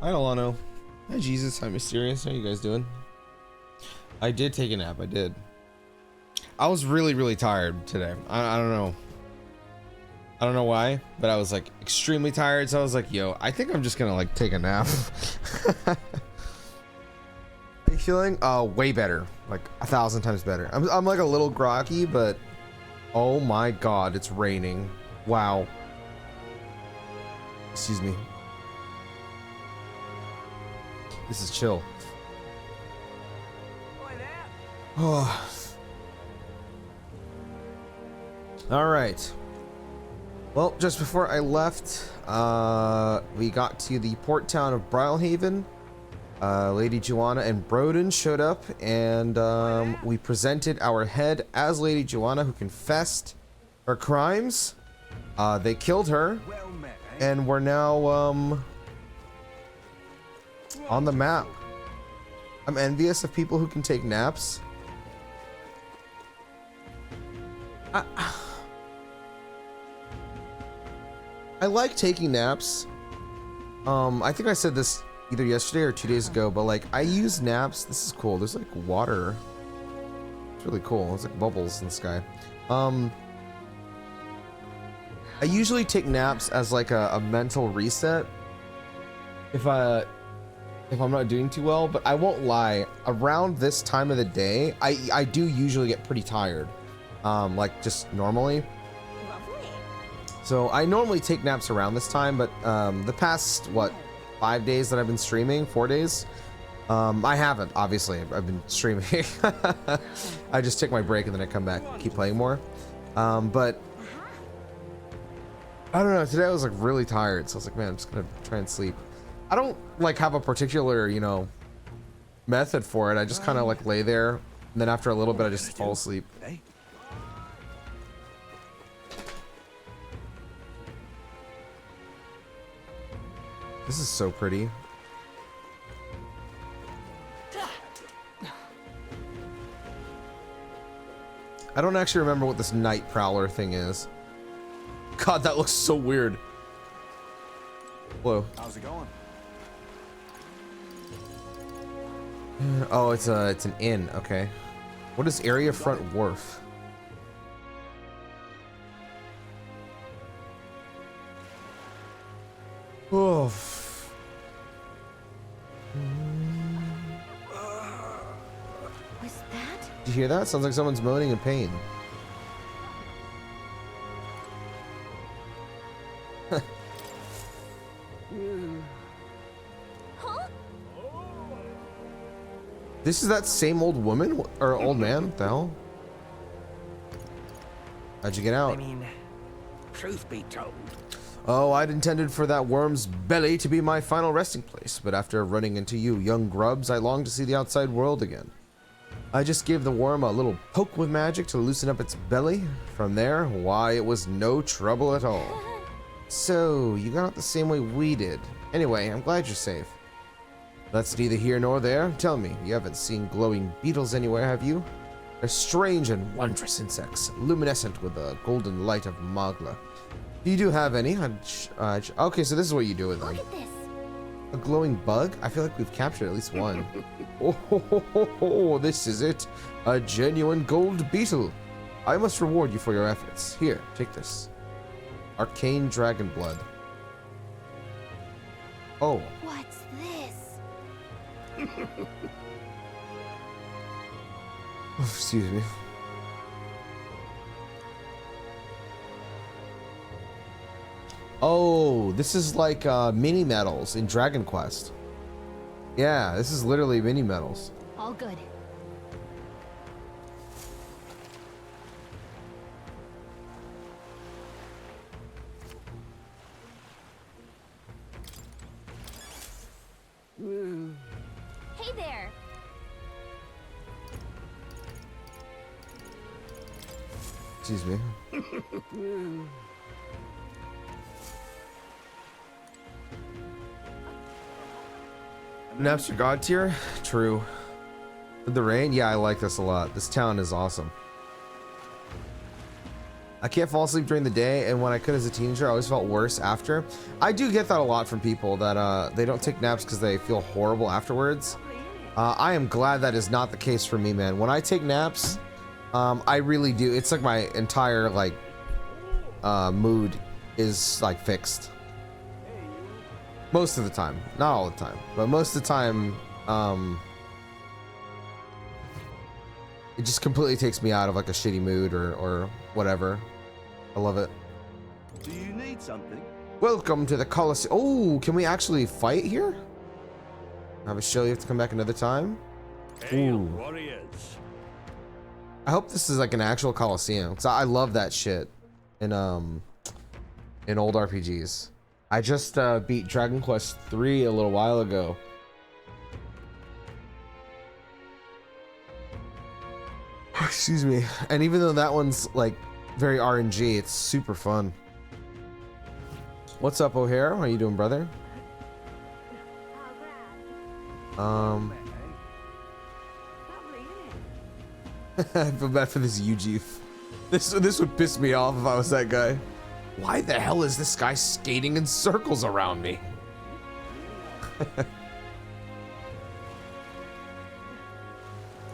Hi, Alano. Hi, Jesus. Hi, Mysterious. How you guys doing? I did take a nap. I did. I was really tired today. I don't know. I don't know why, but I was like extremely tired. So I was like, yo, I think I'm just gonna like take a nap. Are you feeling? Way better. Like 1,000 times better. I'm like a little groggy, but oh my God, it's raining. Wow. Excuse me. This is chill. Oh. All right. Well, just before I left, we got to the port town of Brylehaven. Lady Joanna and Broden showed up, and we presented our head as Lady Joanna, who confessed her crimes. They killed her, and we're now on the map. I'm envious of people who can take naps. I like taking naps. I think I said this either yesterday or 2 days ago, but like I use naps. This is cool. There's like water. It's really cool. It's like bubbles in the sky. I usually take naps as like a mental reset if I'm not doing too well, but I won't lie, around this time of the day I do usually get pretty tired, like just normally. So I normally take naps around this time, but the past 5 days that I've been streaming, 4 days, I haven't. Obviously I've been streaming. I just take my break and then I come back and keep playing more, but I don't know, today I was like really tired, so I was like, man, I'm just gonna try and sleep. I don't like have a particular, you know, method for it. I just kind of like lay there, and then after a little bit I just fall asleep. This is so pretty. I don't actually remember what this night prowler thing is. God, that looks so weird. Hello. How's it going? Oh, it's an inn. Okay. What is area front wharf? Oh. Was that? Did you hear that? Sounds like someone's moaning in pain. Huh? This is that same old woman or old man? What the hell? How'd you get out? I mean, truth be told. Oh, I'd intended for that worm's belly to be my final resting place, but after running into you young grubs, I long to see the outside world again. I just gave the worm a little poke with magic to loosen up its belly. From there, why, it was no trouble at all. So, you got out the same way we did. Anyway, I'm glad you're safe. That's neither here nor there. Tell me, you haven't seen glowing beetles anywhere, have you? They're strange and wondrous insects, luminescent with the golden light of Magla. If you do have any, okay, so this is what you do with them. Look at this. A glowing bug? I feel like we've captured at least one. Oh, this is it. A genuine gold beetle. I must reward you for your efforts. Here, take this. Arcane dragon blood. Oh. What's this? Excuse me. Oh, this is like mini medals in Dragon Quest. Yeah, this is literally mini medals. All good. Hey there. Excuse me. Naps are god tier? True. With the rain? Yeah, I like this a lot. This town is awesome. I can't fall asleep during the day, and when I could as a teenager, I always felt worse after. I do get that a lot from people that they don't take naps because they feel horrible afterwards. I am glad that is not the case for me, man. When I take naps, I really do. It's like my entire like mood is like fixed. Most of the time, not all the time, but most of the time, it just completely takes me out of like a shitty mood or whatever. I love it. Do you need something? Welcome to the Colosseum. Oh, can we actually fight here? Have a show. You have to come back another time. Hail, Ooh. warriors. I hope this is like an actual Colosseum, because I love that shit in old RPGs. I just beat Dragon Quest 3 a little while ago. Excuse me. And even though that one's like very RNG, it's super fun. What's up, O'Hare? How you doing, brother? I feel bad for this UG. This would piss me off if I was that guy. Why the hell is this guy skating in circles around me?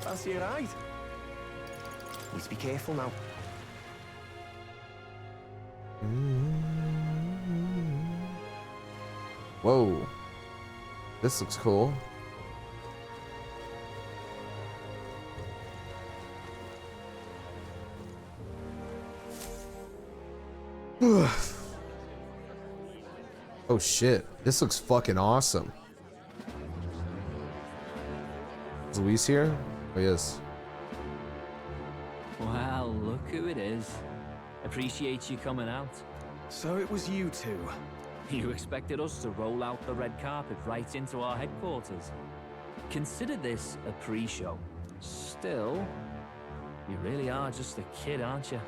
That's your right. Need to be careful now. Whoa. This looks cool. Oh shit, this looks fucking awesome. Is Luis here? Oh yes. Well, look who it is. Appreciate you coming out. So it was you two. You expected us to roll out the red carpet right into our headquarters. Consider this a pre-show. Still, you really are just a kid, aren't you?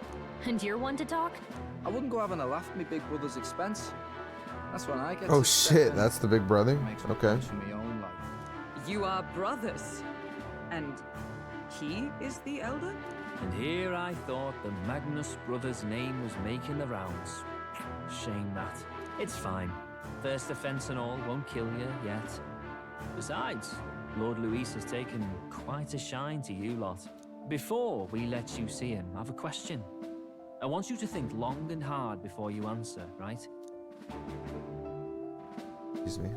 And you're one to talk? I wouldn't go having a laugh at my big brother's expense. That's when I get Oh to step shit, in that's the big brother? and make some Okay. plans for my own life. You are brothers. And he is the elder? And here I thought the Magnus brothers' name was making the rounds. Shame that. It's fine. First offense and all won't kill you yet. Besides, Lord Luis has taken quite a shine to you lot. Before we let you see him, I have a question. I want you to think long and hard before you answer, right? Excuse me.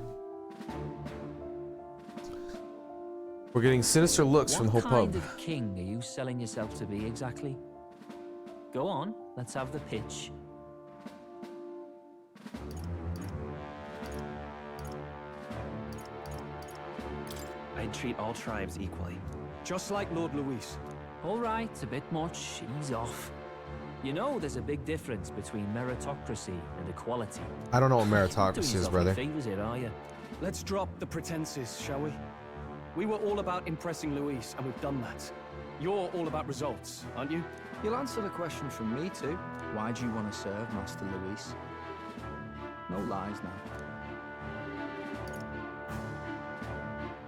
We're getting sinister looks from the whole What pub. kind of king are you selling yourself to be exactly? Go on, let's have the pitch. I'd treat all tribes equally. Just like Lord Luis. All right, a bit much, ease off. You know there's a big difference between meritocracy and equality. I don't know what Doing meritocracy is, yourself brother. any favors here, are you? Let's drop the pretenses, shall we? We were all about impressing Luis, and we've done that. You're all about results, aren't you? You'll answer the question from me too. Why do you want to serve Master Luis? No lies now.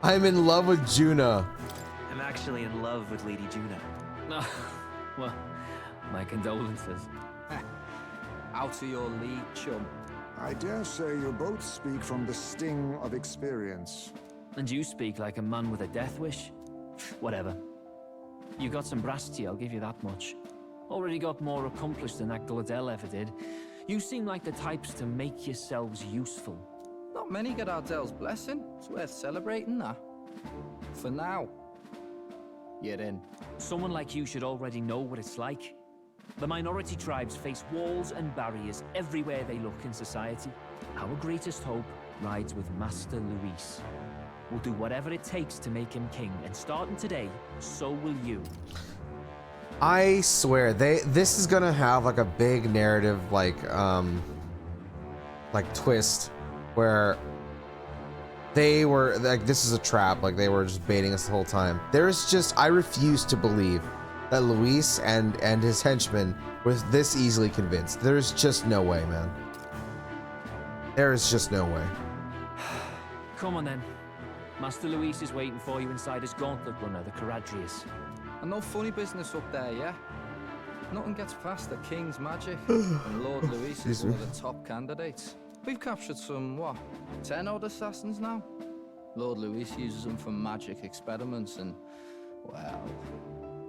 I'm in love with Juna. I'm actually in love with Lady Juna. Well, my condolences. Out of your league, chum. I dare say you both speak from the sting of experience. And you speak like a man with a death wish. Whatever. You got some brass to you, I'll give you that much. Already got more accomplished than that Gladell ever did. You seem like the types to make yourselves useful. Not many get Ardell's blessing. It's worth celebrating that. For now, you're in. Someone like you should already know what it's like. The minority tribes face walls and barriers everywhere they look in society. Our greatest hope rides with Master Luis. We'll do whatever it takes to make him king, and starting today, so will you. I swear, this is gonna have like a big narrative like twist where they were like, this is a trap, like they were just baiting us the whole time. I refuse to believe that Luis and his henchmen was this easily convinced. There's just no way, man. There is just no way. Come on then. Master Luis is waiting for you inside his gauntlet runner, the Caradrius. And no funny business up there, yeah? nothing gets past the King's magic, and Lord Luis is one of the top candidates. We've captured some, what, 10 odd assassins now? Lord Luis uses them for magic experiments, and, well,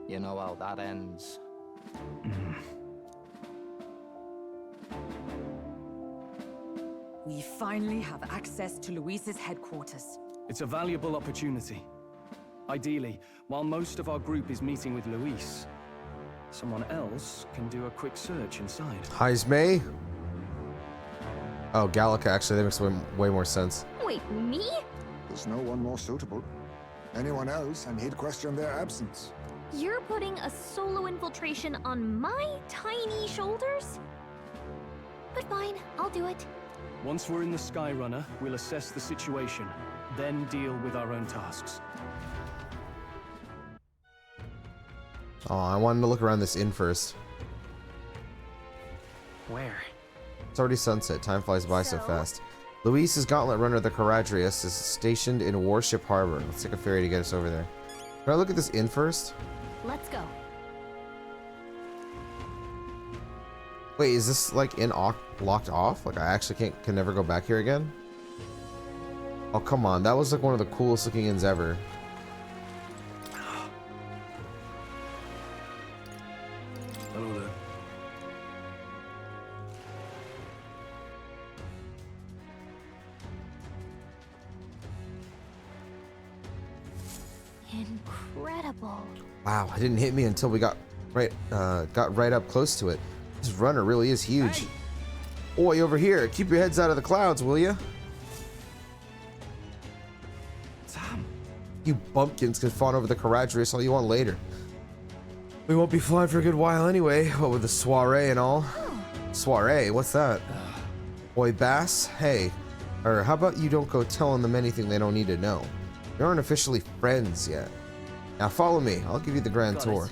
you know how that ends. We finally have access to Luis's headquarters. It's a valuable opportunity. Ideally, while most of our group is meeting with Luis, someone else can do a quick search inside. Heismay? Oh, Gallica, actually, that makes way more sense. Wait, me? There's no one more suitable. Anyone else, and he'd question their absence. You're putting a solo infiltration on my tiny shoulders? But fine, I'll do it. Once we're in the Skyrunner, we'll assess the situation, then deal with our own tasks. Oh, I wanted to look around this inn first. Where? It's already sunset. Time flies by so fast. Luis's gauntlet runner, the Caradrius, is stationed in Warship Harbor. Let's take a ferry to get us over there. Can I look at this inn first? Let's go. Wait, is this like locked off? Like I actually can never go back here again? Oh, come on. That was like one of the coolest looking inns ever. Hello there. Incredible. Wow, it didn't hit me until we got right up close to it. This runner really is huge. Hey. Oi, over here. Keep your heads out of the clouds, will ya? Sam. You bumpkins can fawn over the Caradrius all you want later. We won't be flying for a good while anyway, what with the soiree and all. Soiree? What's that? Oi, Bass? Hey. Or how about you don't go telling them anything they don't need to know? We aren't officially friends yet. Now follow me. I'll give you the grand tour.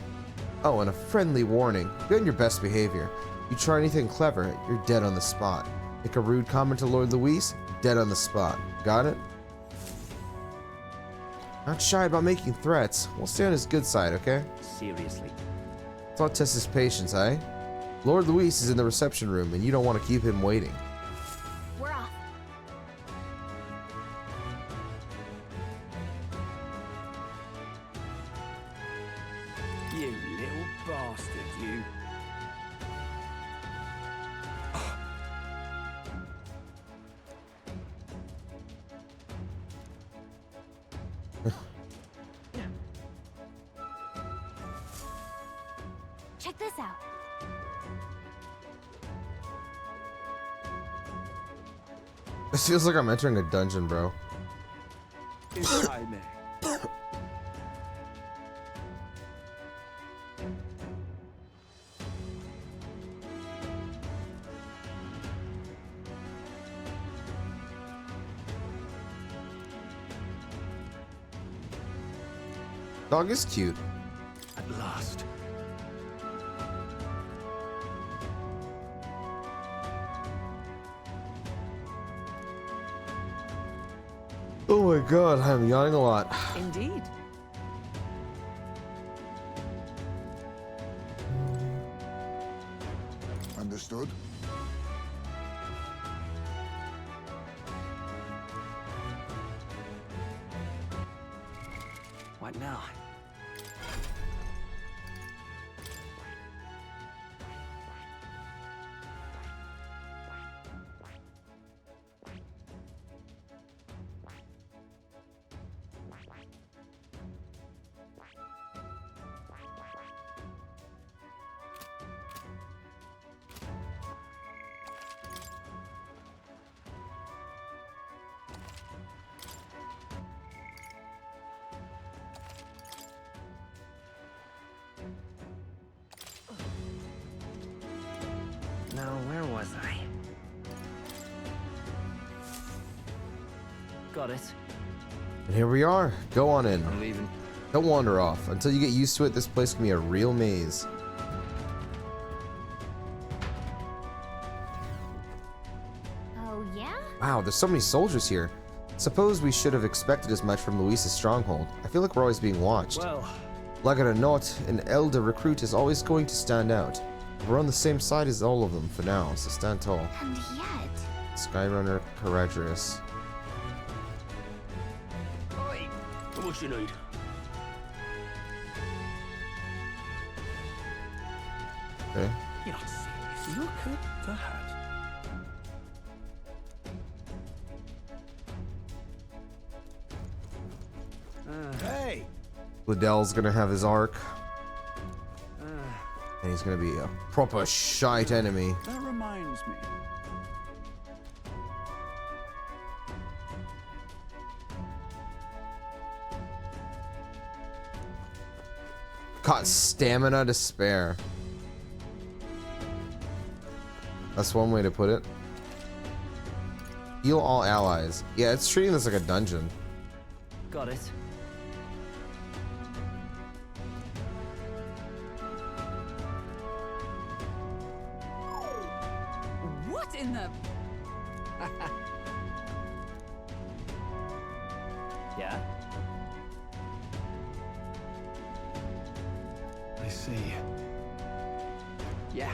Oh, and a friendly warning. Be on your best behavior. You try anything clever, you're dead on the spot. Make a rude comment to Lord Luis, dead on the spot. Got it? Not shy about making threats. We'll stay on his good side, okay? Seriously. Let's test his patience, eh? Lord Luis is in the reception room, and you don't want to keep him waiting. We're off. You little bastard, you. Check this out. This feels like I'm entering a dungeon, bro. If I may. Dog is cute. At last. Oh my god, I'm yawning a lot. Indeed. Understood? What now? Now, where was I? Got it. And here we are. Go on in. I'm leaving. Don't wander off. Until you get used to it, this place can be a real maze. Oh, yeah? Wow, there's so many soldiers here. Suppose we should have expected as much from Luis's stronghold. I feel like we're always being watched. Well, Like it or not, an elder recruit is always going to stand out. We're on the same side as all of them for now, so stand tall. And yet... Skyrunner Courageous. Oi! What you need? Okay. You're not serious. Look at the hat. Hey! Liddell's gonna have his arc. And he's gonna be a proper shite enemy. That reminds me. Got stamina to spare. That's one way to put it. Heal all allies. Yeah, it's treating this like a dungeon. Got it. What in the... Yeah? I see. Yeah.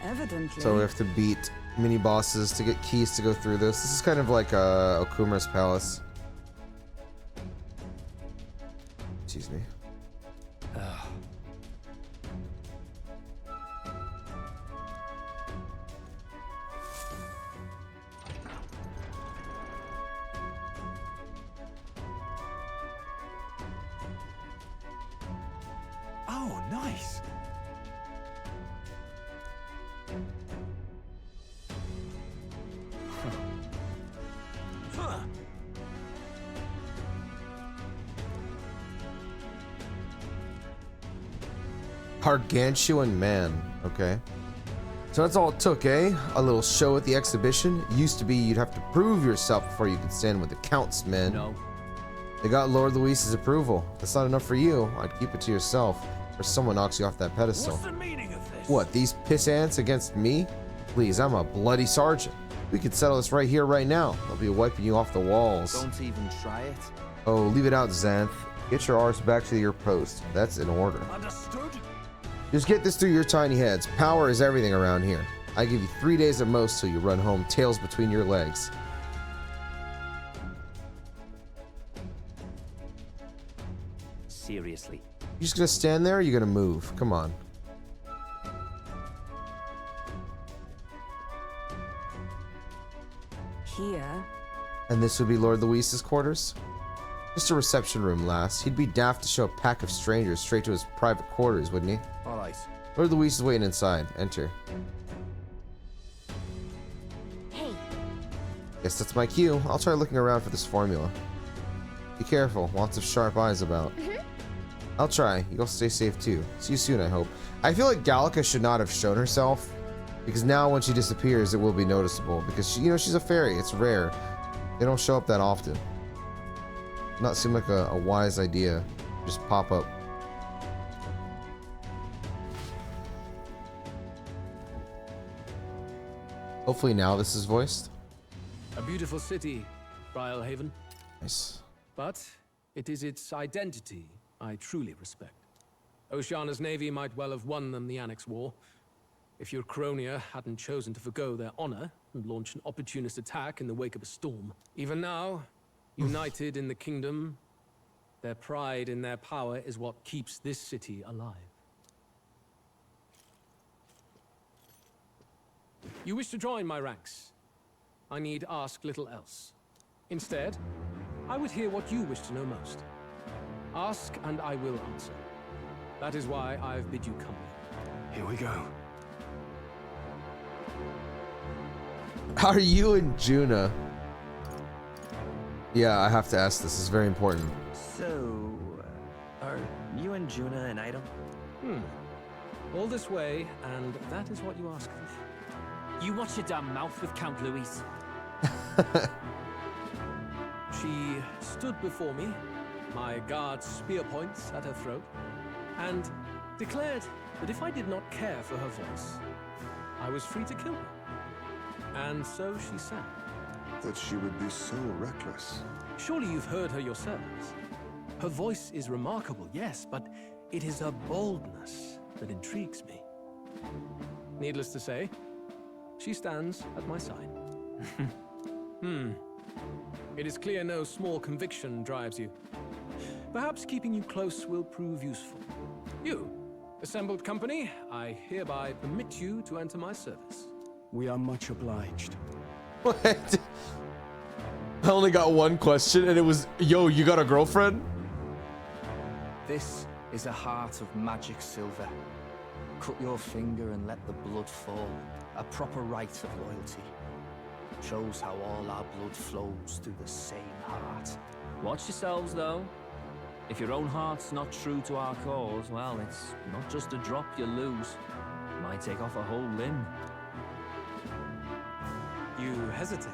Evidently. So we have to beat mini bosses to get keys to go through this. This is kind of like Okuma's Palace. Excuse me. Oh, nice. Huh. Gargantuan man. Okay. So that's all it took, eh? A little show at the exhibition. Used to be you'd have to prove yourself before you could stand with the Count's men. No. They got Lord Luis's approval. That's not enough for you. I'd keep it to yourself, or someone knocks you off that pedestal. What's the meaning of this? What, these piss ants against me? Please, I'm a bloody sergeant. We could settle this right here, right now. I'll be wiping you off the walls. Don't even try it. Oh, leave it out, Xanth. Get your arse back to your post. That's in order. Understood? Just get this through your tiny heads. Power is everything around here. I give you 3 days at most till you run home, tails between your legs. Seriously. You just gonna stand there or you gonna move? Come on. Here. And this would be Lord Luis's quarters? Just a reception room, lass. He'd be daft to show a pack of strangers straight to his private quarters, wouldn't he? All right. Lord Luis is waiting inside. Enter. Hey, Guess that's my cue. I'll try looking around for this formula. Be careful. Lots of sharp eyes about. I'll try. You'll stay safe too. See you soon, I hope. I feel like Gallica should not have shown herself, because now when she disappears, it will be noticeable. Because she, she's a fairy. It's rare. They don't show up that often. Not seem like a wise idea. Just pop up. Hopefully now this is voiced. A beautiful city, Brialhaven. Nice. But it is its identity I truly respect. Oceana's navy might well have won them the Annex War, if your Cronia hadn't chosen to forgo their honor and launch an opportunist attack in the wake of a storm. Even now, united in the kingdom, their pride in their power is what keeps this city alive. You wish to join my ranks. I need ask little else. Instead, I would hear what you wish to know most. Ask and I will answer. That is why I've bid you come. Here we go. Are you and Juna? Yeah, I have to ask this. This is very important. So, are you and Juna an item? All this way, and that is what you ask of. You watch your damn mouth with Count Luis. She stood before me, my guard's spear points at her throat, and declared that if I did not care for her voice, I was free to kill her. And so she sang. That she would be so reckless. Surely you've heard her yourselves. Her voice is remarkable, yes, but it is her boldness that intrigues me. Needless to say, she stands at my side. It is clear no small conviction drives you. Perhaps keeping you close will prove useful. You, assembled company, I hereby permit you to enter my service. We are much obliged. What? I only got one question, and it was, yo, you got a girlfriend? This is a heart of magic silver. Cut your finger and let the blood fall. A proper rite of loyalty. Shows how all our blood flows through the same heart. Watch yourselves, though. If your own heart's not true to our cause, well, it's not just a drop you lose. It might take off a whole limb. You hesitate.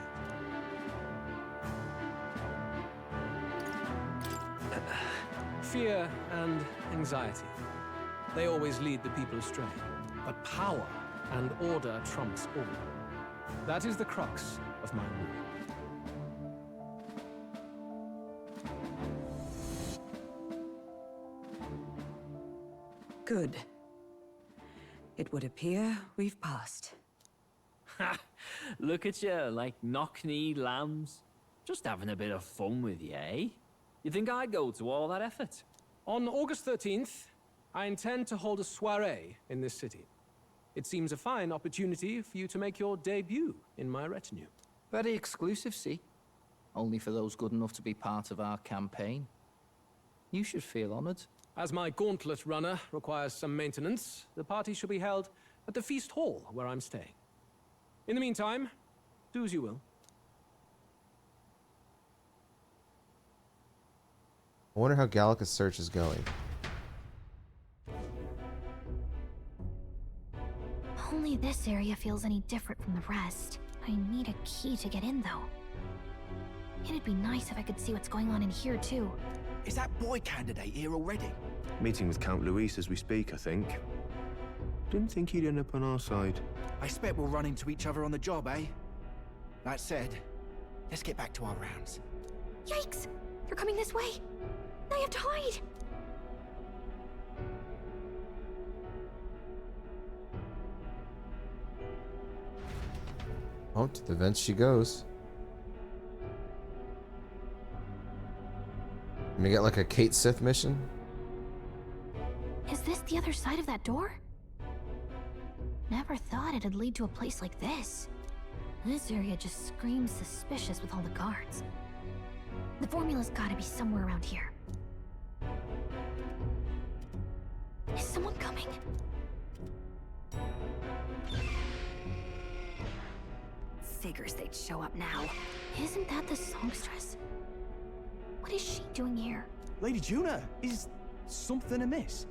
Fear and anxiety. They always lead the people astray. But power and order trumps all. That is the crux of my rule. Good. It would appear we've passed. Ha! Look at you, like knock-kneed lambs. Just having a bit of fun with you, eh? You think I'd go to all that effort? On August 13th, I intend to hold a soiree in this city. It seems a fine opportunity for you to make your debut in my retinue. Very exclusive, see? Only for those good enough to be part of our campaign. You should feel honored. As my gauntlet runner requires some maintenance, the party shall be held at the feast hall where I'm staying. In the meantime, do as you will. I wonder how Gallica's search is going. Only this area feels any different from the rest. I need a key to get in, though. It'd be nice if I could see what's going on in here, too. Is that boy candidate here already? Meeting with Count Luis as we speak, I think. Didn't think he'd end up on our side. I expect we'll run into each other on the job, eh? That said, let's get back to our rounds. Yikes! They're coming this way! I have to hide! Oh, to the vents she goes. Gonna get like a Kate Sith mission? Is this the other side of that door? Never thought it'd lead to a place like this. This area just screams suspicious with all the guards. The formula's gotta be somewhere around here. Is someone coming? Figures they'd show up now. Isn't that the songstress? What is she doing here? Lady Juna, is something amiss?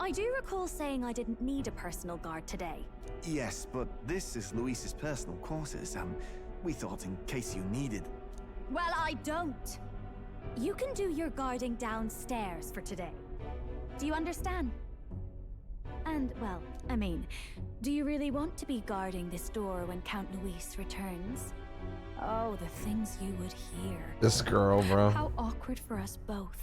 I do recall saying I didn't need a personal guard today. Yes, but this is Luis's personal quarters. We thought in case you needed. Well, I don't. You can do your guarding downstairs for today. Do you understand? And, well, I mean, do you really want to be guarding this door when Count Luis returns? Oh, the things you would hear. This girl, bro. How awkward for us both.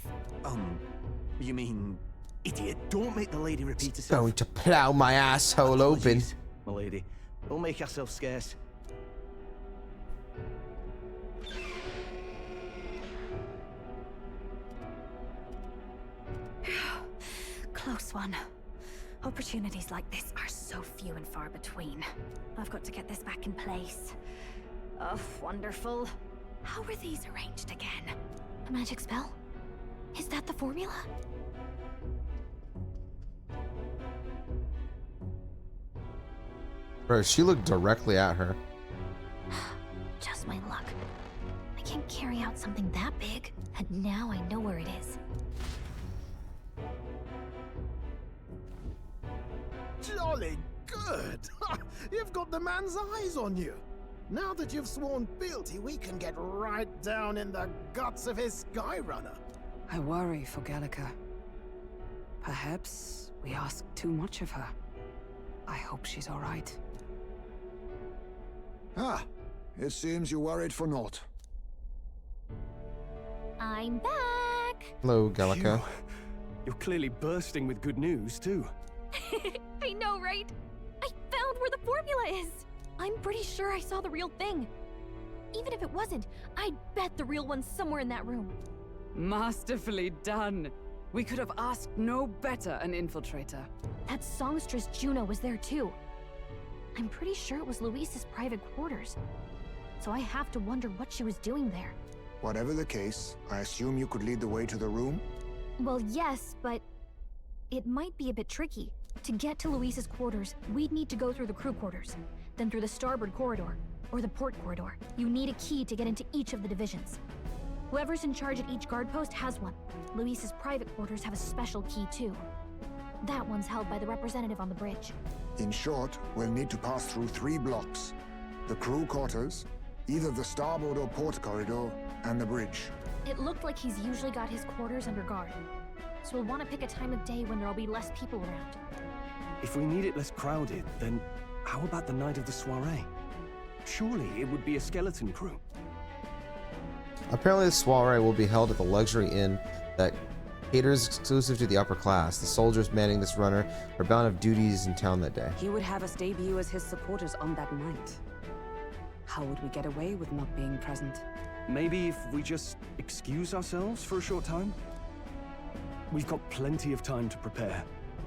You mean, idiot, don't make the lady repeat herself. Going to plow my asshole open. Apologies, my lady. Don't make yourself scarce. Close one. Opportunities like this are so few and far between. I've got to get this back in place. Oh, wonderful. How were these arranged again? A magic spell? Is that the formula? Bro, she looked directly at her. Just my luck. I can't carry out something that big, and now I know where it is. Jolly good! You've got the man's eyes on you. Now that you've sworn fealty, we can get right down in the guts of his Skyrunner. I worry for Gallica. Perhaps we ask too much of her. I hope she's all right. Ah, it seems you worried for naught. I'm back! Hello, Gallica. Phew. You're clearly bursting with good news, too. I know, right? I found where the formula is! I'm pretty sure I saw the real thing. Even if it wasn't, I'd bet the real one's somewhere in that room. Masterfully done. We could have asked no better an infiltrator. That songstress Juno was there too. I'm pretty sure it was Luis's private quarters. So I have to wonder what she was doing there. Whatever the case, I assume you could lead the way to the room? Well, yes, but it might be a bit tricky. To get to Luis's quarters, we'd need to go through the crew quarters, then through the starboard corridor, or the port corridor. You need a key to get into each of the divisions. Whoever's in charge at each guard post has one. Luis's private quarters have a special key too. That one's held by the representative on the bridge. In short, we'll need to pass through 3 blocks. The crew quarters, either the starboard or port corridor, and the bridge. It looked like he's usually got his quarters under guard. So we'll want to pick a time of day when there'll be less people around. If we need it less crowded, then how about the night of the soiree? Surely it would be a skeleton crew. Apparently the soiree will be held at the luxury inn that caters exclusive to the upper class. The soldiers manning this runner are bound of duties in town that day. He would have us debut as his supporters on that night. How would we get away with not being present? Maybe if we just excuse ourselves for a short time? We've got plenty of time to prepare.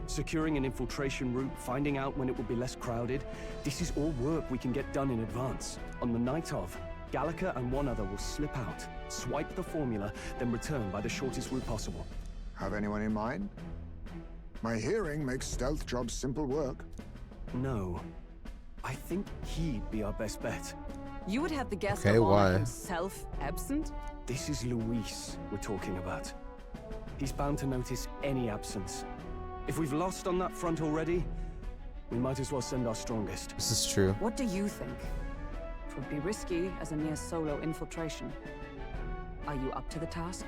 Securing an infiltration route, finding out when it will be less crowded. This is all work we can get done in advance. On the night of, Gallica and one other will slip out, swipe the formula, then return by the shortest route possible. Have anyone in mind? My hearing makes stealth jobs simple work. No. I think he'd be our best bet. You would have the guest Okay, of honor why? himself absent? This is Luis we're talking about. He's bound to notice any absence. If we've lost on that front already, we might as well send our strongest. This is true. What do you think? It would be risky as a near solo infiltration. Are you up to the task?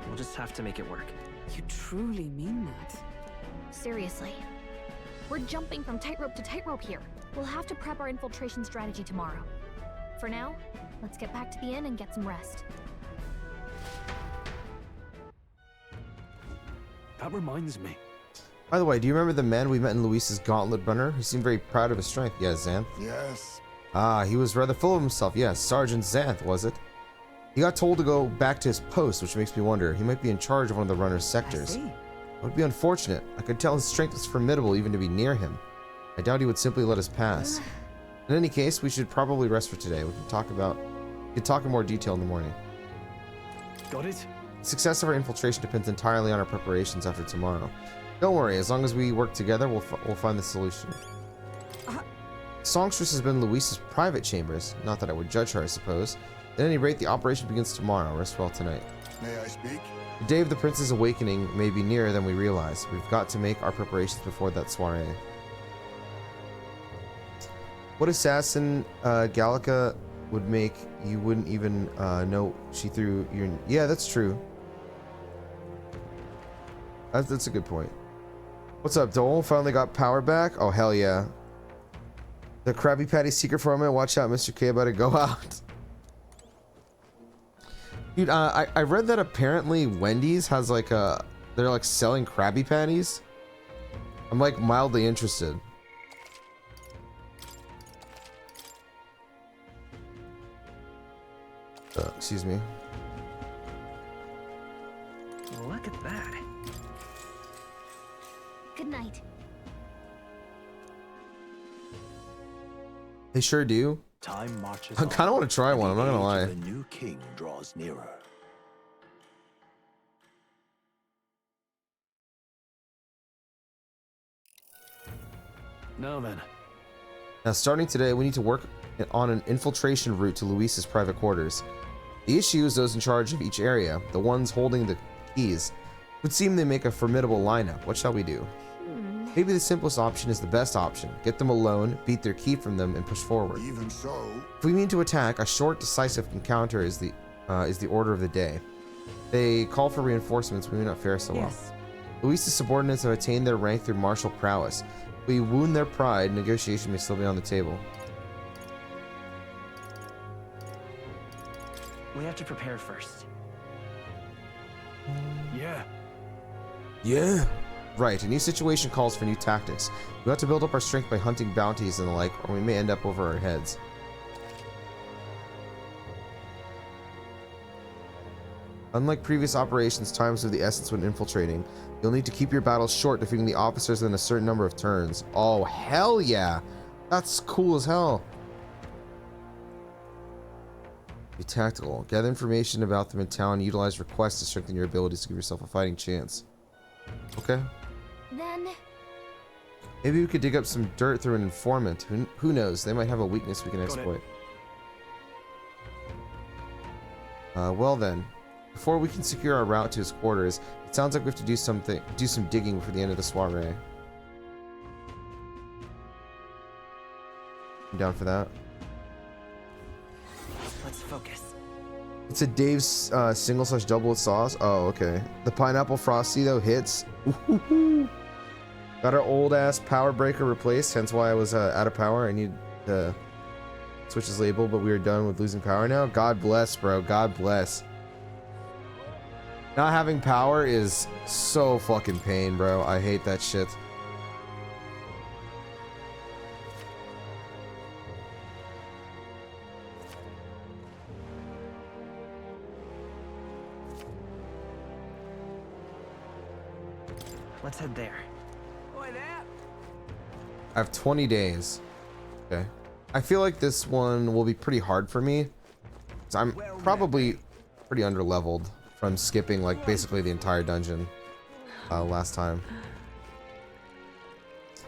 We'll just have to make it work. You truly mean that? Seriously. We're jumping from tightrope to tightrope here. We'll have to prep our infiltration strategy tomorrow. For now, let's get back to the inn and get some rest. That reminds me. By the way, do you remember the man we met in Luis's gauntlet runner who seemed very proud of his strength? Yes, Xanth. Yes. Ah, he was rather full of himself. Yes, Sergeant Xanth, was it? He got told to go back to his post, which makes me wonder. He might be in charge of one of the runner's sectors. It would be unfortunate. I could tell his strength was formidable even to be near him. I doubt he would simply let us pass. In any case, we should probably rest for today. We can talk in more detail in the morning. Got it? The success of our infiltration depends entirely on our preparations after tomorrow. Don't worry, as long as we work together, we'll find the solution. Songstress has been Luis's private chambers. Not that I would judge her, I suppose. At any rate, the operation begins tomorrow. Rest well tonight. May I speak? The day of the prince's awakening may be nearer than we realize. We've got to make our preparations before that soiree. What assassin Gallica would make you wouldn't even know she threw your... Yeah, that's true. That's a good point. What's up, Dole? Finally got power back? Oh, hell yeah. The Krabby Patty secret formula. Watch out, Mr. K about to go out. Dude, I read that apparently Wendy's has like a... They're like selling Krabby Patties. I'm like mildly interested. Excuse me. Look at that. Good night. They sure do. Time marches I kind of want to try one. I'm not gonna lie. The new king draws nearer. Now then. Now, starting today, we need to work on an infiltration route to Luis's private quarters. The issue is those in charge of each area, the ones holding the keys, would seem they make a formidable lineup. What shall we do? Maybe the simplest option is the best option. Get them alone, beat their key from them, and push forward. Even so, if we mean to attack, a short, decisive encounter is the order of the day. They call for reinforcements. We may not fare so well. Luis's subordinates have attained their rank through martial prowess. We wound their pride. Negotiation may still be on the table. We have to prepare first. Yeah. Yeah. Right, a new situation calls for new tactics. We have to build up our strength by hunting bounties and the like, or we may end up over our heads. Unlike previous operations, time is of the essence when infiltrating. You'll need to keep your battles short, defeating the officers within a certain number of turns. Oh, hell yeah! That's cool as hell. Be tactical. Gather information about them in town and utilize requests to strengthen your abilities to give yourself a fighting chance. Okay. Then... Maybe we could dig up some dirt through an informant. Who knows? They might have a weakness we can exploit. Well then. Before we can secure our route to his quarters, it sounds like we have to do some digging before the end of the soiree. I'm down for that. Let's focus. It's a Dave's single/double with sauce. Oh, okay. The pineapple frosty though hits. Ooh-hoo-hoo. Got our old ass power breaker replaced, hence why I was out of power. I need to switch his label, but we are done with losing power now. God bless, bro. God bless. Not having power is so fucking pain, bro. I hate that shit. Let's head there. I have 20 days. Okay. I feel like this one will be pretty hard for me. 'Cause I'm probably pretty underleveled from skipping like basically the entire dungeon last time.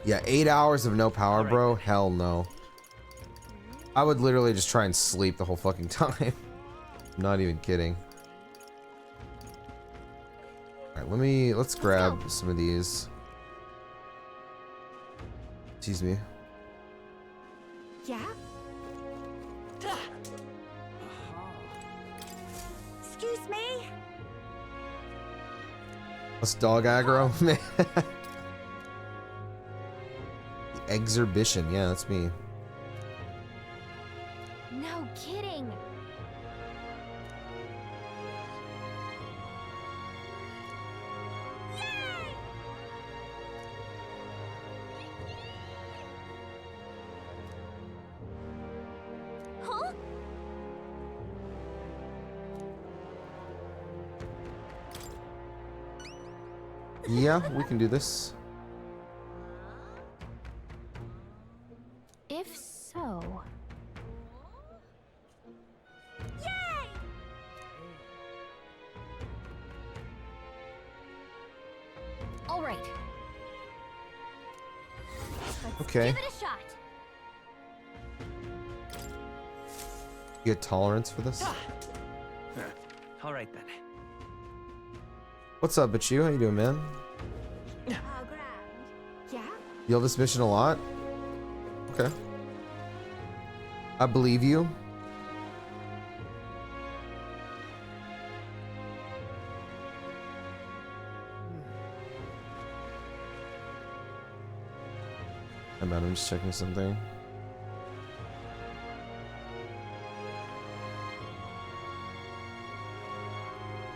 Yeah, 8 hours of no power, bro. Hell no. I would literally just try and sleep the whole fucking time. I'm not even kidding. Alright, let's grab some of these. Excuse me. Yeah? Excuse me? Let's dog aggro, man. The exhibition, yeah, that's me. No kidding. Huh? Yeah, we can do this. If so... All right. Okay. Give it a shot. You get tolerance for this? All right then. What's up, Bachu? How you doing, man? Yeah? You love this mission a lot? Okay. I believe you. I'm just checking something.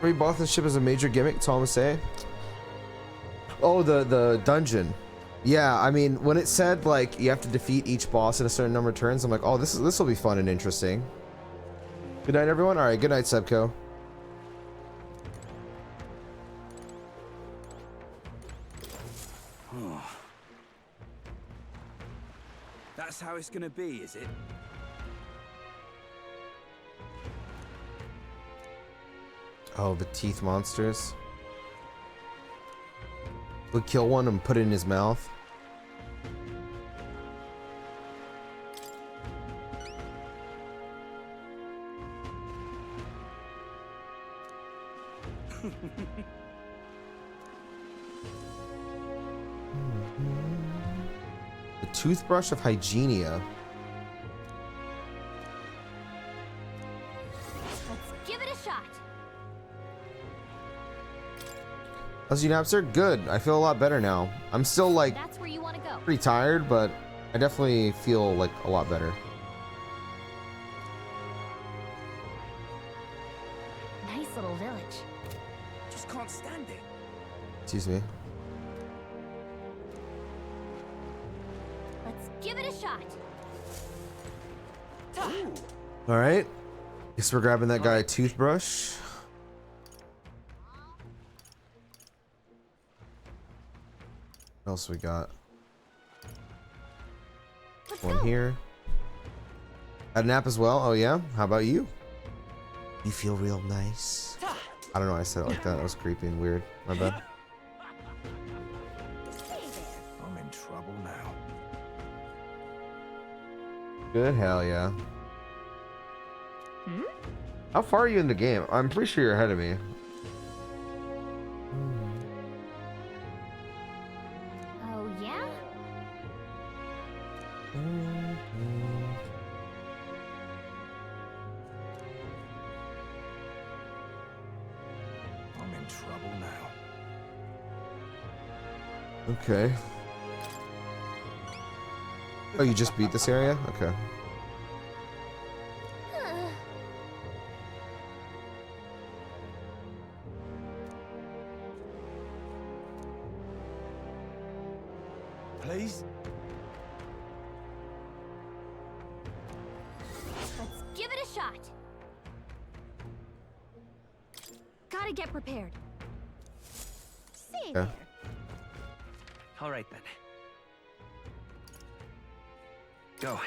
Rebought this ship as a major gimmick, that's all I'm gonna say. Oh, the dungeon. Yeah, I mean, when it said like you have to defeat each boss in a certain number of turns, I'm like, oh, this will be fun and interesting. Good night, everyone. All right, good night, Sebco. That's how it's gonna be, is it? Oh, the teeth monsters. We'll kill one and put it in his mouth. The toothbrush of Hygienia. Let's give it a shot. How's you, Napster? Good. I feel a lot better now. I'm still like That's where you want to go. pretty tired, but I definitely feel like a lot better. Nice little village. Just can't stand it. Excuse me. Let's give it a shot. All right. Guess we're grabbing that guy a toothbrush. What else we got? One here. Had a nap as well. Oh yeah. How about you? You feel real nice. I don't know. I said it like that. That was creepy and weird. My bad. I'm in trouble now. Good. Hell yeah. How far are you in the game? I'm pretty sure you're ahead of me. Oh, yeah? I'm in trouble now. Okay. Oh, you just beat this area? Okay. Please? Let's give it a shot. Gotta get prepared. See Okay. All right then. Go.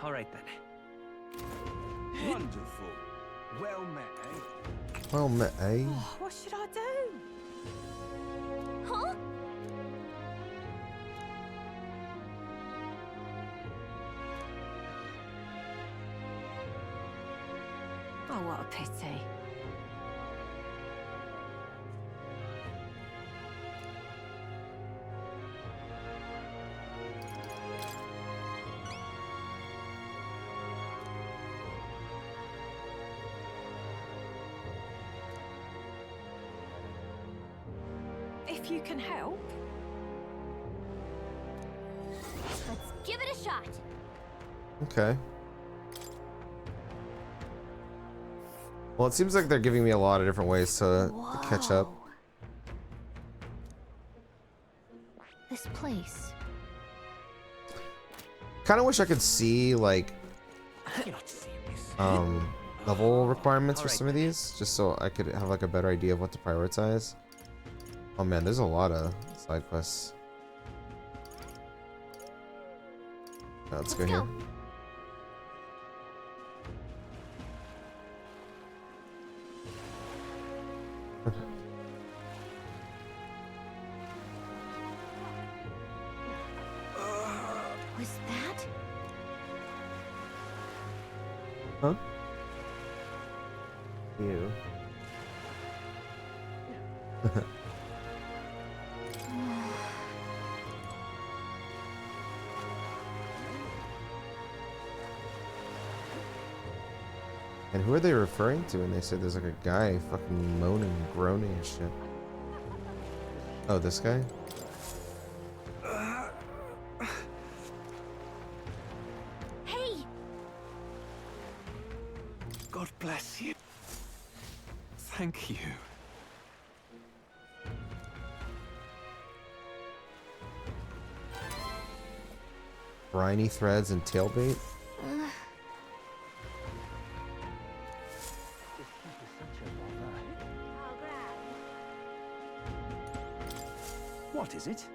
All right then. Wonderful. Well met, eh? Well met, eh? What should I do? Huh? Oh, what a pity. If you can help. Let's give it a shot. Okay. Well, it seems like they're giving me a lot of different ways to catch up. This place. Kind of wish I could see like level requirements for some of these, just so I could have like a better idea of what to prioritize. Oh man, there's a lot of side quests. Let's go here. Was that? Huh? You. And who are they referring to when they said there's like a guy fucking moaning and groaning and shit? Oh, this guy? Hey! God bless you. Thank you. Briny threads and tailbait? What is it?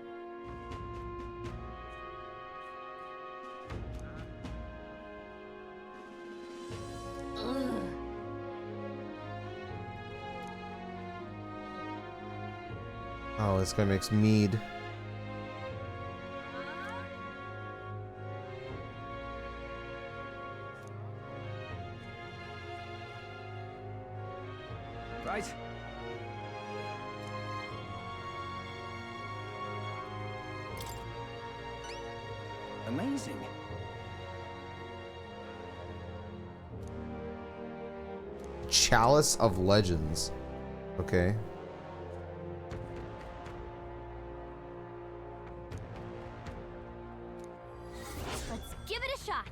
Oh, this guy makes mead. Right. Amazing. Chalice of Legends. Okay. Let's give it a shot.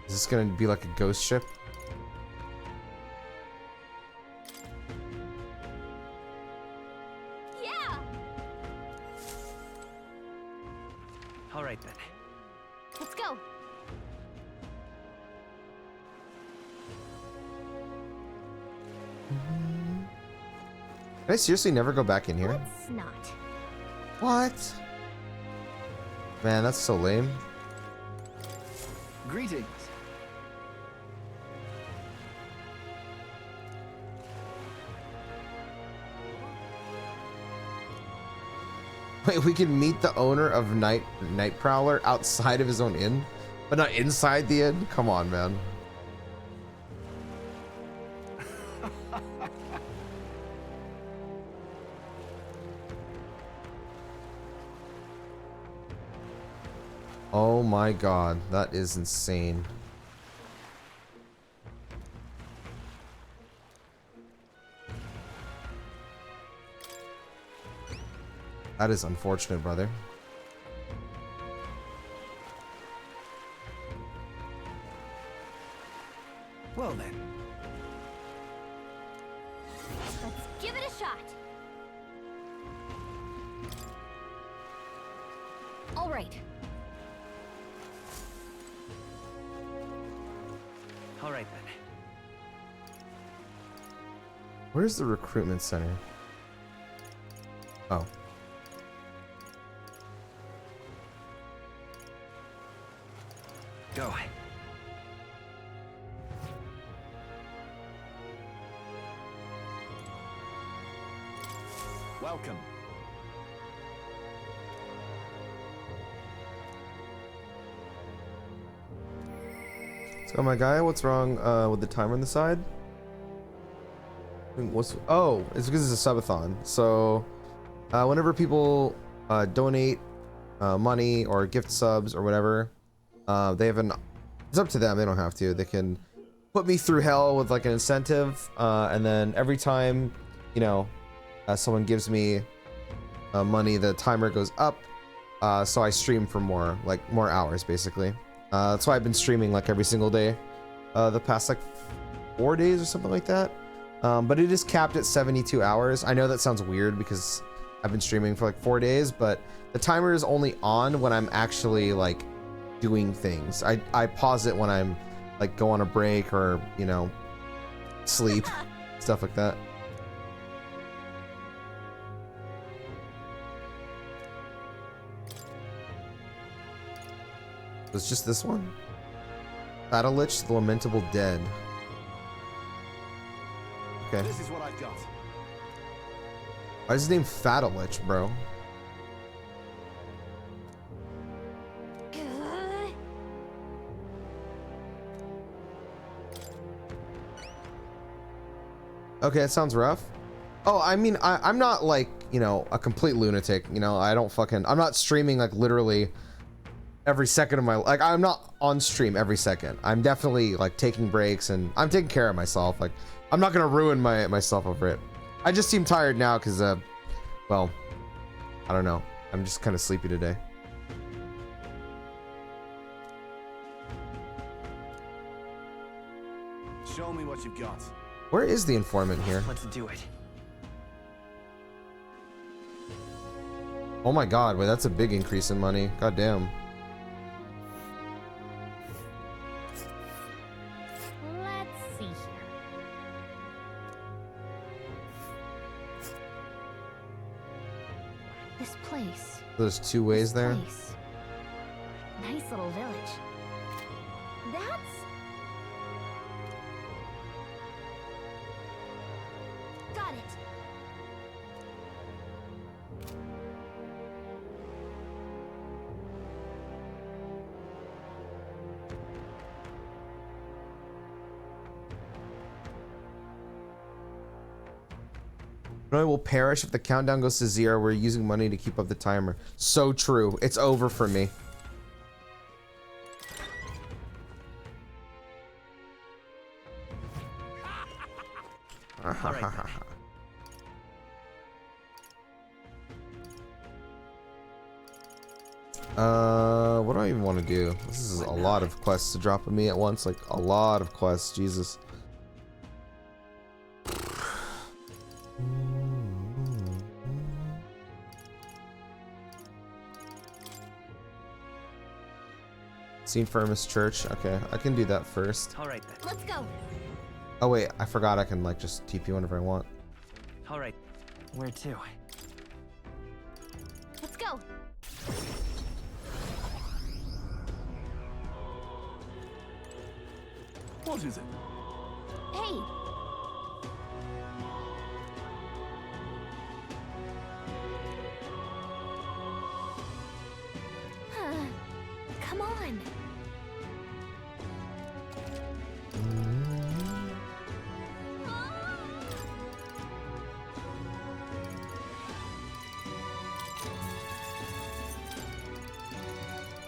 Is this gonna be like a ghost ship? Yeah. All right then. Let's go. Can I seriously never go back in here? Let's not. What? Man, that's so lame. Greetings. Wait, we can meet the owner of Night Prowler outside of his own inn, but not inside the inn? Come on, man. Oh my god, that is insane. That is unfortunate, brother. Well then. Let's give it a shot. All right. All right then. Where's the recruitment center? Oh. Go. Welcome. So my guy, what's wrong with the timer on the side? Oh, it's because it's a subathon. So whenever people donate money or gift subs or whatever, they have it's up to them, they don't have to. They can put me through hell with like an incentive, and then every time, you know, someone gives me money, the timer goes up, so I stream for more hours basically. That's why I've been streaming like every single day the past like 4 days or something like that. But it is capped at 72 hours. I know that sounds weird because I've been streaming for like 4 days, but the timer is only on when I'm actually like doing things. I pause it when I'm like go on a break or, you know, sleep, stuff like that. Was just this one? Battle Lich, the Lamentable Dead. Okay. This is what I've got. Why is his name Fatalich, bro? Okay, it sounds rough. Oh, I mean, I'm not like, you know, a complete lunatic. You know, I'm not streaming like literally every second of my, like I'm not on stream every second. I'm definitely like taking breaks and I'm taking care of myself. Like I'm not gonna ruin myself over it. I just seem tired now because well, I don't know, I'm just kind of sleepy today. Show me what you've got. Where is the informant here? Let's do it. Oh my god, wait, that's a big increase in money. God damn. Let's see here. This place. There's two ways there. Place. Nice little village. That's... Got it. I will perish if the countdown goes to 0. We're using money to keep up the timer. So true. It's over for me. What do I even want to do? This is a lot of quests to drop on me at once. Like, a lot of quests. Jesus. St. Firmus Church. Okay, I can do that first. All right then. Let's go. Oh wait, I forgot I can like just TP whenever I want. All right. Where to? Let's go. What is it? Hey. Come on.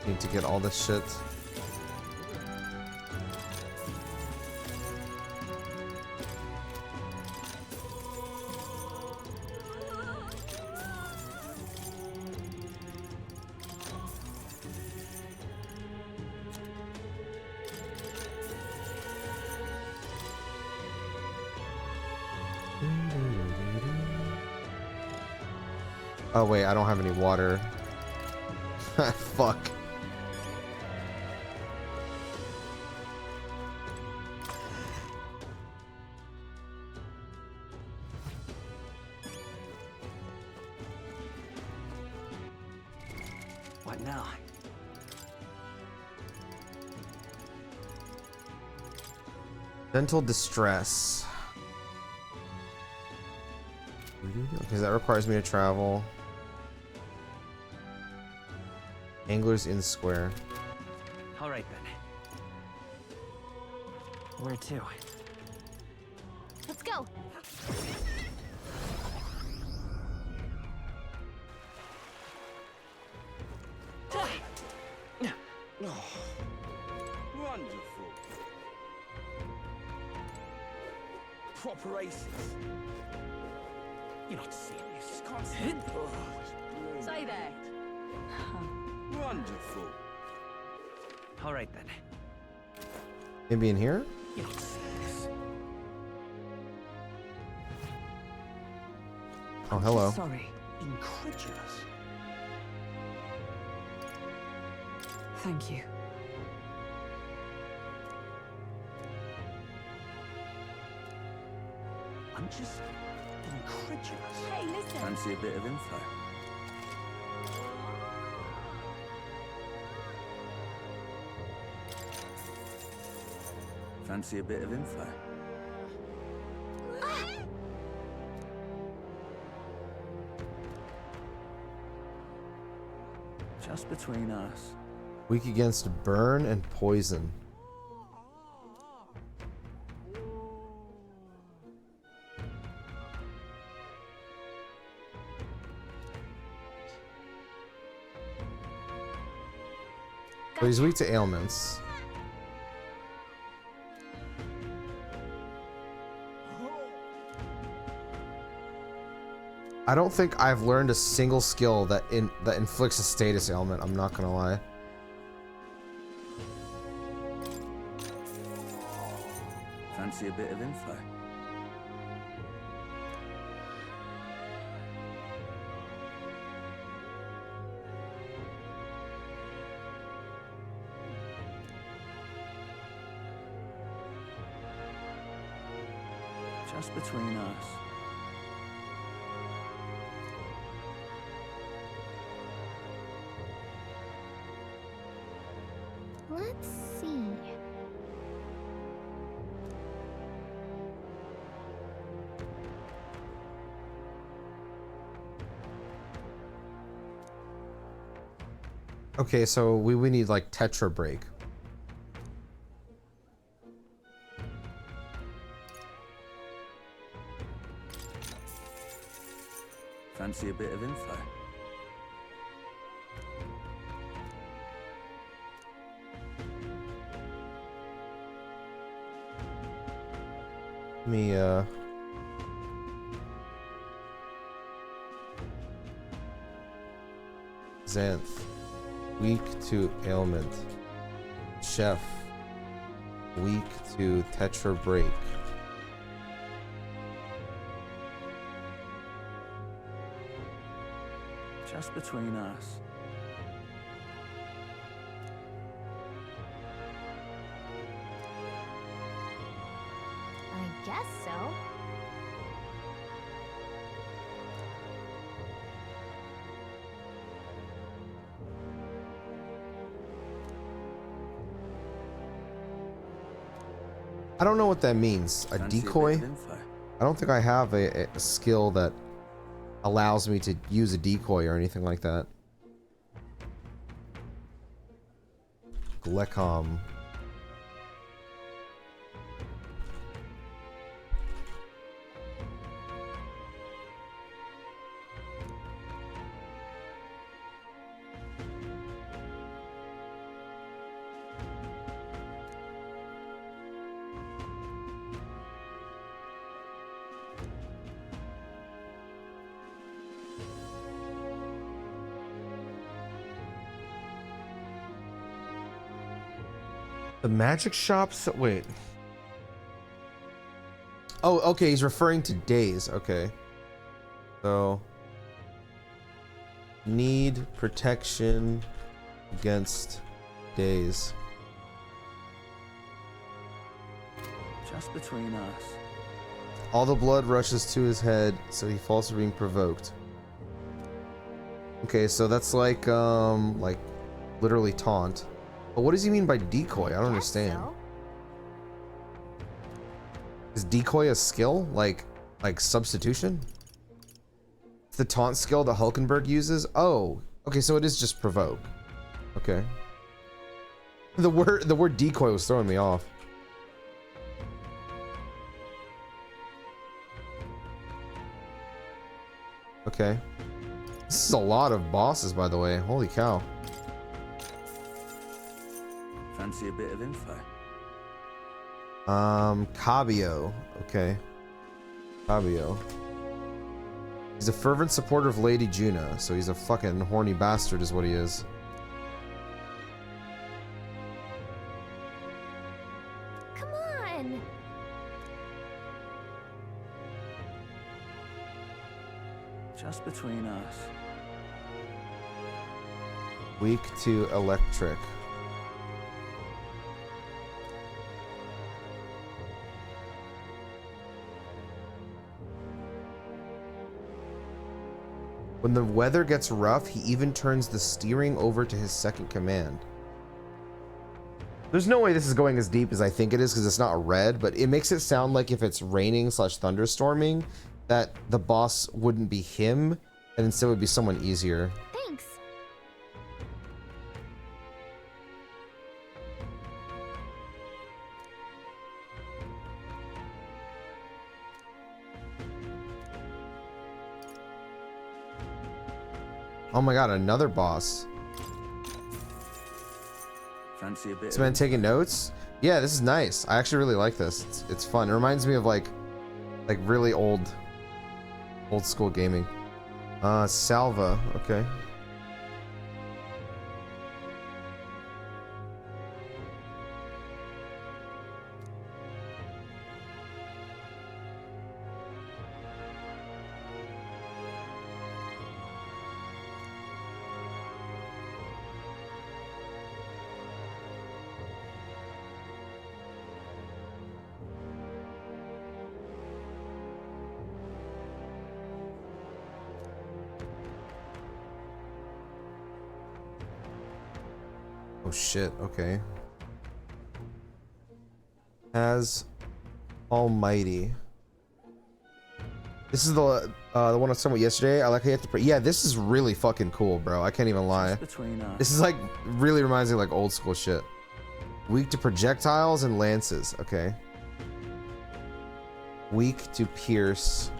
Need to get all this shit. Oh wait, I don't have any water. Fuck. What now? Dental distress. Because that requires me to travel. Anglers Inn Square. All right then. Where to? Let's go. Wonderful. Proper aces. You're not serious. Can't see. Say that. Wonderful. All right then. Maybe in here? You're not serious. Oh, hello. Sorry. Incredulous. Thank you. I'm just incredulous. Hey, listen. Fancy a bit of info? Fancy a bit of info? Just between us. Weak against burn and poison. But he's weak to ailments. I don't think I've learned a single skill that inflicts a status ailment, I'm not gonna lie. Fancy a bit of info? Just between us. Let's see. Okay, so we need like Tetra Break. Fancy a bit of info? Me, Xanth. Weak to ailment. Chef. Weak to tetra break. Just between us. I guess so. I don't know what that means. A Fancy decoy? bit of info? I don't think I have a skill that allows me to use a decoy or anything like that. Glecom. The magic shops? Wait. Oh, okay. He's referring to days. Okay. So. Need protection against days. Just between us. All the blood rushes to his head, so he falls to being provoked. Okay, so that's like literally taunt. But what does he mean by decoy? I don't understand. So. Is decoy a skill? Like substitution? It's the taunt skill that Hulkenberg uses? Oh, okay, so it is just provoke. Okay. The word decoy was throwing me off. Okay. This is a lot of bosses, by the way. Holy cow. Fancy a bit of info? Cabio. Okay. Cabio. He's a fervent supporter of Lady Juna, so he's a fucking horny bastard is what he is. Come on! Just between us. Weak to electric. When the weather gets rough, he even turns the steering over to his second command. There's no way this is going as deep as I think it is because it's not red, but it makes it sound like if it's raining / thunderstorming, that the boss wouldn't be him, and instead would be someone easier. Thanks. Oh my god, another boss. Fancy a bit This of man info? taking notes? Yeah, this is nice. I actually really like this. It's fun. It reminds me of like really old school gaming. Salva, okay. Oh shit, okay. As Almighty. This is the one I was talking about yesterday. I like how you have to pray. Yeah, this is really fucking cool, bro. I can't even lie. Between us. This is like really reminds me of like old school shit. Weak to projectiles and lances. Okay. Weak to pierce.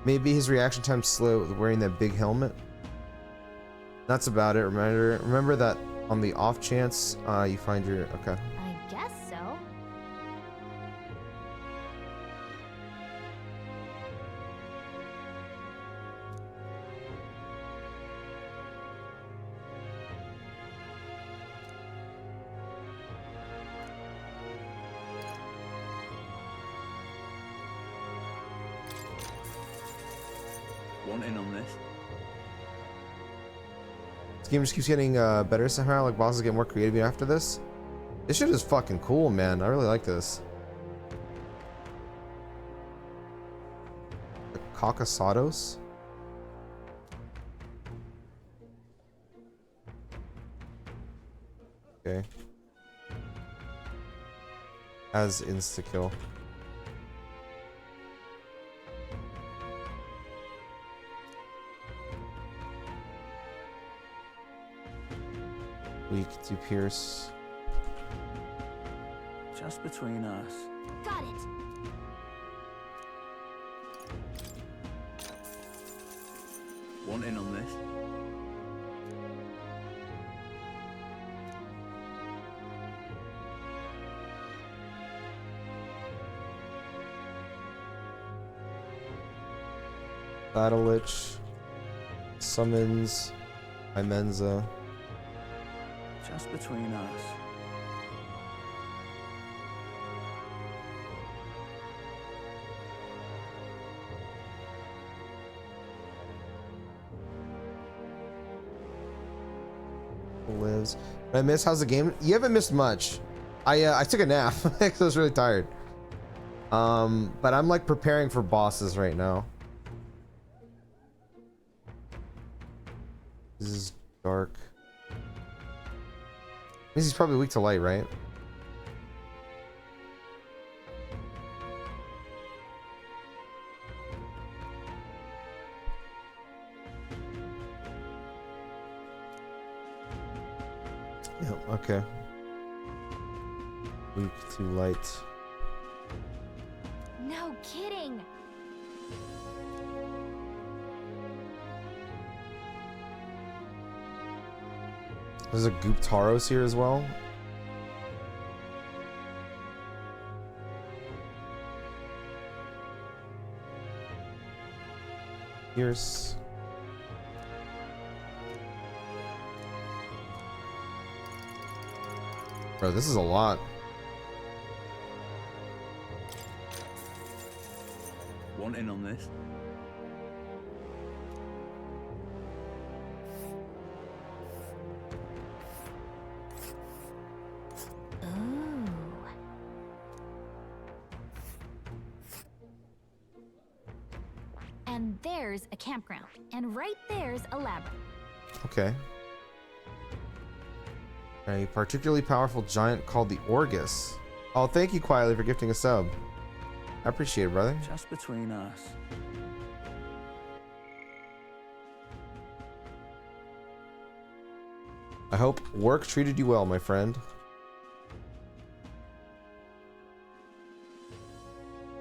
Maybe his reaction time's slow with wearing that big helmet. That's about it. Remember that on the off chance you find your... Okay. I guess so. Want in on this? This game just keeps getting better somehow. Like bosses get more creative after this. This shit is fucking cool, man. I really like this. The Caucasados. Okay. As insta-kill. Weak to pierce. Just between us. Got it. Want in on this? Battle Lich. Summons. Imenza. Just between us. Lives. Did I miss? How's the game? You haven't missed much. I took a nap because I was really tired. But I'm like preparing for bosses right now. This is dark. Means he's probably weak to light, right? Yep, okay. Weak to light. No kidding. There's a Guptaros here as well. Here's... Bro, this is a lot. Want in on this? And there's a campground. And right there's a labyrinth. Okay. A particularly powerful giant called the Orgus. Oh, thank you, Quietly, for gifting a sub. I appreciate it, brother. Just between us. I hope work treated you well, my friend.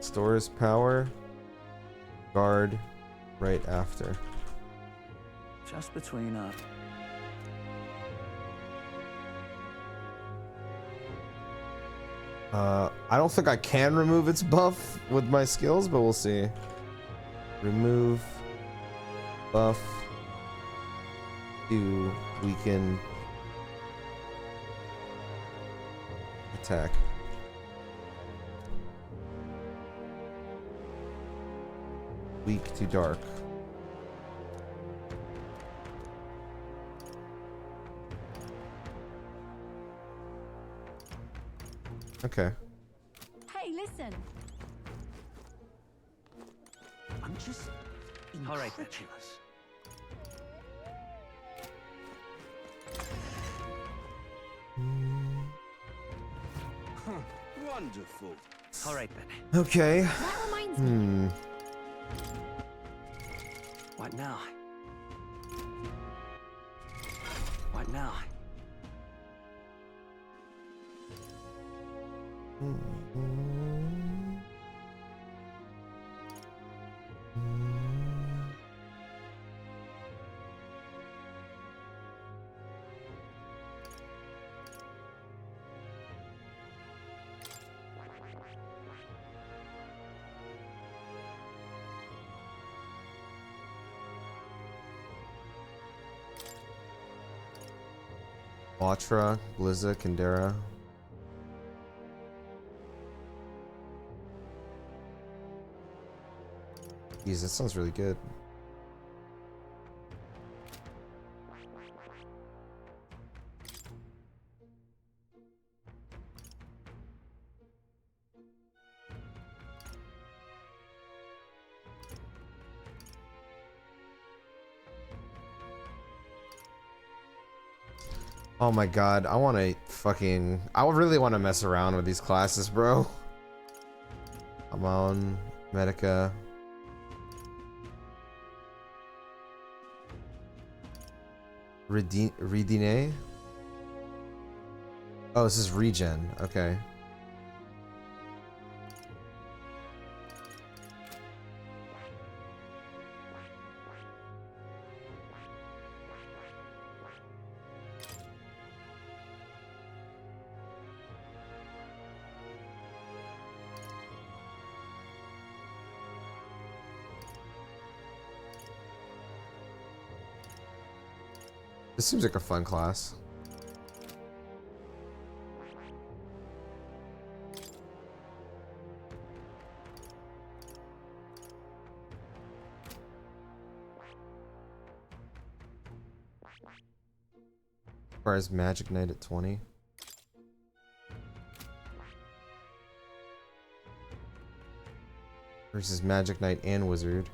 Stores power. Guard right after. Just between us. I don't think I can remove its buff with my skills, but we'll see. Remove buff to weaken attack. Weak to dark. Okay. Hey, listen. I'm just All right, incredulous. Wonderful. All right then. Okay. That reminds me. What now? What now? Batra, Blizza, Kandera. Jeez, that sounds really good. Oh my god, I really want to mess around with these classes, bro. I'm on Medica. Redine? Oh, this is regen. Okay. This seems like a fun class. Or is Magic Knight at 20? Versus Magic Knight and Wizard.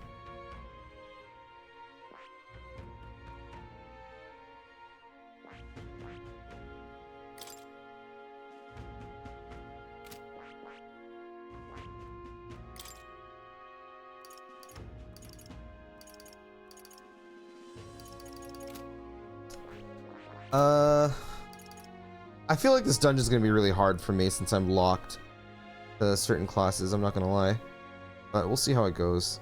I feel like this dungeon is going to be really hard for me since I'm locked to certain classes, I'm not going to lie. But we'll see how it goes.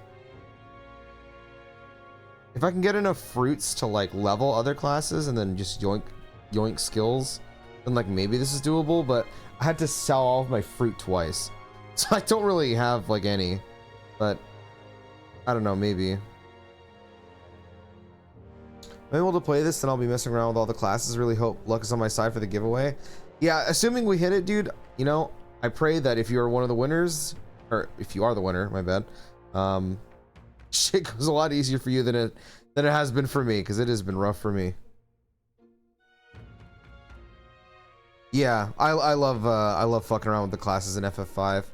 If I can get enough fruits to like level other classes and then just yoink skills, then like maybe this is doable, but I had to sell all of my fruit twice. So I don't really have like any, but I don't know, maybe. I'm able to play this, then I'll be messing around with all the classes. Really hope luck is on my side for the giveaway. Yeah, assuming we hit it, dude, you know, I pray that if you're one of the winners, or if you are the winner, my bad, shit goes a lot easier for you than it has been for me, because it has been rough for me. Yeah, I love fucking around with the classes in FF5.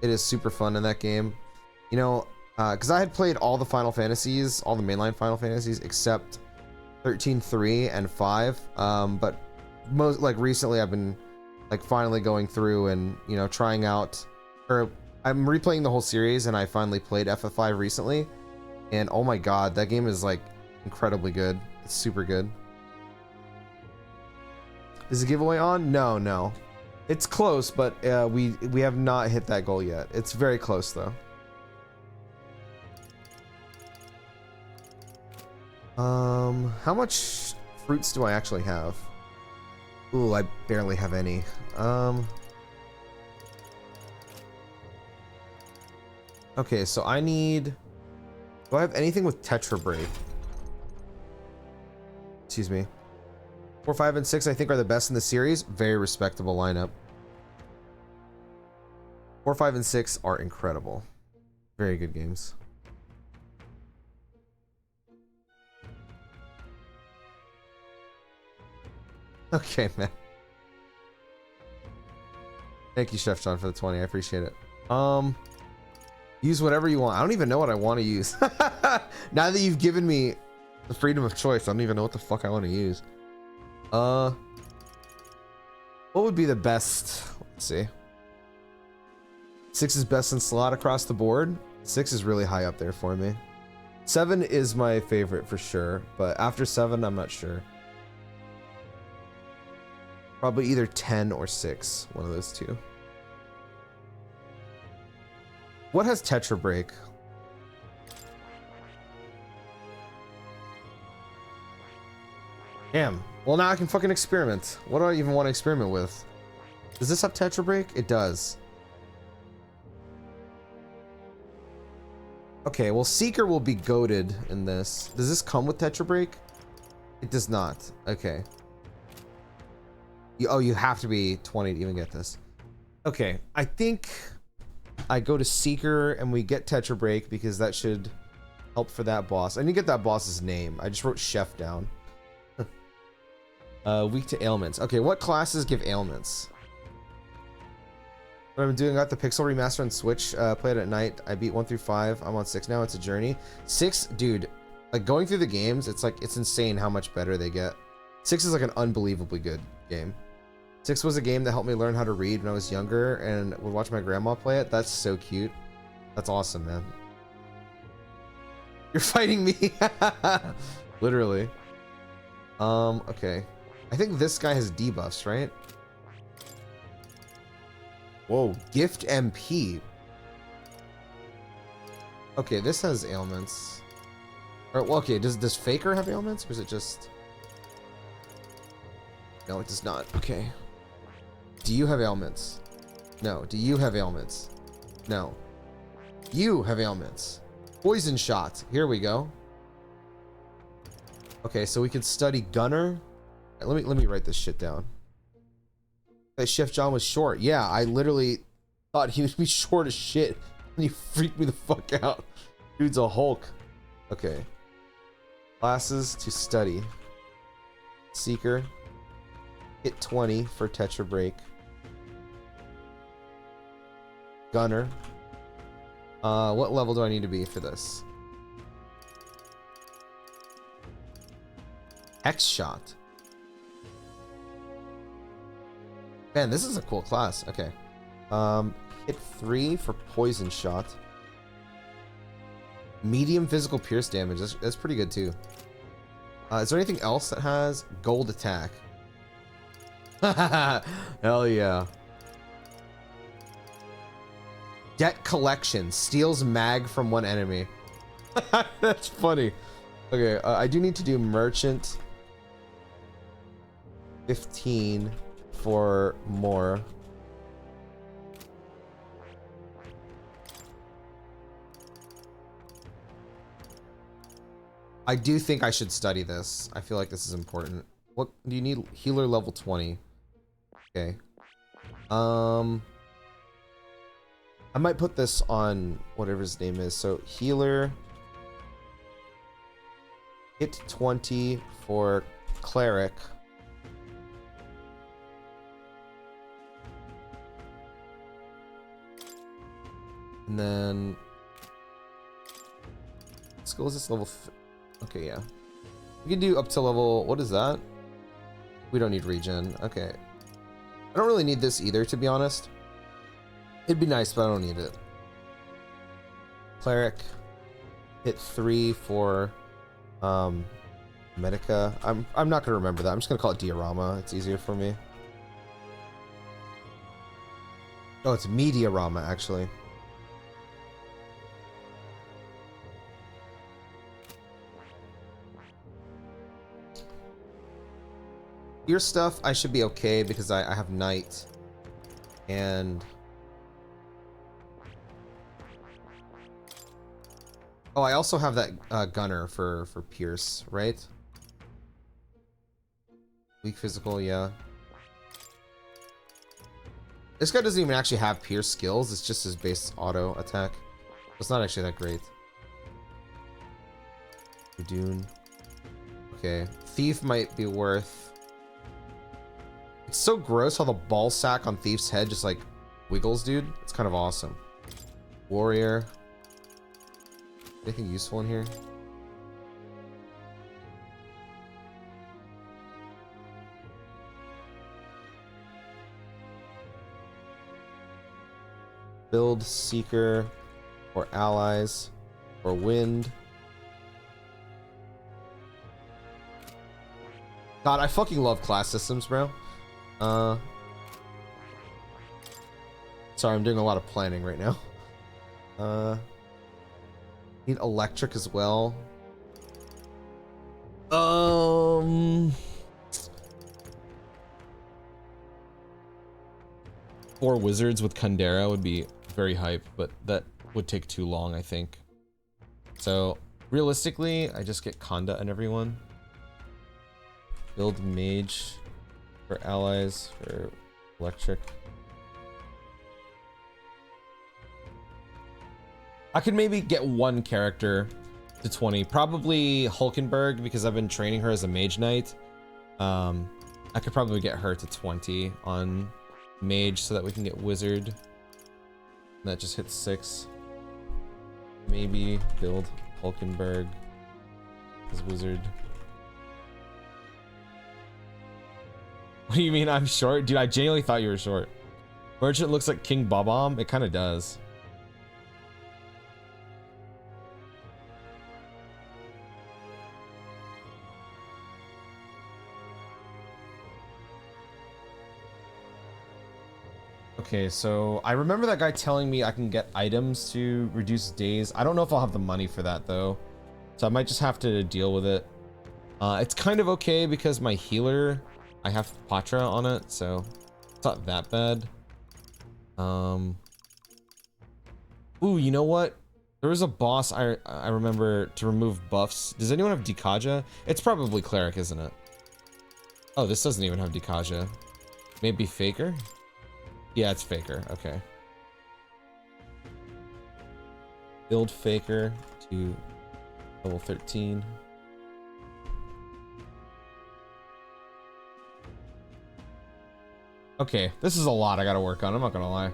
It is super fun in that game. You know, because I had played all the Final Fantasies, all the mainline Final Fantasies, except 13.3 and 5, but most like recently I've been like finally going through and, you know, trying out, or I'm replaying the whole series, and I finally played FF5 recently, and oh my god, that game is like incredibly good. It's super good. Is the giveaway on? No, it's close, but we have not hit that goal yet. It's very close though. How much fruits do I actually have? Ooh, I barely have any. Okay, so I need... Do I have anything with Tetra Break? Excuse me. 4, 5, and 6 I think are the best in the series. Very respectable lineup. 4, 5, and 6 are incredible. Very good games. Okay, man. Thank you, Chef John, for the 20. I appreciate it. Use whatever you want. I don't even know what I want to use. Now that you've given me the freedom of choice, I don't even know what the fuck I want to use. What would be the best? Let's see. 6 is best in slot across the board. 6 is really high up there for me. 7 is my favorite for sure, but after 7, I'm not sure. Probably either 10 or 6, one of those two. What has Tetra Break? Damn. Well, now I can fucking experiment. What do I even want to experiment with? Does this have Tetra Break? It does. Okay, well, Seeker will be goated in this. Does this come with Tetra Break? It does not. Okay. Oh, you have to be 20 to even get this. Okay, I think I go to Seeker and we get Tetra Break because that should help for that boss. I need to get that boss's name. I just wrote Chef down. Weak to ailments. Okay, what classes give ailments? What I'm doing, I got the Pixel Remaster on Switch. Played it at night. I beat 1 through 5. I'm on 6 now. It's a journey. 6, dude, like going through the games, it's like, it's insane how much better they get. 6 is like an unbelievably good game. 6 was a game that helped me learn how to read when I was younger and would watch my grandma play it. That's so cute. That's awesome, man. You're fighting me. Literally. Okay. I think this guy has debuffs, right? Whoa, gift MP. Okay, this has ailments. Or, well, okay, does Faker have ailments? Or is it just... No, it does not. Okay. Do you have ailments? No. Do you have ailments? No. You have ailments. Poison shot. Here we go. Okay, so we can study Gunner. Let me write this shit down. That Chef John was short. Yeah, I literally thought he would be short as shit. And he freaked me the fuck out. Dude's a Hulk. Okay. Classes to study. Seeker. Hit 20 for Tetra Break. Gunner. What level do I need to be for this? Hex Shot. Man, this is a cool class. Okay. Hit 3 for Poison Shot. Medium physical pierce damage. That's pretty good too. Is there anything else that has gold attack? Hell yeah. Debt collection. Steals mag from one enemy. That's funny. Okay, I do need to do merchant. 15 for more. I do think I should study this. I feel like this is important. What do you need? Healer level 20. Okay. I might put this on whatever his name is. So healer. Hit 20 for cleric. And then skill is this level. Okay, yeah. We can do up to level. What is that? We don't need regen. Okay. I don't really need this either, to be honest. It'd be nice, but I don't need it. Cleric. Hit 3 for Medica. I'm not gonna remember that. I'm just gonna call it Diorama. It's easier for me. Oh, it's Mediarama actually. Your stuff I should be okay because I have Knight and oh, I also have that Gunner for Pierce, right? Weak physical, yeah. This guy doesn't even actually have Pierce skills. It's just his base auto attack. It's not actually that great. Dune. Okay, Thief might be worth. It's so gross how the ball sack on Thief's head just like wiggles, dude. It's kind of awesome. Warrior. Anything useful in here? Build Seeker or allies or wind. God, I fucking love class systems, bro. Sorry, I'm doing a lot of planning right now. Need electric as well. 4 wizards with Kundera would be very hype, but that would take too long, I think. So realistically, I just get Conda and everyone. Build mage. for allies, for electric. I could maybe get one character to 20. Probably Hulkenberg, because I've been training her as a mage knight. I could probably get her to 20 on mage so that we can get wizard. That just hits 6. Maybe build Hulkenberg as wizard. What do you mean I'm short? Dude, I genuinely thought you were short. Merchant looks like King Bob-omb. It kind of does. Okay, so I remember that guy telling me I can get items to reduce days. I don't know if I'll have the money for that though. So I might just have to deal with it. It's kind of okay because my healer, I have Patra on it, so it's not that bad. Ooh, you know what? There was a boss I remember to remove buffs. Does anyone have Dikaja? It's probably Cleric, isn't it? Oh, this doesn't even have Dikaja. Maybe Faker? Yeah, it's Faker. Okay. Build Faker to level 13. Okay, this is a lot I gotta work on, I'm not gonna lie.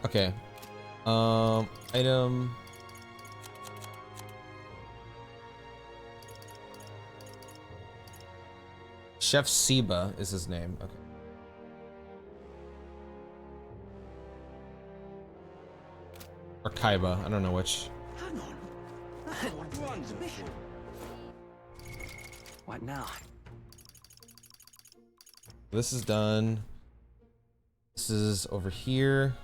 Okay. Item. Chef Siba is his name. Okay. Or Kaiba, I don't know which. Hang on. Wonderful. What now? This is done. This is over here.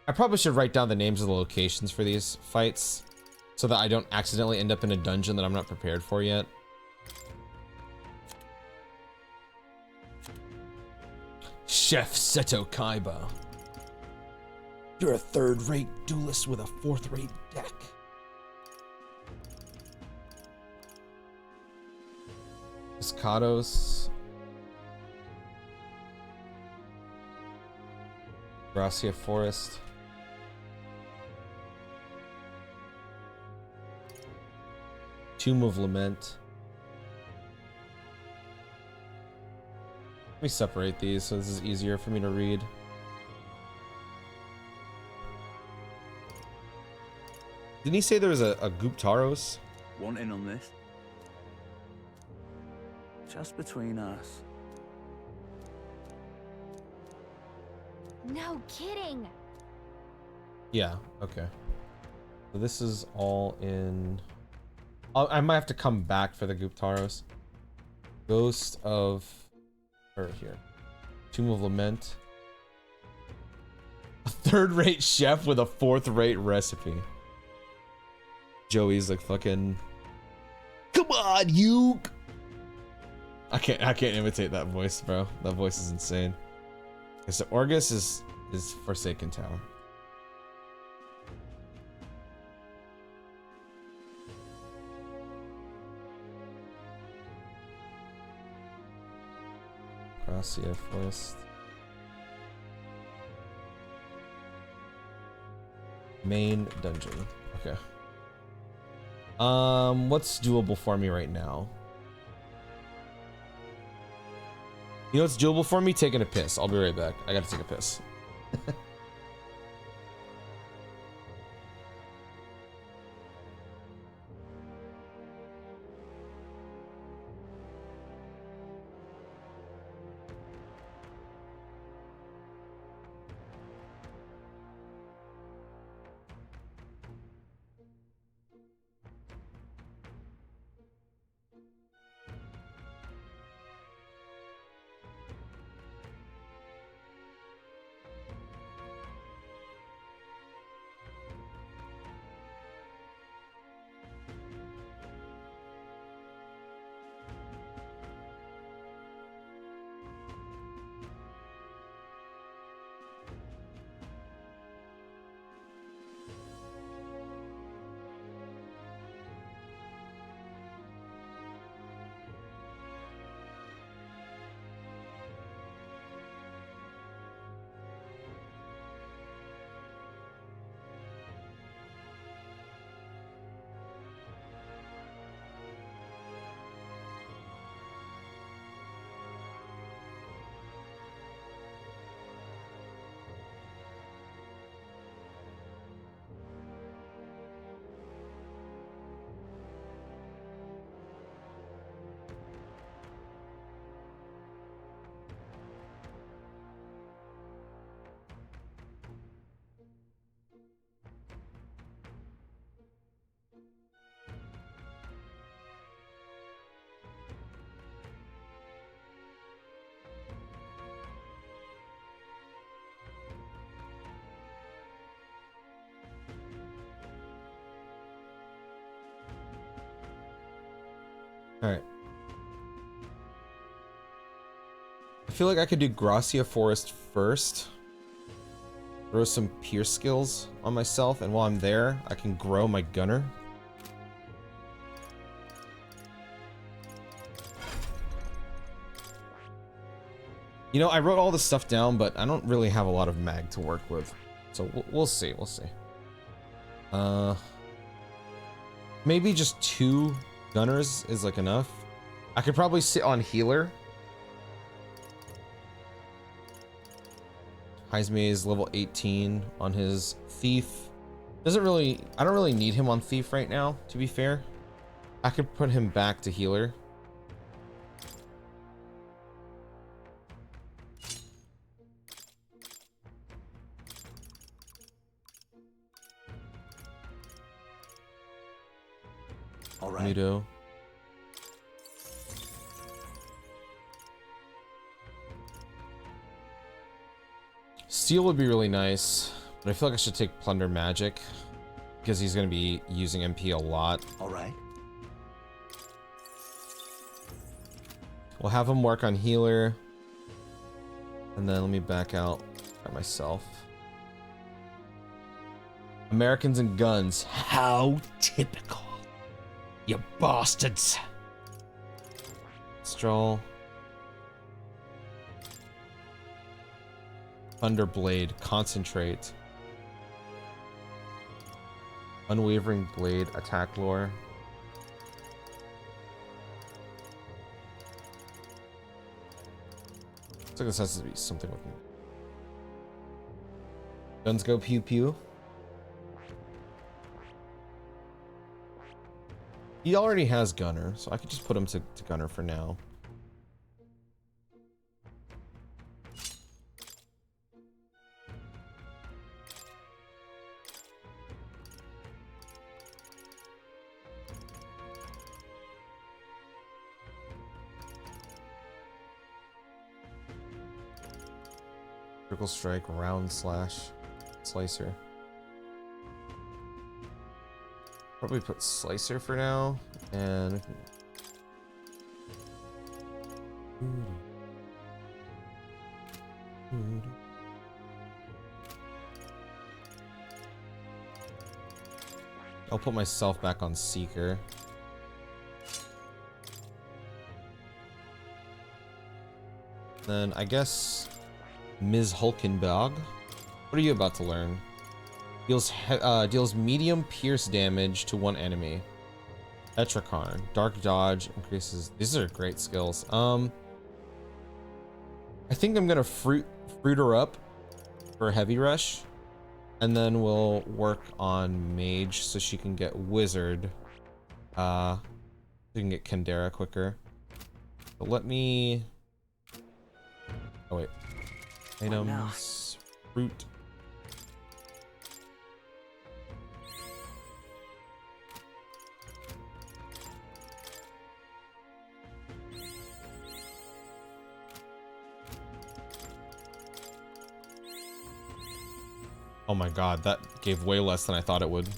I probably should write down the names of the locations for these fights so that I don't accidentally end up in a dungeon that I'm not prepared for yet. Chef Seto Kaiba. You're a third-rate duelist with a fourth-rate deck. Piscados. Gracia Forest. Tomb of Lament. Let me separate these so this is easier for me to read. Didn't he say there was a Guptaros? Want in on this? Just between us. No kidding. Yeah, okay. So this is all in... I might have to come back for the Guptaros. Ghost of... Or here. Tomb of Lament. A third-rate chef with a fourth-rate recipe. Joey's like fucking... Come on, you! I can't imitate that voice, bro. That voice is insane. Okay, so Orgus is Forsaken Tower. Gracia Forest. Main dungeon. Okay. What's doable for me right now? You know what's doable for me? Taking a piss. I'll be right back. I gotta take a piss. Alright. I feel like I could do Gracia Forest first. Throw some pierce skills on myself, and while I'm there, I can grow my gunner. You know, I wrote all this stuff down, but I don't really have a lot of mag to work with. So we'll see, we'll see. Maybe just 2 gunners is like enough. I could probably sit on healer. Heisme is level 18 on his thief. I don't really need him on thief right now, to be fair. I could put him back to healer. All right. Nudo. Steel would be really nice, but I feel like I should take Plunder Magic because he's going to be using MP a lot. All right. We'll have him work on healer, and then let me back out by myself. Americans and guns. How typical. You bastards. Stroll. Thunderblade. Concentrate. Unwavering Blade. Attack lore. Looks like this has to be something with me. Guns go pew pew. He already has Gunner, so I could just put him to Gunner for now. Critical strike, round slash, slicer. Probably put slicer for now, and I'll put myself back on Seeker. Then I guess Ms. Hulkenberg. What are you about to learn? Deals medium pierce damage to one enemy. Etricarn. Dark dodge increases. These are great skills. I think I'm gonna fruit her up for heavy rush, and then we'll work on mage so she can get wizard. So you can get Kandera quicker. But let me. Oh wait. Items. Fruit. Oh my god, that gave way less than I thought it would.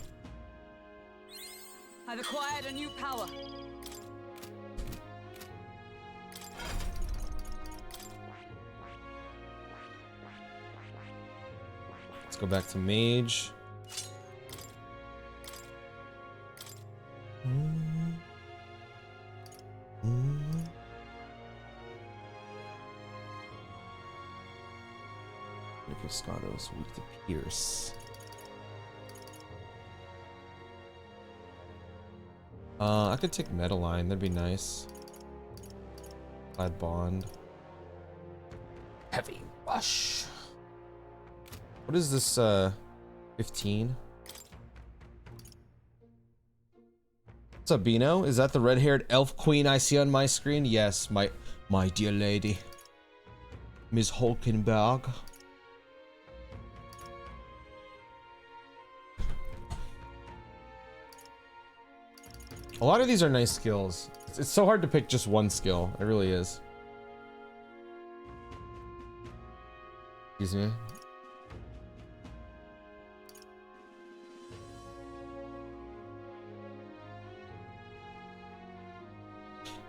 I've acquired a new power. Let's go back to mage. Scotto's weak to pierce. I could take Metaline, that'd be nice. Glad Bond. Heavy Rush. What is this, 15? What's up, Bino? Is that the red-haired elf queen I see on my screen? Yes, my dear lady. Ms. Hulkenberg. A lot of these are nice skills. It's so hard to pick just one skill. It really is. Excuse me.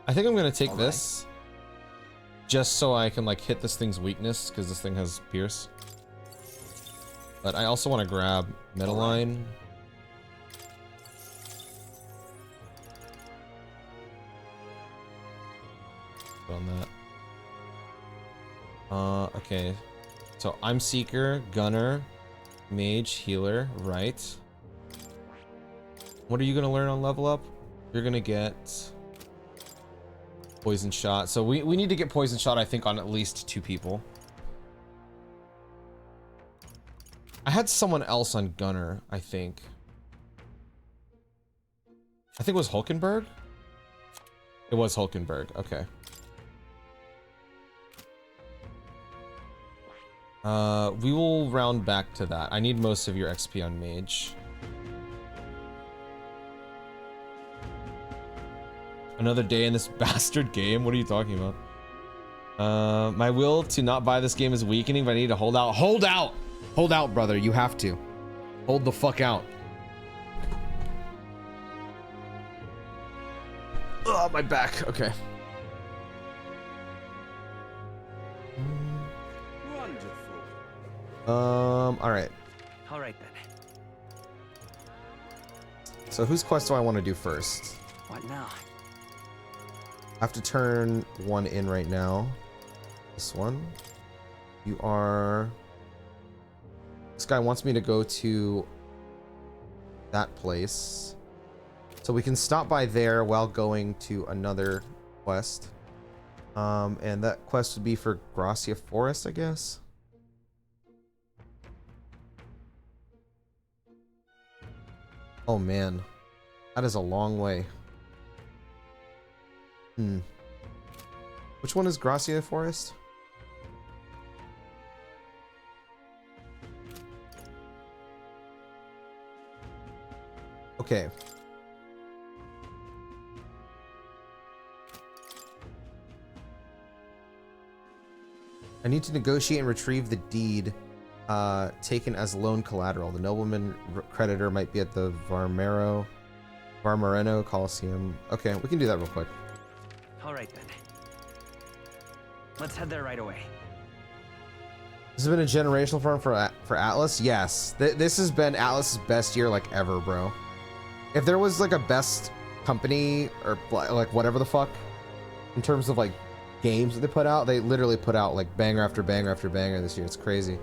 I think I'm gonna take this. Just so I can like hit this thing's weakness, because this thing has pierce. But I also want to grab middle line. On that. Okay. So I'm Seeker, Gunner, Mage, Healer, right? What are you gonna learn on level up? You're gonna get Poison Shot. So we need to get Poison Shot, I think, on at least 2 people. I had someone else on Gunner, I think. I think it was Hulkenberg? It was Hulkenberg, okay. We will round back to that. I need most of your XP on Mage. Another day in this bastard game? What are you talking about? My will to not buy this game is weakening, but I need to hold out. Hold out! Hold out, brother. You have to. Hold the fuck out. Oh, my back. Okay. Alright. Alright then. So whose quest do I want to do first? What now? I have to turn one in right now. This one. You are... This guy wants me to go to that place. So we can stop by there while going to another quest. And that quest would be for Gracia Forest, I guess. Oh man, that is a long way. Which one is Gracia Forest? Okay. I need to negotiate and retrieve the deed taken as loan collateral. The nobleman creditor might be at the Varmareno Coliseum. Okay, we can do that real quick. All right then. Let's head there right away. This has been a generational firm for Atlas. Yes, this has been Atlas's best year like ever, bro. If there was like a best company or like whatever the fuck in terms of like games that they put out, they literally put out like banger after banger after banger this year. It's crazy.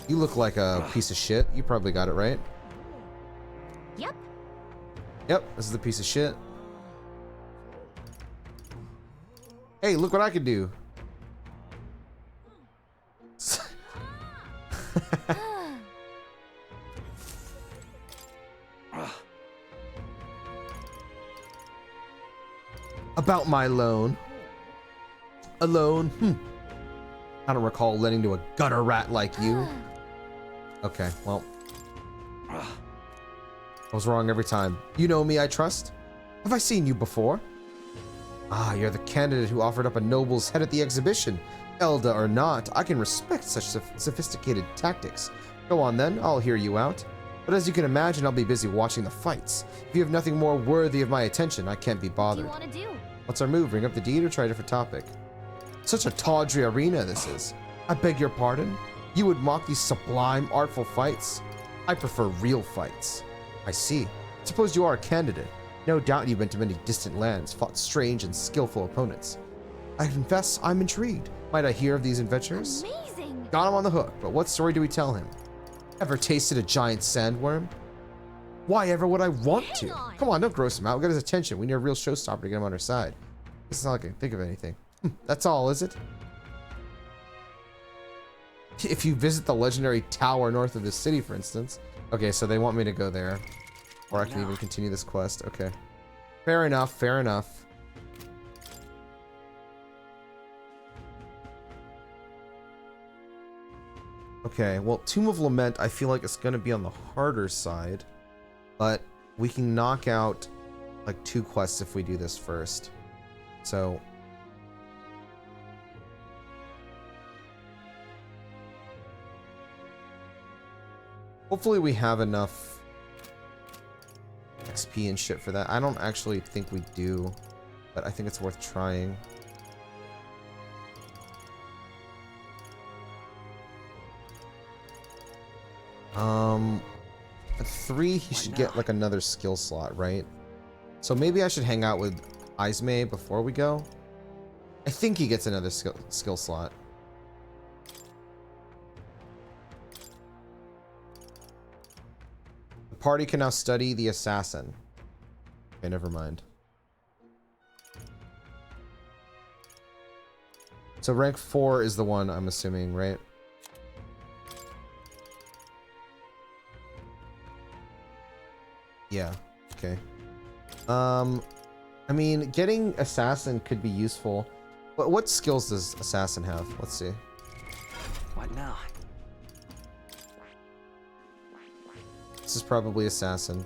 You look like a piece of shit. You probably got it right. Yep. Yep, this is the piece of shit. Hey, look what I can do. About my loan. A loan? I don't recall lending to a gutter rat like you. Okay, well. I was wrong every time. You know me, I trust. Have I seen you before? Ah, you're the candidate who offered up a noble's head at the exhibition. Elda or not, I can respect such sophisticated tactics. Go on then, I'll hear you out. But as you can imagine, I'll be busy watching the fights. If you have nothing more worthy of my attention, I can't be bothered. What do you want to do? What's our move? Bring up the deed or try a different topic? Such a tawdry arena this is. I beg your pardon? You would mock these sublime, artful fights? I prefer real fights. I see. Suppose you are a candidate. No doubt you've been to many distant lands, fought strange and skillful opponents. I confess I'm intrigued. Might I hear of these adventures? Amazing! Got him on the hook, but what story do we tell him? Ever tasted a giant sandworm? Why ever would I want to? Come on, don't gross him out. We got his attention. We need a real showstopper to get him on our side. This is not like I can think of anything. That's all, is it? If you visit the legendary tower north of the city, for instance. Okay, so they want me to go there. Or I can even continue this quest. Okay. Fair enough, fair enough. Okay, well, Tomb of Lament, I feel like it's going to be on the harder side. But we can knock out like 2 quests if we do this first. So... hopefully we have enough XP and shit for that. I don't actually think we do, but I think it's worth trying. At 3, he should get like another skill slot, right? So maybe I should hang out with Ismay before we go. I think he gets another skill slot. The party can now study the assassin. Okay, never mind. So rank 4 is the one, I'm assuming, right? Yeah, okay. I mean, getting assassin could be useful. But what skills does assassin have? Let's see. What now? This is probably assassin.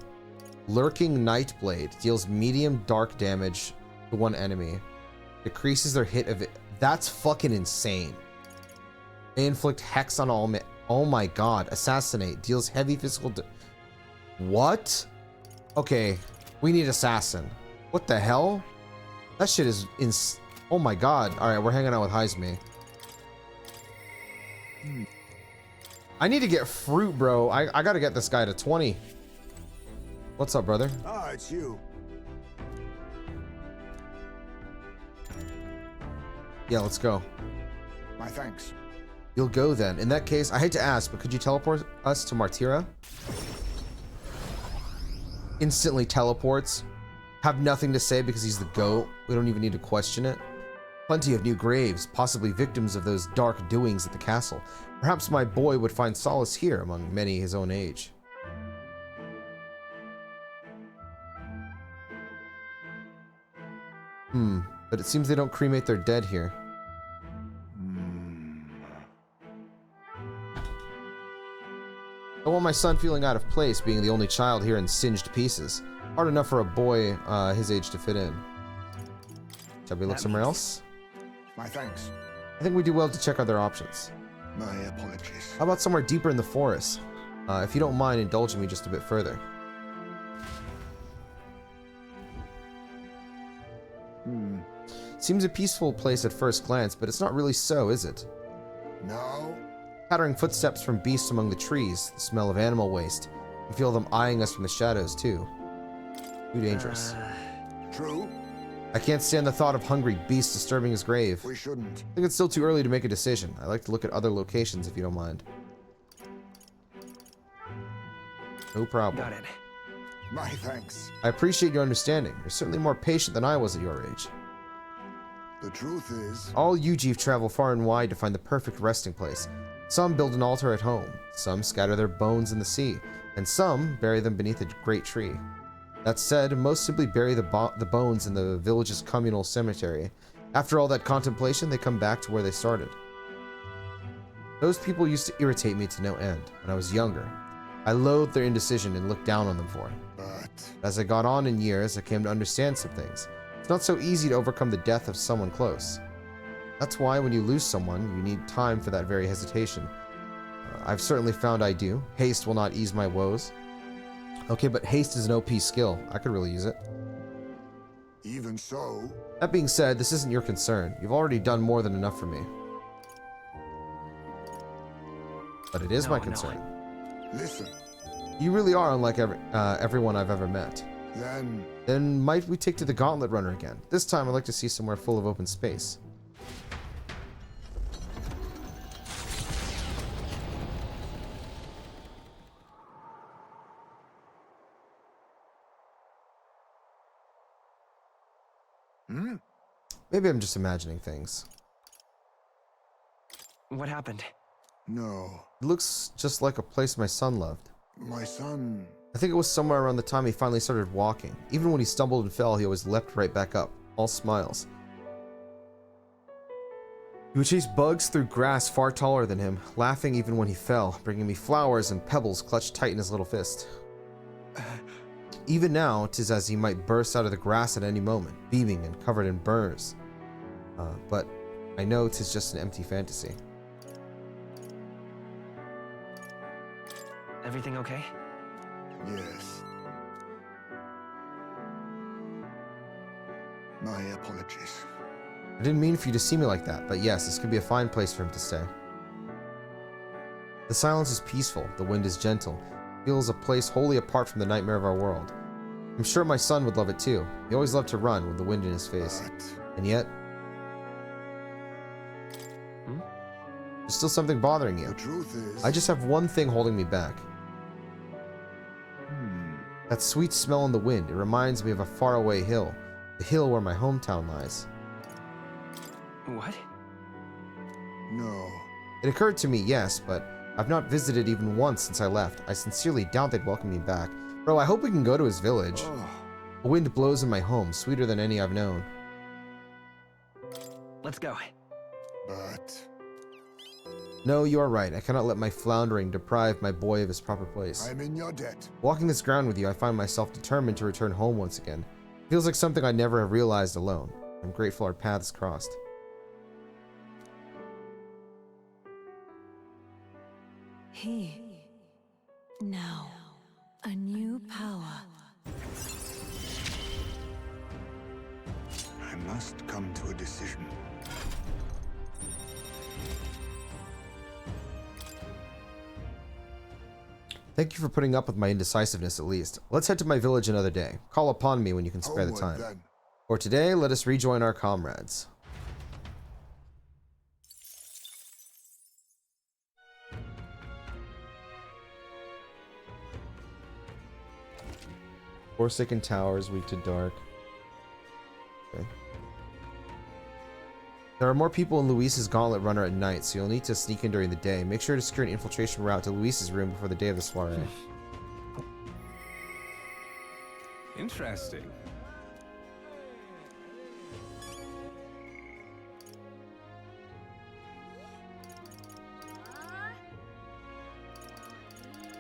Lurking Nightblade deals medium dark damage to one enemy. Decreases their hit of it. That's fucking insane. They inflict hex on all. Oh my god. Assassinate deals heavy physical. What? Okay, we need assassin. What the hell? That shit is oh my god. All right, we're hanging out with Heisme. I need to get fruit, bro. I gotta get this guy to 20. What's up, brother? Ah, it's you. Yeah, let's go. My thanks. You'll go then. In that case, I hate to ask, but could you teleport us to Martira? Instantly teleports. Have nothing to say because he's the GOAT. We don't even need to question it. Plenty of new graves, possibly victims of those dark doings at the castle. Perhaps my boy would find solace here among many his own age. But it seems they don't cremate their dead here. I want my son feeling out of place, being the only child here and singed to pieces. Hard enough for a boy his age to fit in. Shall we look somewhere else? My thanks. I think we do well to check other options. My apologies. How about somewhere deeper in the forest? If you don't mind indulging me just a bit further. Seems a peaceful place at first glance, but it's not really so, is it? No. Pattering footsteps from beasts among the trees, the smell of animal waste. You feel them eyeing us from the shadows, too. Too dangerous. True. I can't stand the thought of hungry beasts disturbing his grave. We shouldn't. I think it's still too early to make a decision. I'd like to look at other locations if you don't mind. No problem. Got it. My thanks. I appreciate your understanding. You're certainly more patient than I was at your age. The truth is, all Yuji travel far and wide to find the perfect resting place. Some build an altar at home, some scatter their bones in the sea, and some bury them beneath a great tree. That said, most simply bury the bones in the village's communal cemetery. After all that contemplation, they come back to where they started. Those people used to irritate me to no end when I was younger. I loathed their indecision and looked down on them for it. But as I got on in years, I came to understand some things. It's not so easy to overcome the death of someone close. That's why when you lose someone, you need time for that very hesitation. I've certainly found I do. Haste will not ease my woes. Okay, but haste is an OP skill. I could really use it. Even so. That being said, this isn't your concern. You've already done more than enough for me. But it is my concern. Listen. You really are unlike everyone I've ever met. Then might we take to the Gauntlet Runner again? This time I'd like to see somewhere full of open space. Maybe I'm just imagining things. What happened? No. It looks just like a place my son loved. My son. I think it was somewhere around the time he finally started walking. Even when he stumbled and fell, he always leapt right back up, all smiles. He would chase bugs through grass far taller than him, laughing even when he fell, bringing me flowers and pebbles clutched tight in his little fist. Even now, 'tis as he might burst out of the grass at any moment, beaming and covered in burrs. But I know 'tis just an empty fantasy. Everything okay? Yes. My apologies. I didn't mean for you to see me like that, but yes, this could be a fine place for him to stay. The silence is peaceful, the wind is gentle. It feels a place wholly apart from the nightmare of our world. I'm sure my son would love it too. He always loved to run with the wind in his face. And yet... there's still something bothering you. The truth is... I just have one thing holding me back. That sweet smell in the wind. It reminds me of a faraway hill. The hill where my hometown lies. What? No. It occurred to me, yes, but I've not visited even once since I left. I sincerely doubt they'd welcome me back. Bro, I hope we can go to his village. The wind blows in my home, sweeter than any I've known. Let's go. But... No, you are right. I cannot let my floundering deprive my boy of his proper place. I'm in your debt. Walking this ground with you, I find myself determined to return home once again. It feels like something I never have realized alone. I'm grateful our paths crossed. He... Now, a new power. I must come to a decision. Thank you for putting up with my indecisiveness at least. Let's head to my village another day. Call upon me when you can spare the time. Then. For today, let us rejoin our comrades. Forsaken towers, weak to dark. Okay. There are more people in Luis's Gauntlet Runner at night, so you'll need to sneak in during the day. Make sure to secure an infiltration route to Luis's room before the day of the soiree. Interesting.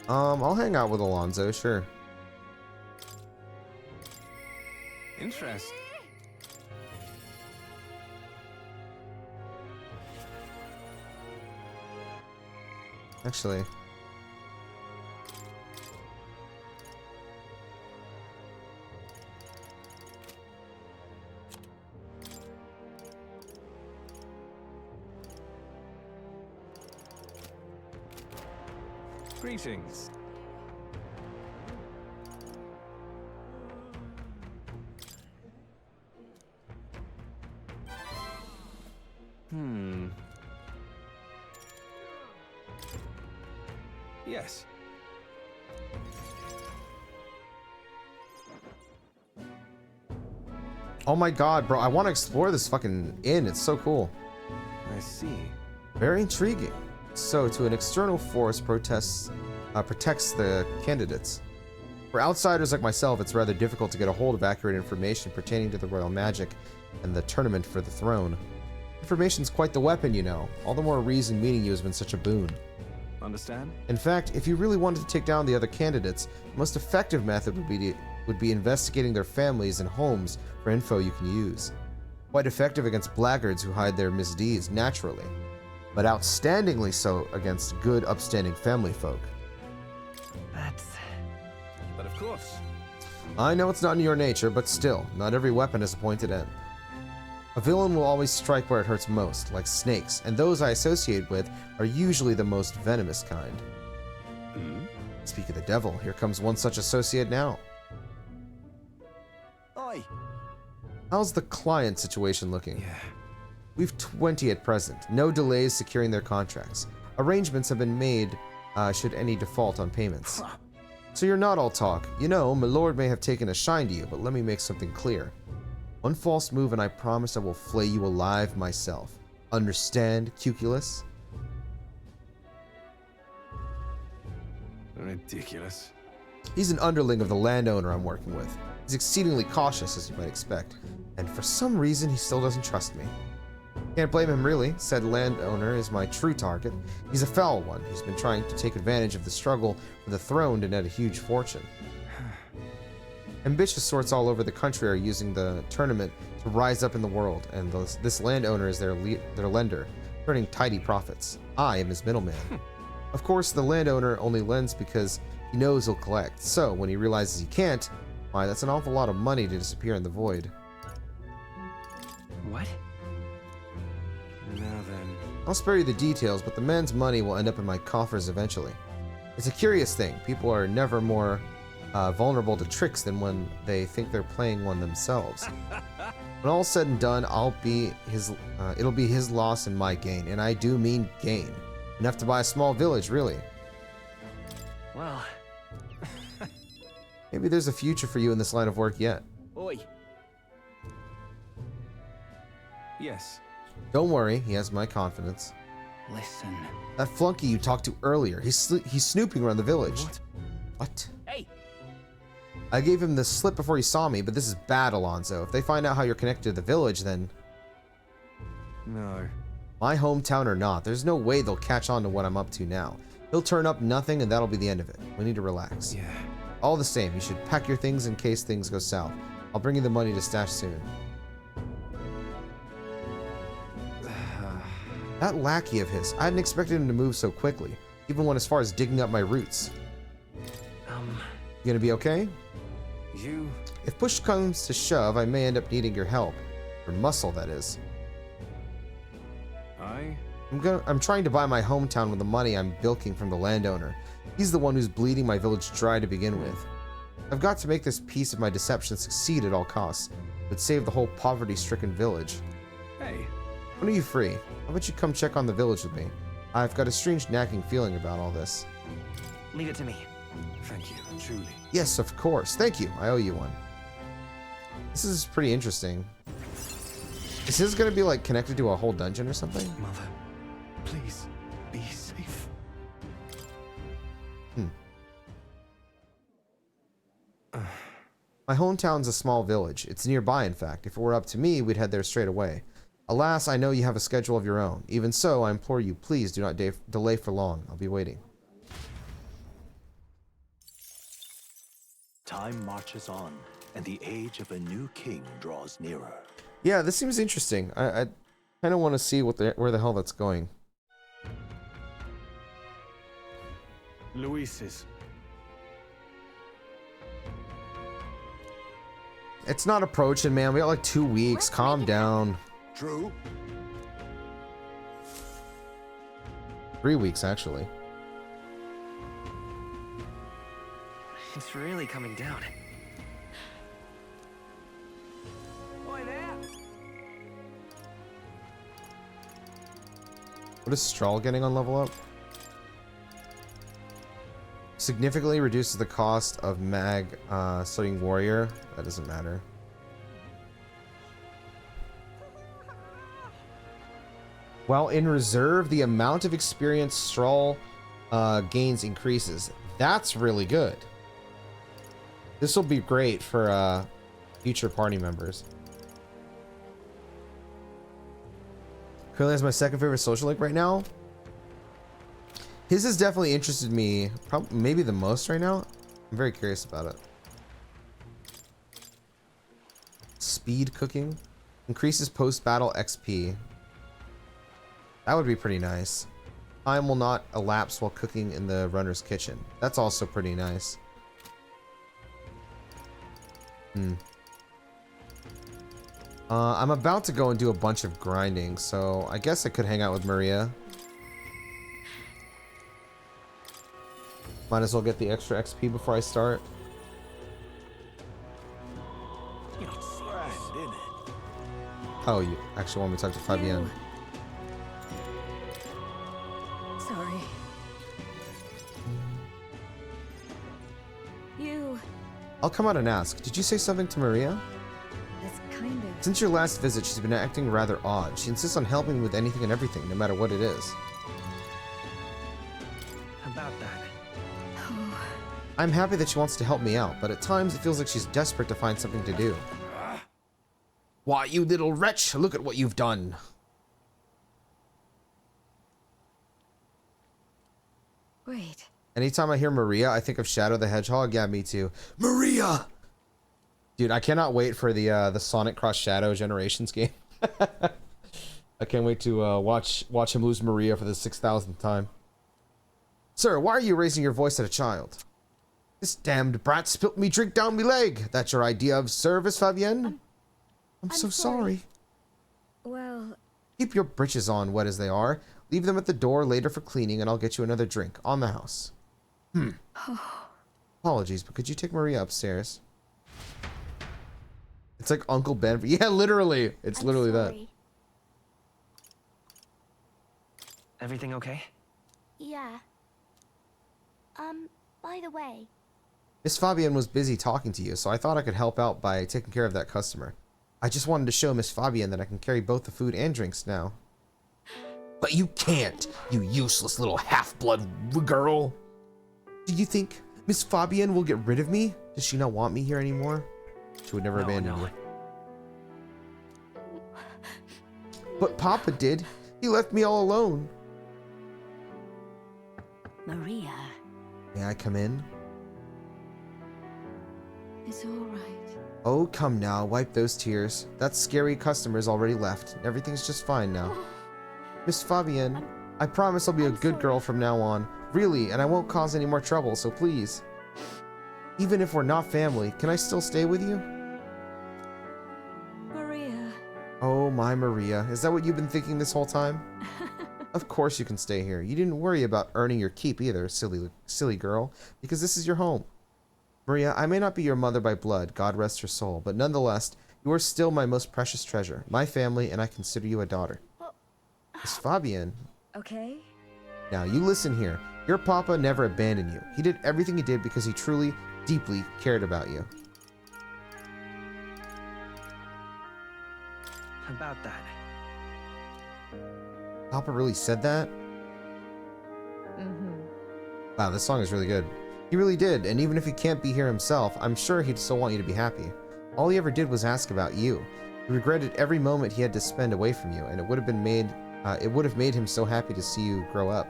I'll hang out with Alonzo, sure. Interesting. Actually. Greetings. Yes. Oh my god, bro. I want to explore this fucking inn. It's so cool. I see. Very intriguing. So, to an external force protects the candidates. For outsiders like myself, it's rather difficult to get a hold of accurate information pertaining to the royal magic and the tournament for the throne. Information's quite the weapon, you know. All the more reason meeting you has been such a boon. Understand? In fact, if you really wanted to take down the other candidates, the most effective method would be investigating their families and homes for info you can use. Quite effective against blackguards who hide their misdeeds naturally, but outstandingly so against good, upstanding family folk. But of course. I know it's not in your nature, but still, not every weapon has a pointed end. A villain will always strike where it hurts most, like snakes, and those I associate with are usually the most venomous kind. Speak of the devil, here comes one such associate now. Oi. How's the client situation looking? We've 20 at present. No delays securing their contracts. Arrangements have been made should any default on payments. So you're not all talk. You know, my lord may have taken a shine to you, but let me make something clear. One false move and I promise I will flay you alive myself. Understand, Cuculus? Ridiculous. He's an underling of the landowner I'm working with. He's exceedingly cautious, as you might expect, and for some reason he still doesn't trust me. Can't blame him really. Said landowner is my true target. He's a foul one who's been trying to take advantage of the struggle for the throne to net a huge fortune. Ambitious sorts all over the country are using the tournament to rise up in the world, and this landowner is their lender, earning tidy profits. I am his middleman. Of course, the landowner only lends because he knows he'll collect, so when he realizes he can't, why, that's an awful lot of money to disappear in the void. Now then. I'll spare you the details, but the men's money will end up in my coffers eventually. It's a curious thing. People are never more vulnerable to tricks than when they think they're playing one themselves. When all's said and done, it'll be his loss and my gain, and I do mean gain. Enough to buy a small village, really. Well. Maybe there's a future for you in this line of work yet. Oi. Yes. Don't worry, he has my confidence. Listen. That flunky you talked to earlier, he's snooping around the village. What? Hey. I gave him the slip before he saw me, but this is bad, Alonso. If they find out how you're connected to the village, then... No. My hometown or not, there's no way they'll catch on to what I'm up to now. He'll turn up nothing and that'll be the end of it. We need to relax. Yeah. All the same, you should pack your things in case things go south. I'll bring you the money to stash soon. That lackey of his, I hadn't expected him to move so quickly. Even went as far as digging up my roots. You gonna be okay? You... If push comes to shove, I may end up needing your help. Your muscle, that is. I'm trying to buy my hometown with the money I'm bilking from the landowner. He's the one who's bleeding my village dry to begin with. I've got to make this piece of my deception succeed at all costs, but save the whole poverty-stricken village. Hey. When are you free? How about you come check on the village with me? I've got a strange nagging feeling about all this. Leave it to me. Thank you, truly. Yes, of course. Thank you. I owe you one. This is pretty interesting. Is this going to be like connected to a whole dungeon or something? Mother, please be safe. My hometown's a small village. It's nearby, in fact. If it were up to me, we'd head there straight away. Alas, I know you have a schedule of your own. Even so, I implore you, please do not delay for long. I'll be waiting. Time marches on, and the age of a new king draws nearer. Yeah, this seems interesting. I kind of want to see where the hell that's going. Luis's. It's not approaching, man. We got like 2 weeks. Calm down. True. 3 weeks, actually. It's really coming down. Oi there. What is Strahl getting on level up? Significantly reduces the cost of mag studying warrior. That doesn't matter. While in reserve, the amount of experience Strahl gains increases. That's really good. This will be great for future party members. Currently has my second favorite social link right now. His has definitely interested me, maybe the most right now. I'm very curious about it. Speed cooking. Increases post-battle XP. That would be pretty nice. Time will not elapse while cooking in the runner's kitchen. That's also pretty nice. I'm about to go and do a bunch of grinding, so I guess I could hang out with Maria. Might as well get the extra XP before I start. Oh, you actually want me to talk to Fabienne? Sorry. You... I'll come out and ask. Did you say something to Maria? That's kind of... Since your last visit, she's been acting rather odd. She insists on helping with anything and everything, no matter what it is. About that. I'm happy that she wants to help me out, but at times it feels like she's desperate to find something to do. Why, you little wretch! Look at what you've done! Wait. Anytime I hear Maria, I think of Shadow the Hedgehog. Yeah, me too. Maria! Dude, I cannot wait for the Sonic Cross Shadow Generations game. I can't wait to watch him lose Maria for the 6,000th time. Sir, why are you raising your voice at a child? This damned brat spilt me drink down me leg. That's your idea of service, Fabienne? I'm so sorry. Well, Keep your britches on, wet as they are. Leave them at the door later for cleaning, and I'll get you another drink. On the house. Apologies, but could you take Maria upstairs? It's like Uncle Ben. Yeah, literally. It's literally that. Everything okay? Yeah. By the way. Miss Fabienne was busy talking to you, so I thought I could help out by taking care of that customer. I just wanted to show Miss Fabienne that I can carry both the food and drinks now. But you can't, you useless little half-blood girl. Do you think Miss Fabienne will get rid of me? Does she not want me here anymore? She would never abandon you. But Papa did. He left me all alone. Maria. May I come in? It's all right. Oh, come now. Wipe those tears. That scary customer's already left. Everything's just fine now. Miss Fabienne, I promise I'll be a good girl from now on. Really, and I won't cause any more trouble, so please. Even if we're not family, can I still stay with you? Maria. Oh, my Maria. Is that what you've been thinking this whole time? Of course you can stay here. You didn't worry about earning your keep either, silly girl, because this is your home. Maria, I may not be your mother by blood, God rest her soul, but nonetheless, you are still my most precious treasure, my family, and I consider you a daughter. Miss Fabienne. Okay. Now, you listen here. Your papa never abandoned you. He did everything he did because he truly, deeply cared about you. About that. Papa really said that? Wow, this song is really good. He really did, and even if he can't be here himself, I'm sure he'd still want you to be happy. All he ever did was ask about you. He regretted every moment he had to spend away from you, and it would have made him so happy to see you grow up.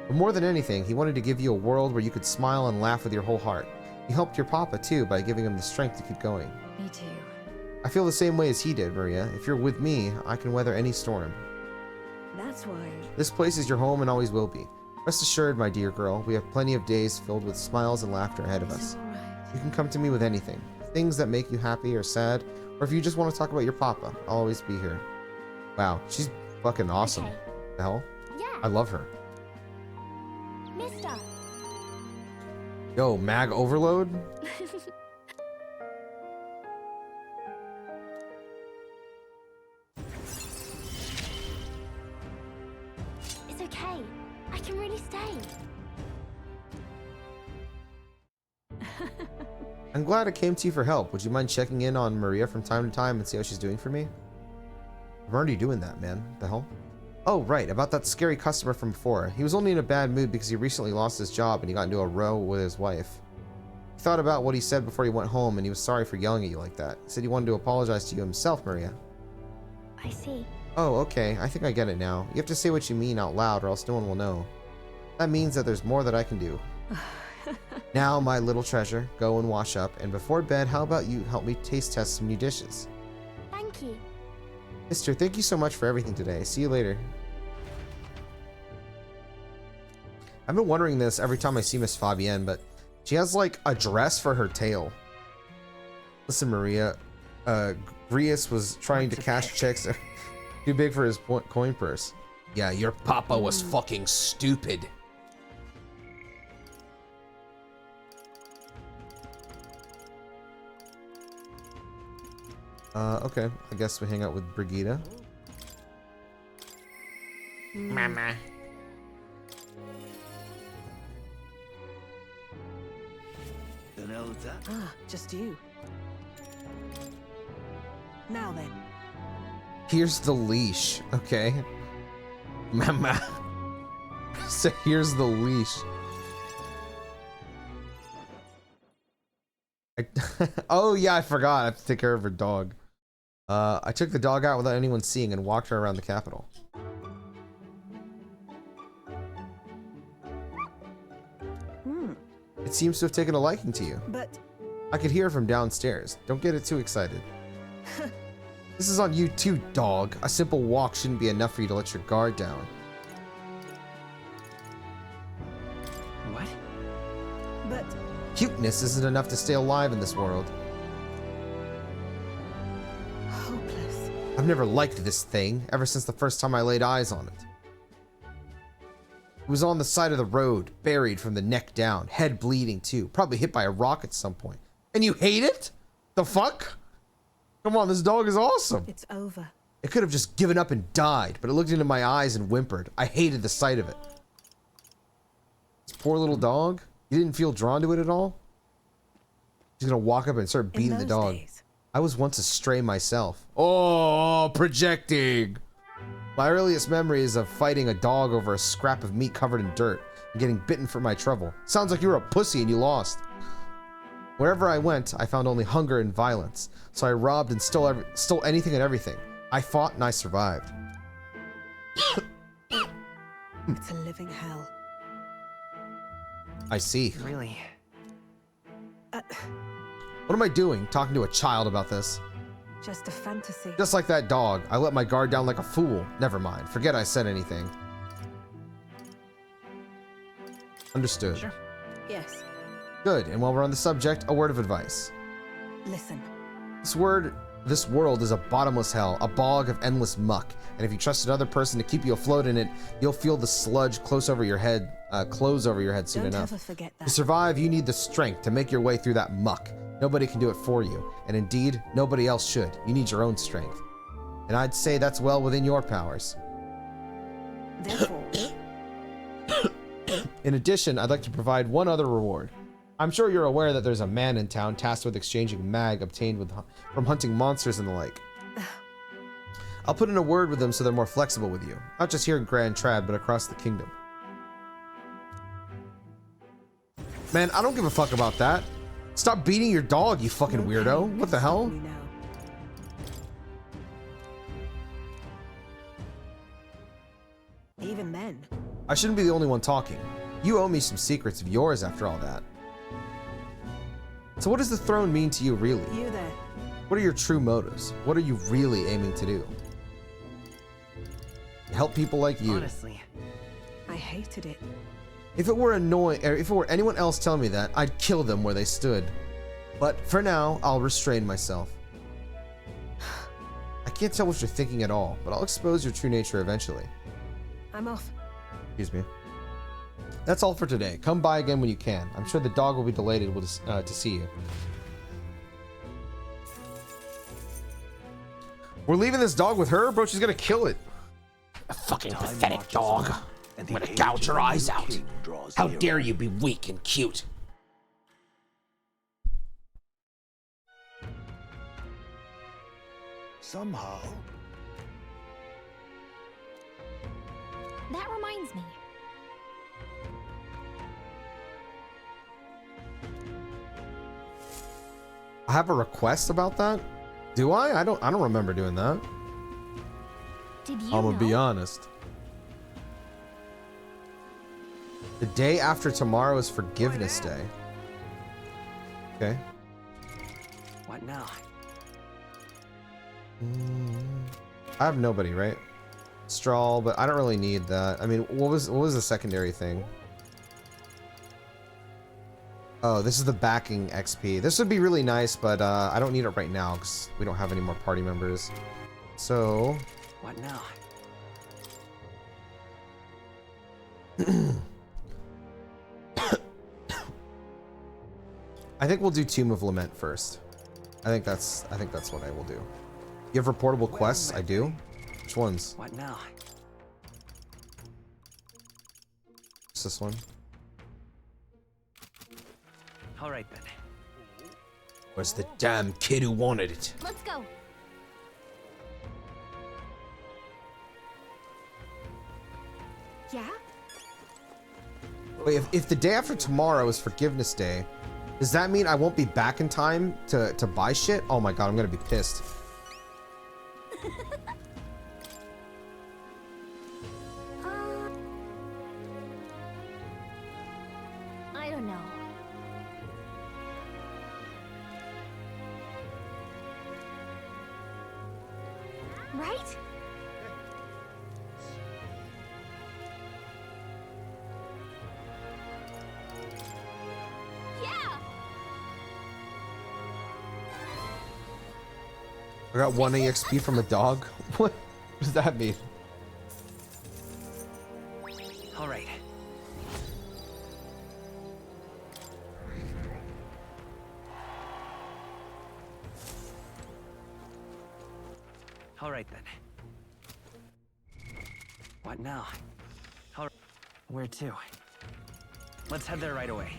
But more than anything, he wanted to give you a world where you could smile and laugh with your whole heart. He helped your papa too by giving him the strength to keep going. Me too. I feel the same way as he did, Maria. If you're with me, I can weather any storm. That's why. This place is your home and always will be. Rest assured, my dear girl, we have plenty of days filled with smiles and laughter ahead of us. You can come to me with anything. Things that make you happy or sad, or if you just want to talk about your papa, I'll always be here. Wow, she's fucking awesome. Okay. The hell? Yeah. I love her. Mister. Yo, mag overload? It's okay. I can really stay. I'm glad I came to you for help. Would you mind checking in on Maria from time to time and see how she's doing for me? I'm already doing that, man. The hell? Oh, right, about that scary customer from before. He was only in a bad mood because he recently lost his job and he got into a row with his wife. He thought about what he said before he went home and he was sorry for yelling at you like that. He said he wanted to apologize to you himself, Maria. I see. Oh, okay. I think I get it now. You have to say what you mean out loud or else no one will know. That means that there's more that I can do. Now, my little treasure, go and wash up, and before bed, how about you help me taste test some new dishes? Thank you. Mister, thank you so much for everything today. See you later. I've been wondering this every time I see Miss Fabienne, but she has like a dress for her tail. Listen, Maria, Grius was trying to cash checks too big for his coin purse. Yeah, your papa was fucking stupid. Okay, I guess we hang out with Brigida. Mama. Ah, just you. Now then. Here's the leash, okay? Mama. So here's the leash. Oh yeah, I forgot. I have to take care of her dog. I took the dog out without anyone seeing and walked her around the capital. It seems to have taken a liking to you. But I could hear from downstairs. Don't get it too excited. This is on you too, dog. A simple walk shouldn't be enough for you to let your guard down. What? But Cuteness isn't enough to stay alive in this world. hopeless. I've never liked this thing ever since the first time I laid eyes on it. It was on the side of the road, buried from the neck down, head bleeding too, probably hit by a rock at some point. And you hate it? The fuck? Come on, this dog is awesome. It's over. It could have just given up and died, but it looked into my eyes and whimpered. I hated the sight of it. This poor little dog? You didn't feel drawn to it at all? She's gonna walk up and start beating the dog. I was once a stray myself. Oh, projecting! My earliest memories of fighting a dog over a scrap of meat covered in dirt and getting bitten for my trouble. Sounds like you were a pussy and you lost. Wherever I went, I found only hunger and violence, so I robbed and stole anything and everything. I fought and I survived. It's a living hell. I see. Really? What am I doing, talking to a child about this? Just a fantasy. Just like that dog, I let my guard down like a fool. Never mind, forget I said anything. Understood. Sure. Yes. Good, and while we're on the subject, a word of advice. Listen. This world is a bottomless hell, a bog of endless muck, and if you trust another person to keep you afloat in it, you'll feel the sludge close over your head soon enough. Don't ever forget that. To survive, you need the strength to make your way through that muck. Nobody can do it for you, and indeed, nobody else should. You need your own strength. And I'd say that's well within your powers. Therefore. In addition, I'd like to provide one other reward. I'm sure you're aware that there's a man in town tasked with exchanging mag obtained from hunting monsters and the like. I'll put in a word with them so they're more flexible with you. Not just here in Grand Trad, but across the kingdom. Man, I don't give a fuck about that. Stop beating your dog, you fucking weirdo. What the hell? Even then. I shouldn't be the only one talking. You owe me some secrets of yours after all that. So what does the throne mean to you, really? You there. What are your true motives? What are you really aiming to do? Help people like you. Honestly, I hated it. If it were anyone else telling me that, I'd kill them where they stood. But for now, I'll restrain myself. I can't tell what you're thinking at all, but I'll expose your true nature eventually. I'm off. Excuse me. That's all for today. Come by again when you can. I'm sure the dog will be delighted to see you. We're leaving this dog with her? Bro, she's gonna kill it. A fucking pathetic dog. I'm gonna gouge your eyes out. How dare you be weak and cute? Somehow. That reminds me. I have a request about that? Do I? I don't remember doing that. Did you I'm gonna be know? honest. The day after tomorrow is Forgiveness Day. Okay. What now? I have nobody, right? Strawl, but I don't really need that. I mean, what was the secondary thing? Oh, this is the backing XP. This would be really nice, but I don't need it right now because we don't have any more party members. So... What now? I think we'll do Tomb of Lament first. I think that's what I will do. You have reportable quests? I do. Which ones? What now? What's this one? All right then. Was the damn kid who wanted it? Let's go. Yeah? Wait, if the day after tomorrow is Forgiveness Day, does that mean I won't be back in time to buy shit? Oh my god, I'm gonna be pissed. I don't know. Right? Yeah. I got 1 EXP from a dog? What does that mean? All right. All right then. What now? All right. Where to? Let's head there right away.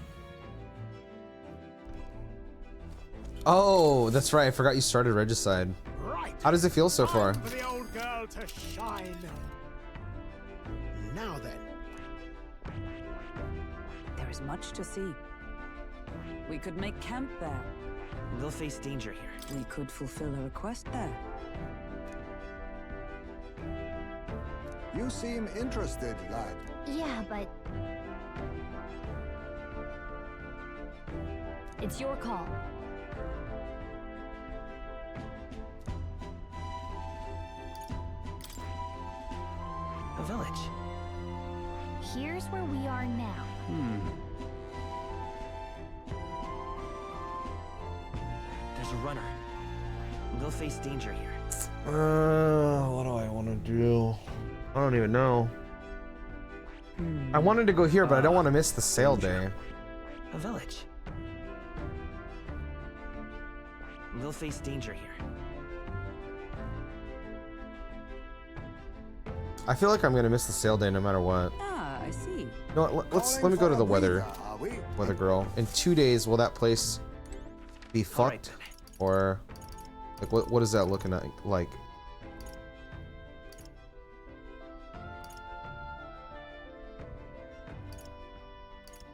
Oh, that's right. I forgot you started Regicide. Right. How does it feel so far? Time for the old girl to shine. Now then. There is much to see. We could make camp there. We'll face danger here. We could fulfill a request there. You seem interested, lad. Yeah, but... It's your call. A village. Here's where we are now. There's a runner. We'll face danger here. What do I want to do? I don't even know. I wanted to go here, but I don't want to miss the sale day. A village. We'll face danger here. I feel like I'm gonna miss the sale day no matter what. Ah, I see. You know what, let me go to the weather girl. In 2 days, will that place be fucked? Or like what is that looking at like?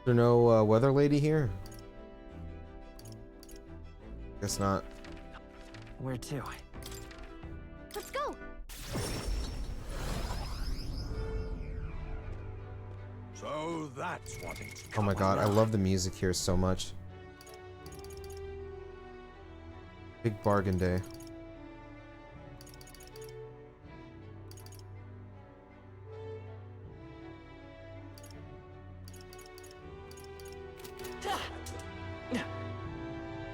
Is there no weather lady here? Guess not. Where to? Let's go. So that's what it's Oh my god, I love the music here so much. Big bargain day.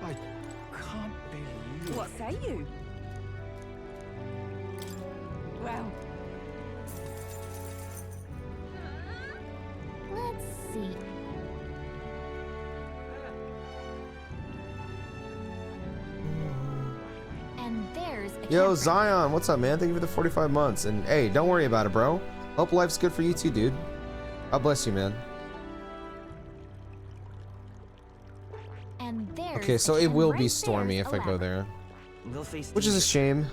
I can't believe What say you? Well, Let's see. And there's a Yo, campground. Zion, what's up, man? Thank you for the 45 months. And hey, don't worry about it, bro. Hope life's good for you too, dude. God bless you, man. And there's Okay, so a it will camp be right stormy there's if a I go ladder. there. We'll face Which is a shame.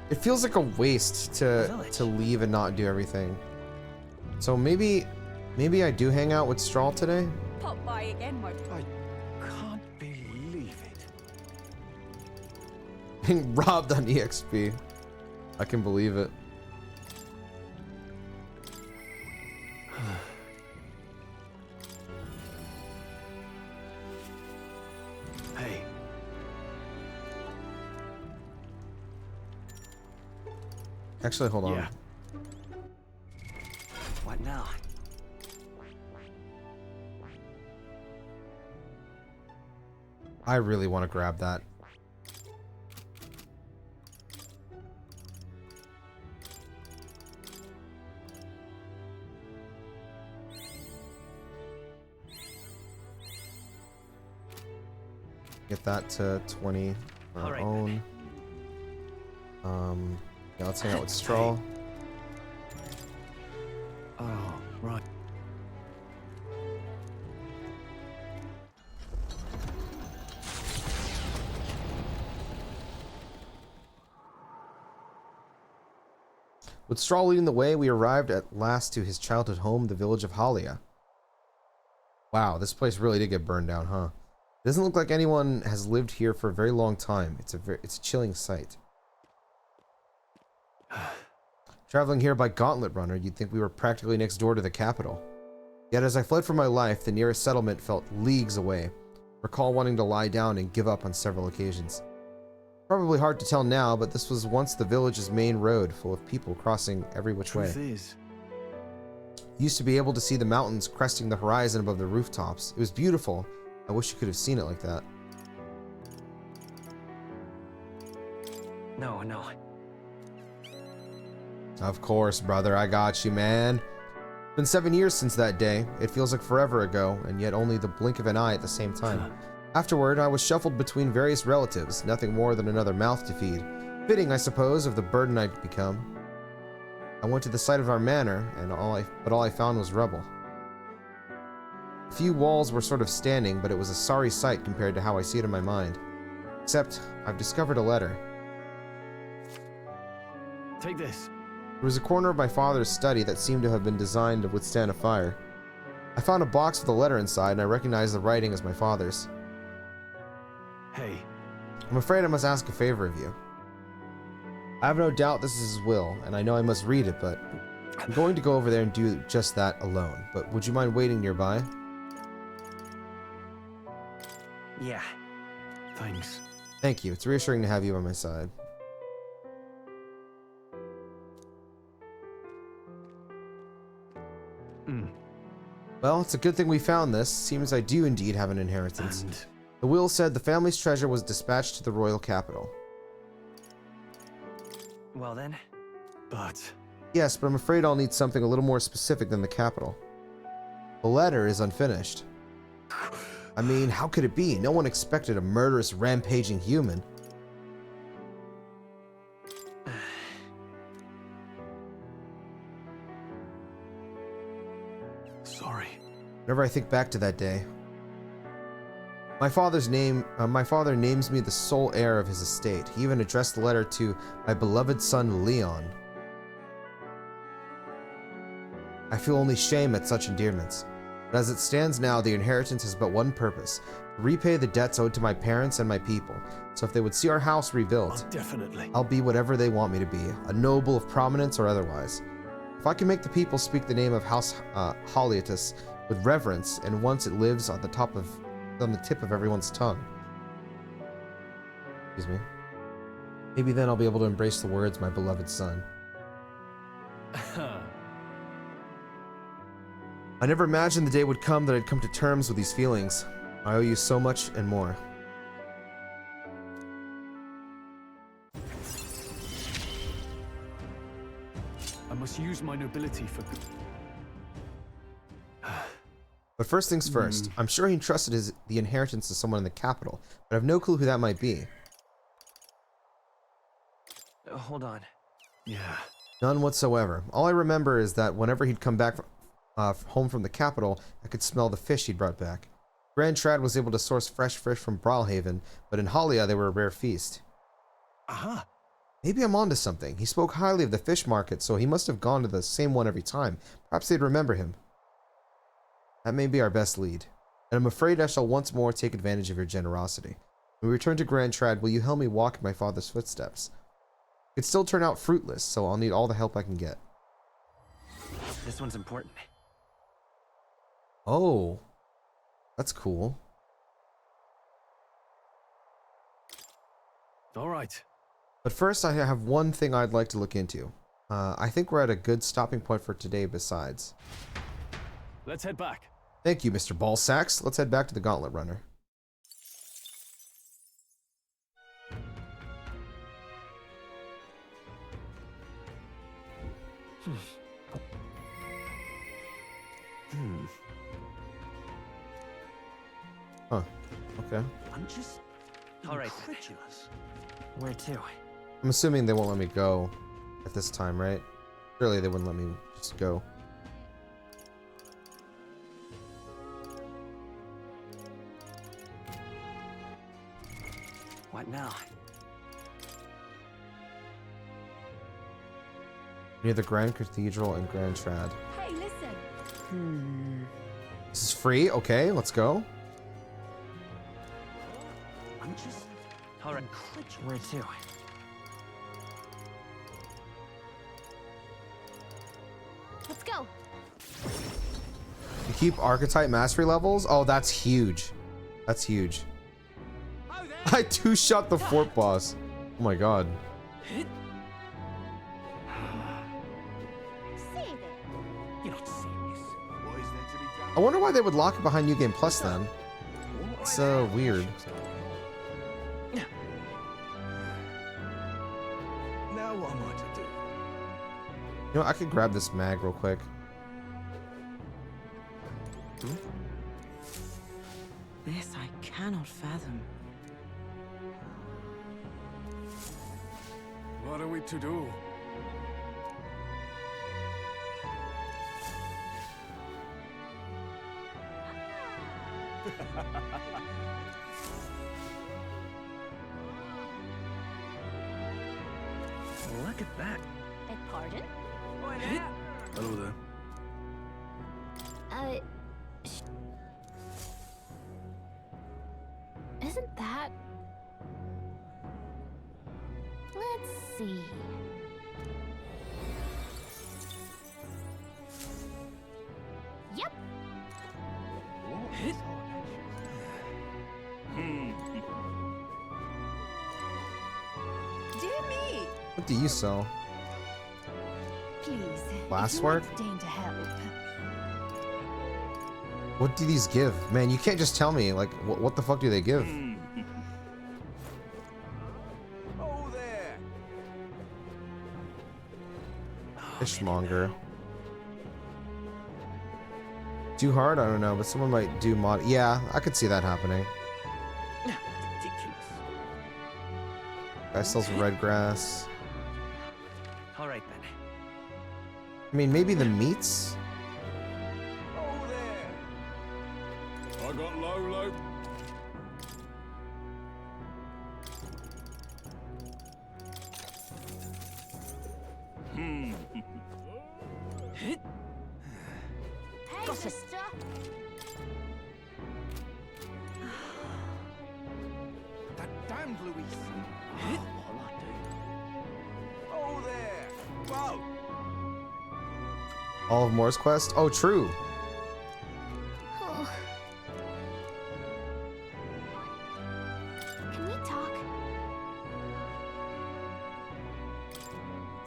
It feels like a waste to leave and not do everything. So maybe I do hang out with Strahl today. pop by again, my... I can't believe it. Being robbed on EXP. I can believe it. Hey. Actually, hold on. Yeah. What now? I really want to grab that. Get that to 20 on our own. Yeah, let's hang out with Strahl. Oh, right. With Strahl leading the way, we arrived at last to his childhood home, the village of Halia. Wow, this place really did get burned down, huh? It doesn't look like anyone has lived here for a very long time. It's a chilling sight. Traveling here by Gauntlet Runner, you'd think we were practically next door to the capital. Yet as I fled for my life, the nearest settlement felt leagues away. Recall wanting to lie down and give up on several occasions. Probably hard to tell now, but this was once the village's main road, full of people crossing every which way. Truth is, Used to be able to see the mountains cresting the horizon above the rooftops. It was beautiful. I wish you could have seen it like that. No. Of course, brother, I got you, man. It's been 7 years since that day. It feels like forever ago, and yet only the blink of an eye at the same time. Afterward, I was shuffled between various relatives, nothing more than another mouth to feed. Fitting, I suppose, of the burden I'd become. I went to the site of our manor, and all I found was rubble. A few walls were sort of standing, but it was a sorry sight compared to how I see it in my mind. Except, I've discovered a letter. take this. There was a corner of my father's study that seemed to have been designed to withstand a fire. I found a box with a letter inside, and I recognized the writing as my father's. Hey. I'm afraid I must ask a favor of you. I have no doubt this is his will, and I know I must read it, but I'm going to go over there and do just that alone. But would you mind waiting nearby? Yeah. Thanks. Thank you. It's reassuring to have you by my side. Well, it's a good thing we found this. Seems I do indeed have an inheritance. And the will said the family's treasure was dispatched to the royal capital. Well then. But... Yes, but I'm afraid I'll need something a little more specific than the capital. The letter is unfinished. I mean, how could it be? No one expected a murderous, rampaging human. Sorry. Whenever I think back to that day, my father names me the sole heir of his estate. He even addressed the letter to my beloved son Leon. I feel only shame at such endearments. But as it stands now, the inheritance has but one purpose: to repay the debts owed to my parents and my people. So if they would see our house rebuilt, Definitely. I'll be whatever they want me to be, a noble of prominence or otherwise. If I can make the people speak the name of House Archetypes with reverence, and once it lives on the tip of everyone's tongue. Excuse me. Maybe then I'll be able to embrace the words, my beloved son. I never imagined the day would come that I'd come to terms with these feelings. I owe you so much and more. I must use my nobility for good. But first things first, I'm sure he entrusted the inheritance to someone in the capital, but I have no clue who that might be. Hold on. Yeah. None whatsoever. All I remember is that whenever he'd come back home from the capital, I could smell the fish he'd brought back. Grand Trad was able to source fresh fish from Brawlhaven, but in Halia they were a rare feast. Aha! Maybe I'm onto something. He spoke highly of the fish market, so he must have gone to the same one every time. Perhaps they'd remember him. That may be our best lead. And I'm afraid I shall once more take advantage of your generosity. When we return to Grand Trad, will you help me walk in my father's footsteps? It could still turn out fruitless, so I'll need all the help I can get. This one's important. Oh. That's cool. All right. But first, I have one thing I'd like to look into. I think we're at a good stopping point for today besides. Let's head back. Thank you, Mr. Ballsacks. Let's head back to the Gauntlet Runner. Huh. Okay. I'm just all right. Incredulous. Where to? I'm assuming they won't let me go at this time, right? Surely they wouldn't let me just go. What now? Near the Grand Cathedral and Grand Trad. Hey, listen. This is free? Okay, let's go. I'm just all right. Where to? Let's go. You keep archetype mastery levels? Oh, that's huge. That's huge. I two-shot the fort boss. Oh my god. You're not serious. I wonder why they would lock it behind New Game Plus then. It's weird. Now what am I to do? You know, I could grab this mag real quick. This I cannot fathom. What are we to do? Look at that. Pardon? Hello there. Isn't that... Let's see... Yep. Dear me! What do you sell? Please, Glasswork? deign to help. What do these give? Man, you can't just tell me. Like, what the fuck do they give? Oh there! Fishmonger. Too hard? I don't know, but someone might do mod. Yeah, I could see that happening. Ridiculous. Guy sells red grass. All right then. I mean, maybe the meats? Oh there! I got Lolo. Hey, sister. That damned Luis. Oh there! Whoa! All of Moore's Quest? Oh, true. Oh. Can we talk?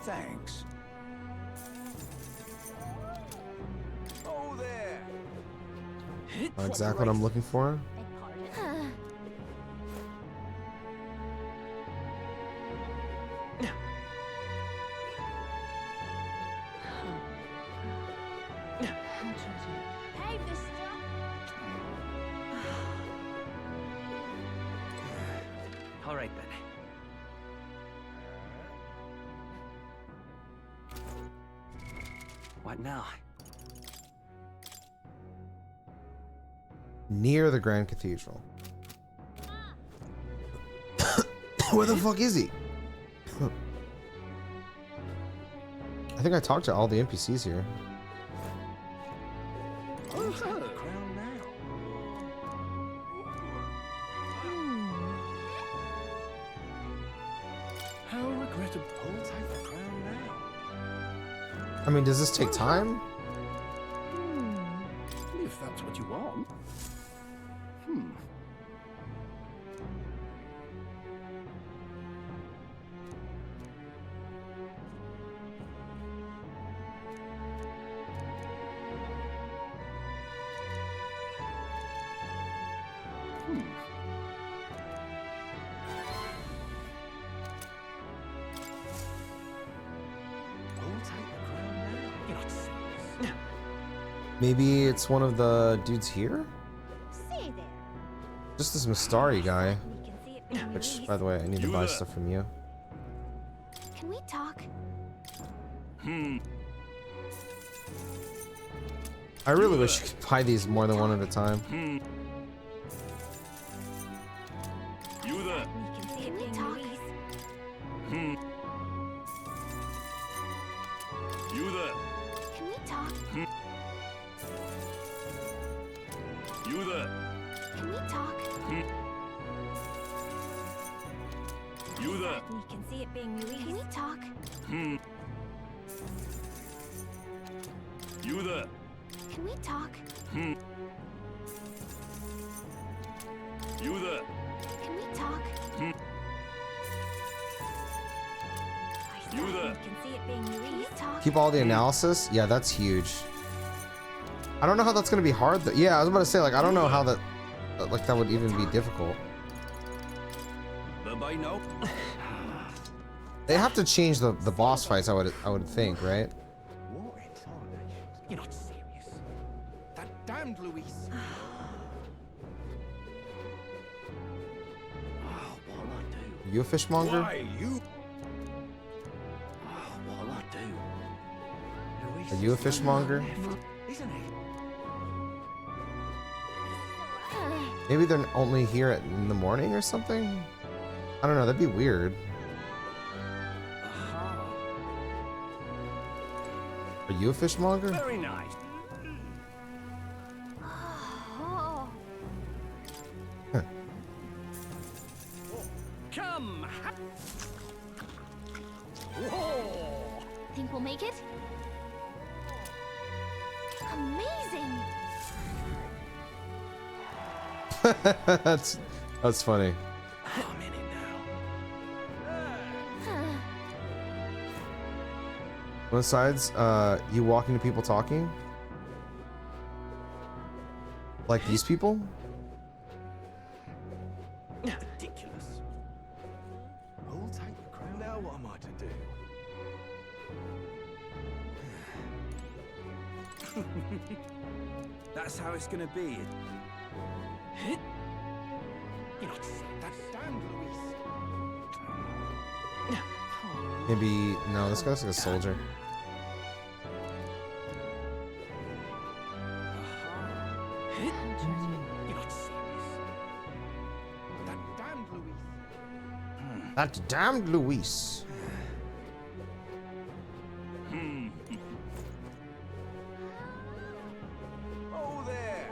Thanks. Oh there! Not exactly what I'm looking for. Hey, mister. All right then. What now? Near the Grand Cathedral. Where the fuck is he? I think I talked to all the NPCs here. Who's at the crown now? How regrettable. Who's at the crown now? I mean, does this take time? If that's what you want. Maybe it's one of the dudes here? See there. Just this Mistari guy. We can see it being Which, released. by the way, I need to buy stuff from you. Can we talk? I really wish you could buy these more than one at a time. You there? We can see it being released. You there? Can we talk? You there? Can we talk? You there? We can see it being released. Can we talk? You there? Can we talk? You there? Can we talk? Keep all the analysis? Yeah, that's huge. I don't know how that's gonna be hard. Yeah, I was about to say, like, I don't know how that, like, that would even be difficult. They have to change the boss fights, I would think, right? What in tarnation? You're not serious. That damned Luis. Oh, what'll I do? Are you a fishmonger? Why, you? Oh, what'll I do? Luis Are you a is fishmonger? Isn't he? Maybe they're only here in the morning or something? I don't know, that'd be weird. Are you a fishmonger? Very nice. Oh. Come. Think we'll make it? Amazing! That's funny. I'm in it now. On the sides, you walk into people talking? Like these people? Ridiculous. I'll take the crown. Now what am I to do? That's how it's gonna be. You're not serious. That damned Luis. Maybe, no, this guy's like a soldier. You're not serious. That damned Luis. That damned Luis. Oh there.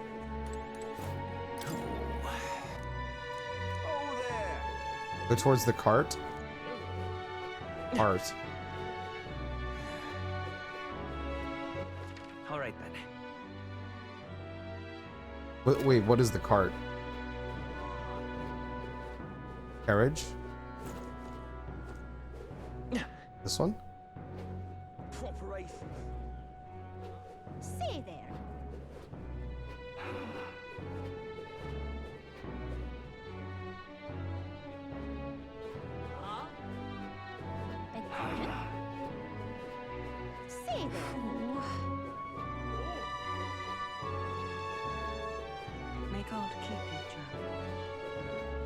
Oh there. Go towards the cart. Cart. All right then. Wait, what is the cart? Carriage? This one? Preparations. Say there. Beg pardon? Say there. May God keep you, child.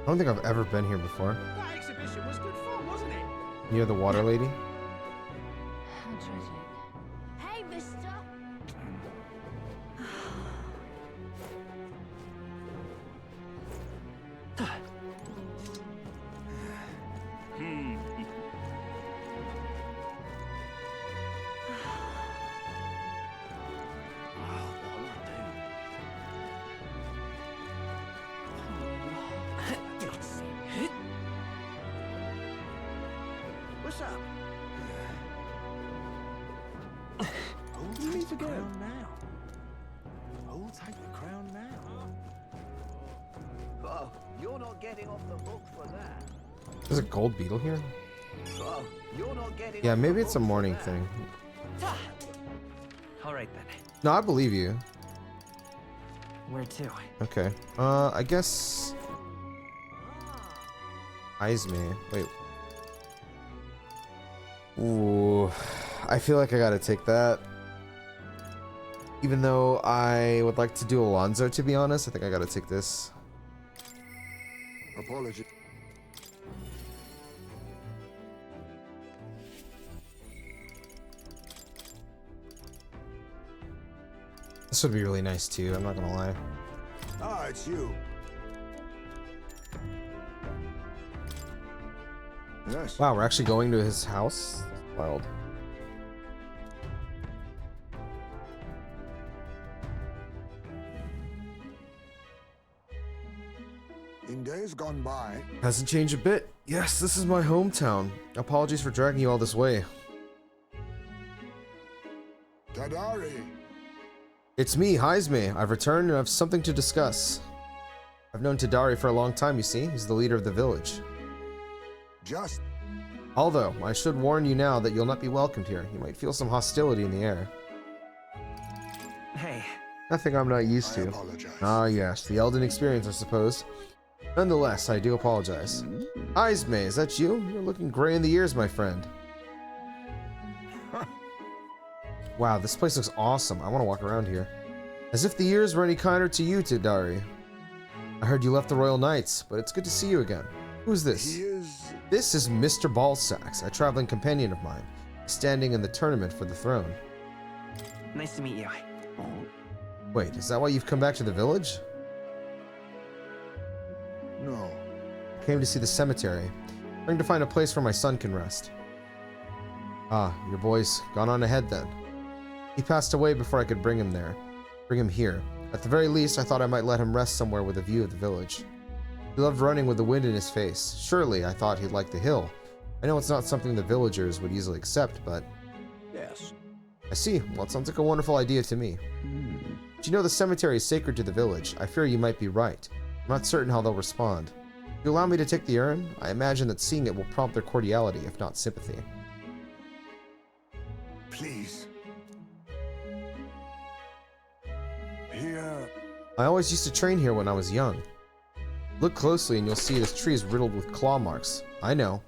I don't think I've ever been here before. That exhibition was good fun, wasn't it? Near the water lady? How tragic. Hey, Vista. What's up? I'll take the crown now. I'll take the crown now. Oh, you're not getting off the hook for that. There's a gold beetle here? Oh, you're not getting Yeah, off maybe the it's a hook for morning that. thing. All right then. No, I believe you. Where to? Okay. I guess... Eyes me. Wait. Ooh. I feel like I gotta take that. Even though I would like to do Alonzo, to be honest, I think I gotta take this. Apology. This would be really nice too, I'm not gonna lie. Ah, it's you. Yes. Wow, we're actually going to his house? Wild. In days gone by, Hasn't changed a bit. Yes, this is my hometown. Apologies for dragging you all this way. Tadari. It's me, Haizme. I've returned and I have something to discuss. I've known Tadari for a long time, you see. He's the leader of the village. Just Although, I should warn you now that you'll not be welcomed here. You might feel some hostility in the air. Hey. Nothing I'm not used to. Ah, yes, the Elden experience, I suppose. Nonetheless, I do apologize. Isme, is that you? You're looking gray in the ears, my friend. Wow, this place looks awesome. I want to walk around here. As if the years were any kinder to you, Tidari. I heard you left the Royal Knights, but it's good to see you again. Who's this? This is Mr. Ballsax, a traveling companion of mine, standing in the tournament for the throne. Nice to meet you. Wait, is that why you've come back to the village? No. I came to see the cemetery, trying to find a place where my son can rest. Ah, your boy's gone on ahead then. He passed away before I could bring him there. Bring him here. At the very least, I thought I might let him rest somewhere with a view of the village. He loved running with the wind in his face. Surely, I thought he'd like the hill. I know it's not something the villagers would easily accept, but... Yes. I see. Well, it sounds like a wonderful idea to me. But you know the cemetery is sacred to the village. I fear you might be right. I'm not certain how they'll respond. If you allow me to take the urn, I imagine that seeing it will prompt their cordiality, if not sympathy. Please. Here. I always used to train here when I was young. Look closely and you'll see this tree is riddled with claw marks. I know.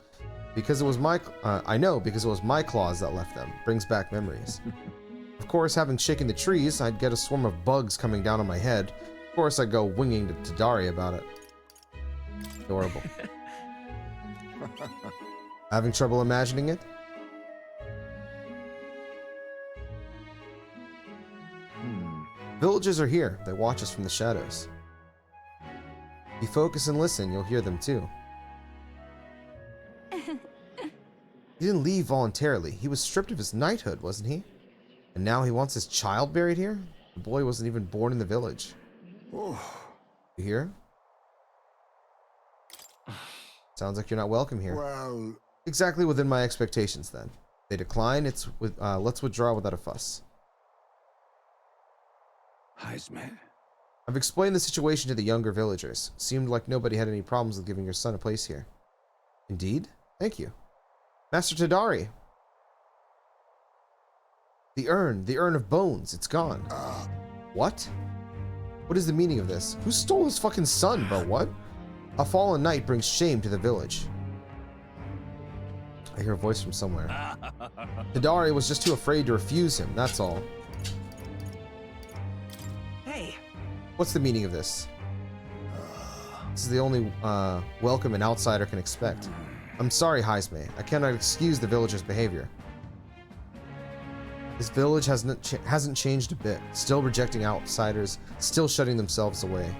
Because it was my claws that left them. Brings back memories. Of course, having shaken the trees, I'd get a swarm of bugs coming down on my head. Of course, I'd go winging to Tidari about it. Adorable. Having trouble imagining it? Villagers are here. They watch us from the shadows. If you focus and listen, you'll hear them too. He didn't leave voluntarily. He was stripped of his knighthood, wasn't he? And now he wants his child buried here? The boy wasn't even born in the village. You hear? Sounds like you're not welcome here. Well... Exactly within my expectations, then. They decline, let's withdraw without a fuss. Heisman. I've explained the situation to the younger villagers. Seemed like nobody had any problems with giving your son a place here. Indeed? Thank you. Master Tidari. The urn of bones, it's gone. What? What is the meaning of this? Who stole his fucking son, bro? What? A fallen knight brings shame to the village. I hear a voice from somewhere. Tidari was just too afraid to refuse him, that's all. Hey. What's the meaning of this? This is the only welcome an outsider can expect. I'm sorry, Heisme. I cannot excuse the villagers' behavior. This village hasn't changed a bit. Still rejecting outsiders, still shutting themselves away.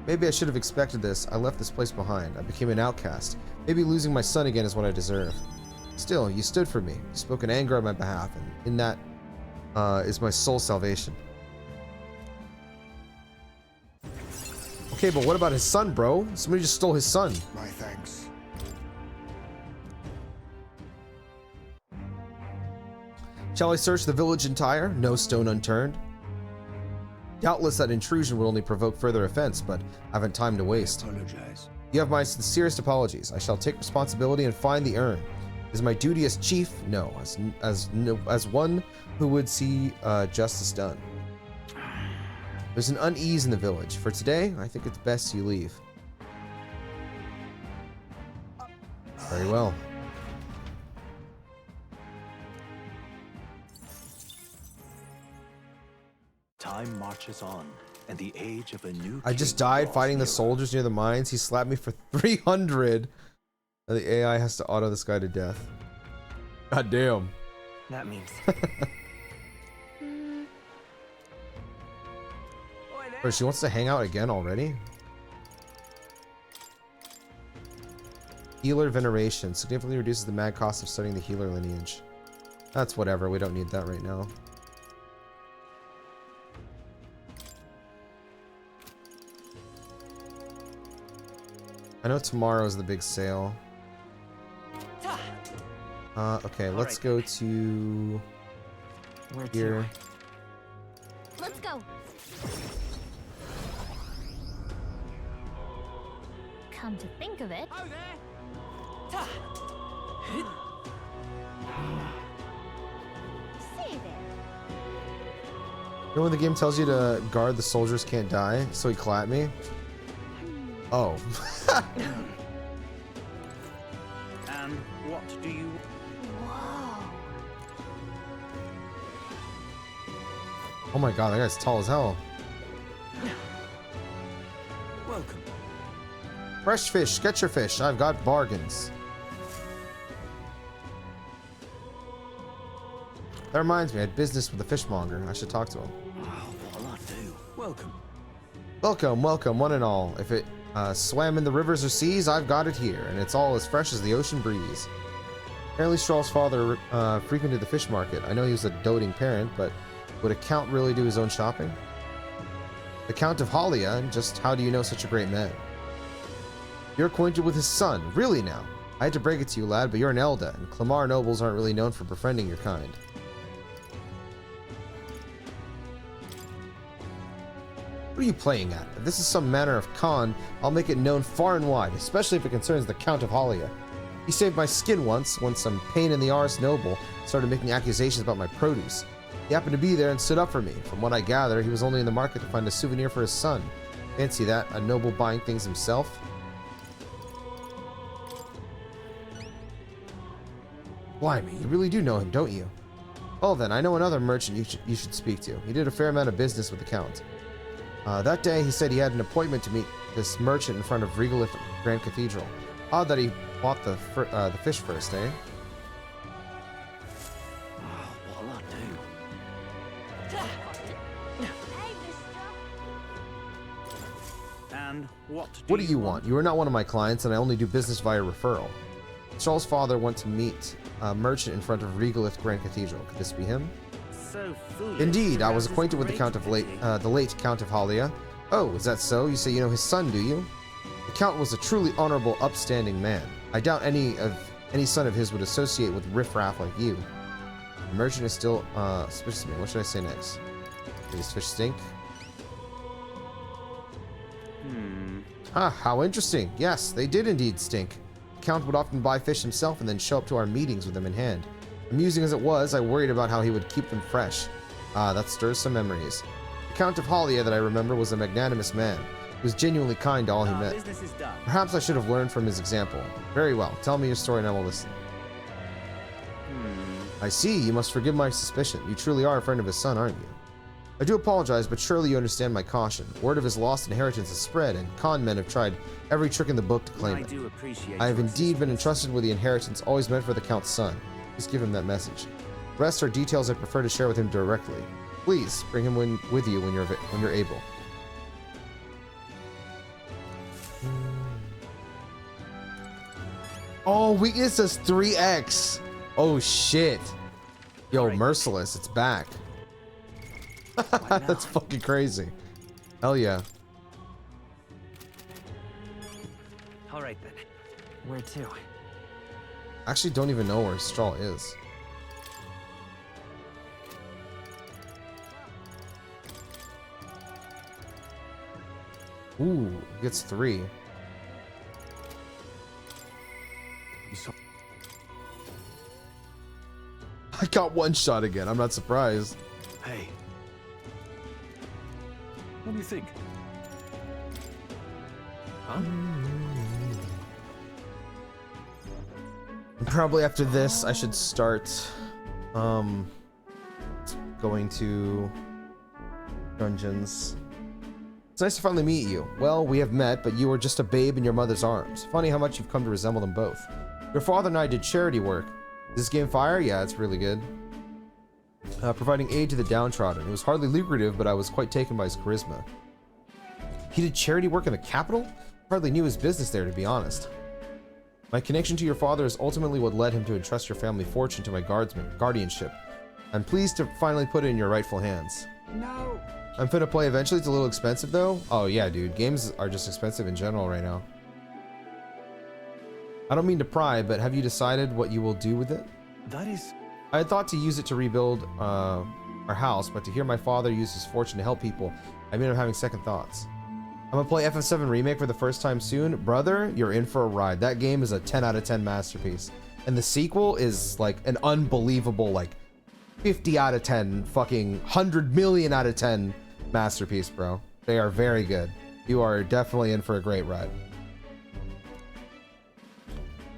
Maybe I should have expected this. I left this place behind. I became an outcast. Maybe losing my son again is what I deserve. Still, you stood for me. You spoke in anger on my behalf, and in that is my soul salvation. Okay, but what about his son, bro? Somebody just stole his son. My thanks. Shall I search the village entire? No stone unturned. Doubtless that intrusion would only provoke further offense, but I haven't time to waste. Apologize. You have my sincerest apologies. I shall take responsibility and find the urn. Is my duty as chief? No, as one who would see justice done. There's an unease in the village. For today, I think it's best you leave. Very well. Time marches on, and the age of a new I just died fighting the soldiers near the mines. He slapped me for 300. And the AI has to auto this guy to death. God damn. That means. Bro, she wants to hang out again already? Healer veneration significantly reduces the mad cost of studying the healer lineage. That's whatever. We don't need that right now. I know tomorrow is the big sale. Okay, let's go to here. Let's go. Come to think of it, Say there. You know when the game tells you to guard the soldiers can't die, so he clapped me? Oh. And what do you... Whoa. Oh my god, that guy's tall as hell. Welcome. Fresh fish, get your fish. I've got bargains. That reminds me, I had business with the fishmonger. I should talk to him. What'll I do? Welcome. Welcome, welcome, one and all. If it swam in the rivers or seas, I've got it here, and it's all as fresh as the ocean breeze. Apparently Stroll's father frequented the fish market. I know he was a doting parent, but would a count really do his own shopping? The Count of Halia, just how do you know such a great man? You're acquainted with his son, really now? I had to break it to you, lad, but you're an Elda, and Clamar nobles aren't really known for befriending your kind. What are you playing at? If this is some manner of con, I'll make it known far and wide, especially if it concerns the Count of Halia. He saved my skin once, when some pain in the arse noble started making accusations about my produce. He happened to be there and stood up for me. From what I gather, he was only in the market to find a souvenir for his son. Fancy that, a noble buying things himself? Blimey, you really do know him, don't you? Well then, I know another merchant you should speak to. He did a fair amount of business with the Count. That day, he said he had an appointment to meet this merchant in front of Regolith Grand Cathedral. Odd that he bought the fish first, eh? What'll I do? And What do you want? You are not one of my clients, and I only do business via referral. Charles' father went to meet a merchant in front of Regolith Grand Cathedral. Could this be him? So foolish. Indeed, I was acquainted with the late Count of Halia. Oh, is that so? You say you know his son, do you? The Count was a truly honorable, upstanding man. I doubt any son of his would associate with riffraff like you. The merchant is still suspicious of me. What should I say next? Do these fish stink? Ah, how interesting. Yes, they did indeed stink. The Count would often buy fish himself and then show up to our meetings with them in hand. Amusing as it was, I worried about how he would keep them fresh. Ah, that stirs some memories. The Count of Halia that I remember was a magnanimous man. He was genuinely kind to all he met. Business is done. Perhaps I should have learned from his example. Very well, tell me your story and I will listen. I see, you must forgive my suspicion. You truly are a friend of his son, aren't you? I do apologize, but surely you understand my caution. Word of his lost inheritance has spread, and con men have tried every trick in the book to claim it. I have indeed been entrusted with the inheritance always meant for the Count's son. Please give him that message. Rest are details I prefer to share with him directly. Please bring him with you when you're able. Oh, weakness does 3x. Oh shit. Yo, Merciless, it's back. That's fucking crazy. Hell yeah. All right then. Where to? I actually don't even know where Straw is. Ooh, gets 3. I got one shot again. I'm not surprised. Hey. What do you think? Huh? Probably after this, I should start going to dungeons. It's nice to finally meet you. Well, we have met, but you were just a babe in your mother's arms. Funny how much you've come to resemble them both. Your father and I did charity work. Is this game fire? Yeah, it's really good. Providing aid to the downtrodden. It was hardly lucrative, but I was quite taken by his charisma. He did charity work in the capital? Hardly knew his business there, to be honest. My connection to your father is ultimately what led him to entrust your family fortune to my guardianship. I'm pleased to finally put it in your rightful hands. No. I'm finna play eventually. It's a little expensive though. Oh yeah, dude. Games are just expensive in general right now. I don't mean to pry, but have you decided what you will do with it? That is... I had thought to use it to rebuild our house, but to hear my father use his fortune to help people, I ended up having second thoughts. I'm gonna play FF7 Remake for the first time soon. Brother, you're in for a ride. That game is a 10 out of 10 masterpiece. and the sequel is like an unbelievable, like 50 out of 10, fucking 100 million out of 10 masterpiece, bro. They are very good. You are definitely in for a great ride.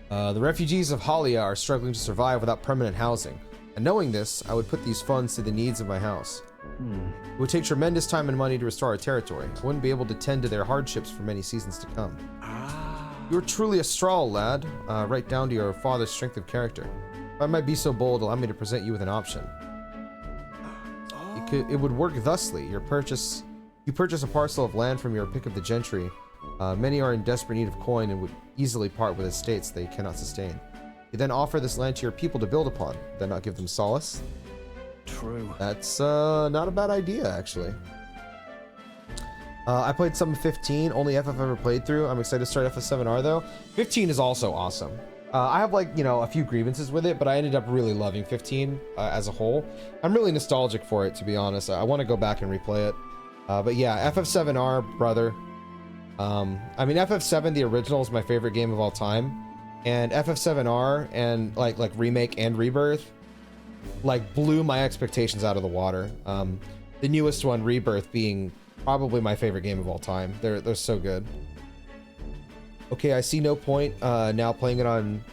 The refugees of Halia are struggling to survive without permanent housing. And knowing this, I would put these funds to the needs of my house. It would take tremendous time and money to restore our territory. I wouldn't be able to tend to their hardships for many seasons to come. You are truly a straw, lad. Right down to your father's strength of character. If I might be so bold, allow me to present you with an option. It would work thusly. You purchase a parcel of land from your pick of the gentry. Many are in desperate need of coin and would easily part with estates they cannot sustain. You then offer this land to your people to build upon, then not give them solace. True. That's not a bad idea, actually. I played some 15, only FF ever played through. I'm excited to start FF7R though. 15 is also awesome. I have like, you know, a few grievances with it, but I ended up really loving 15 as a whole. I'm really nostalgic for it, to be honest. I want to go back and replay it. But yeah, FF7R, brother. I mean, FF7, the original, is my favorite game of all time. And FF7R and like remake and rebirth, like blew my expectations out of the water. The newest one, Rebirth, being probably my favorite game of all time. They're so good. Okay, I see no point now playing on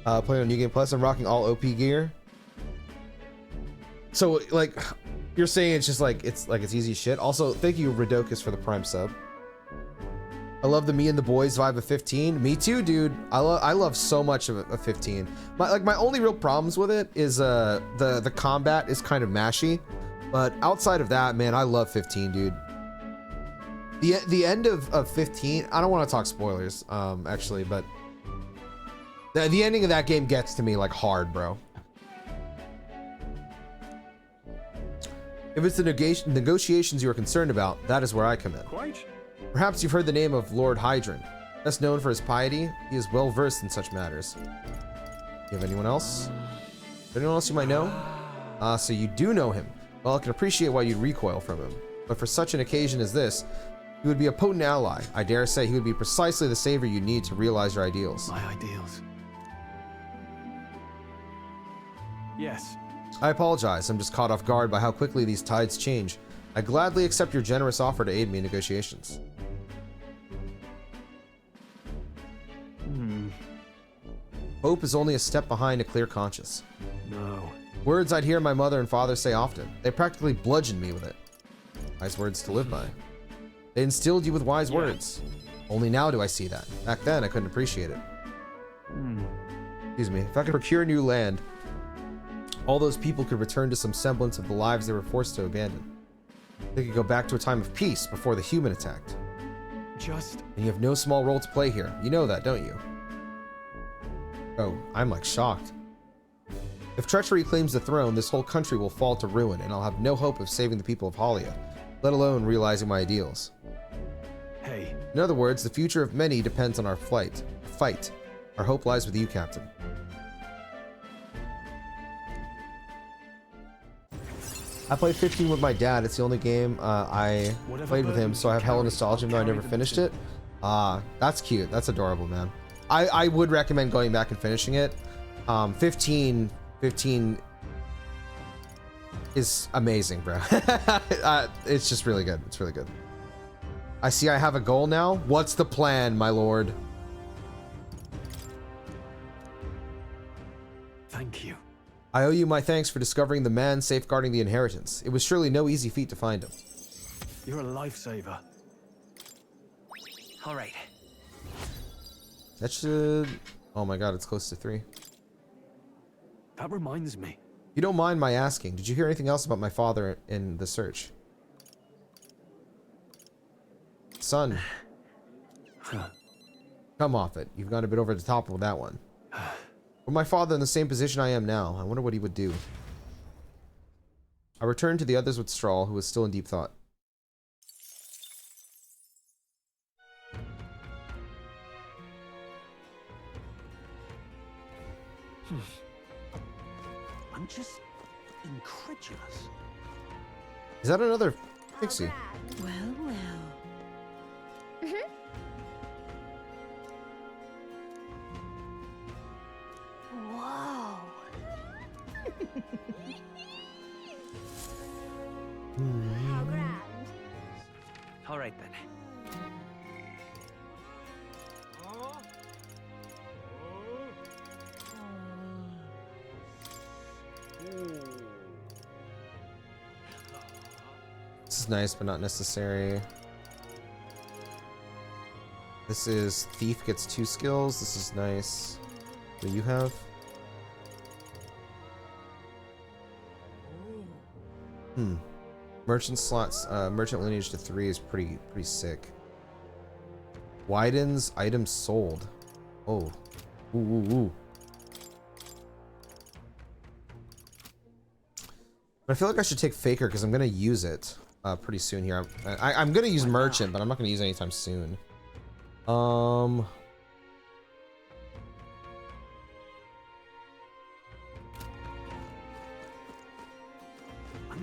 New Game Plus. I'm rocking all OP gear. So like, you're saying it's just like it's easy as shit. Also, thank you Ridokus for the Prime sub. I love the me and the boys vibe of 15. Me too, dude. I love so much of 15. My only real problems with it is the combat is kind of mashy, but outside of that, man, I love 15, dude. The end of 15, I don't want to talk spoilers, actually, but the ending of that game gets to me like hard, bro. If it's the negotiations you are concerned about, that is where I come in. Quite. Perhaps you've heard the name of Lord Hydron. Best known for his piety, he is well versed in such matters. You have anyone else? Anyone else you might know? So you do know him. Well, I can appreciate why you'd recoil from him. But for such an occasion as this, he would be a potent ally. I dare say he would be precisely the savior you need to realize your ideals. My ideals. Yes. I apologize. I'm just caught off guard by how quickly these tides change. I gladly accept your generous offer to aid me in negotiations. Hope is only a step behind a clear conscience. No. Words I'd hear my mother and father say often. They practically bludgeoned me with it. Wise words to live by. They instilled you with wise words. Only now do I see that. Back then, I couldn't appreciate it. Excuse me. If I could procure new land, all those people could return to some semblance of the lives they were forced to abandon. They could go back to a time of peace before the human attacked. Just... And you have no small role to play here. You know that, don't you? Oh, I'm like shocked. If treachery claims the throne, this whole country will fall to ruin, and I'll have no hope of saving the people of Halia, let alone realizing my ideals. Hey. In other words, the future of many depends on our fight. Our hope lies with you, Captain. I played 15 with my dad. It's the only game I played with him, so I have hella nostalgia, even though I never finished it. That's cute. That's adorable, man. I would recommend going back and finishing it. 15 is amazing, bro. It's just really good. It's really good. I see I have a goal now. What's the plan, my lord? Thank you. I owe you my thanks for discovering the man safeguarding the inheritance. It was surely no easy feat to find him. You're a lifesaver. All right. That should... Oh my god, it's close to 3. That reminds me. You don't mind my asking, did you hear anything else about my father in the search? Son. Come off it. You've gone a bit over the top with that one. Were my father in the same position I am now, I wonder what he would do. I returned to the others with Strahl, who was still in deep thought. I'm just incredulous. Is that another pixie? Well, well. How grand. All right then. This is nice, but not necessary. This is Thief gets 2 skills. This is nice. What do you have? Merchant slots, merchant lineage to 3 is pretty sick. Widens items sold. Oh. Ooh, ooh, ooh. But I feel like I should take Faker because I'm gonna use it pretty soon here. I'm gonna use Merchant, but I'm not gonna use it anytime soon. I'm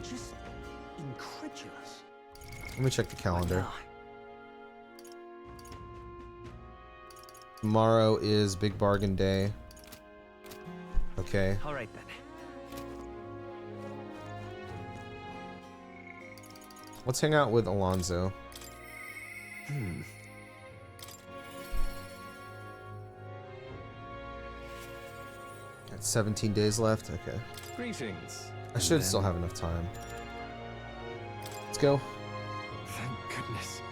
just incredulous. Let me check the calendar. Tomorrow is Big Bargain Day. Okay. All right then. Let's hang out with Alonzo. Got 17 days left. Okay. Greetings. I should still have enough time. Let's go. Thank goodness.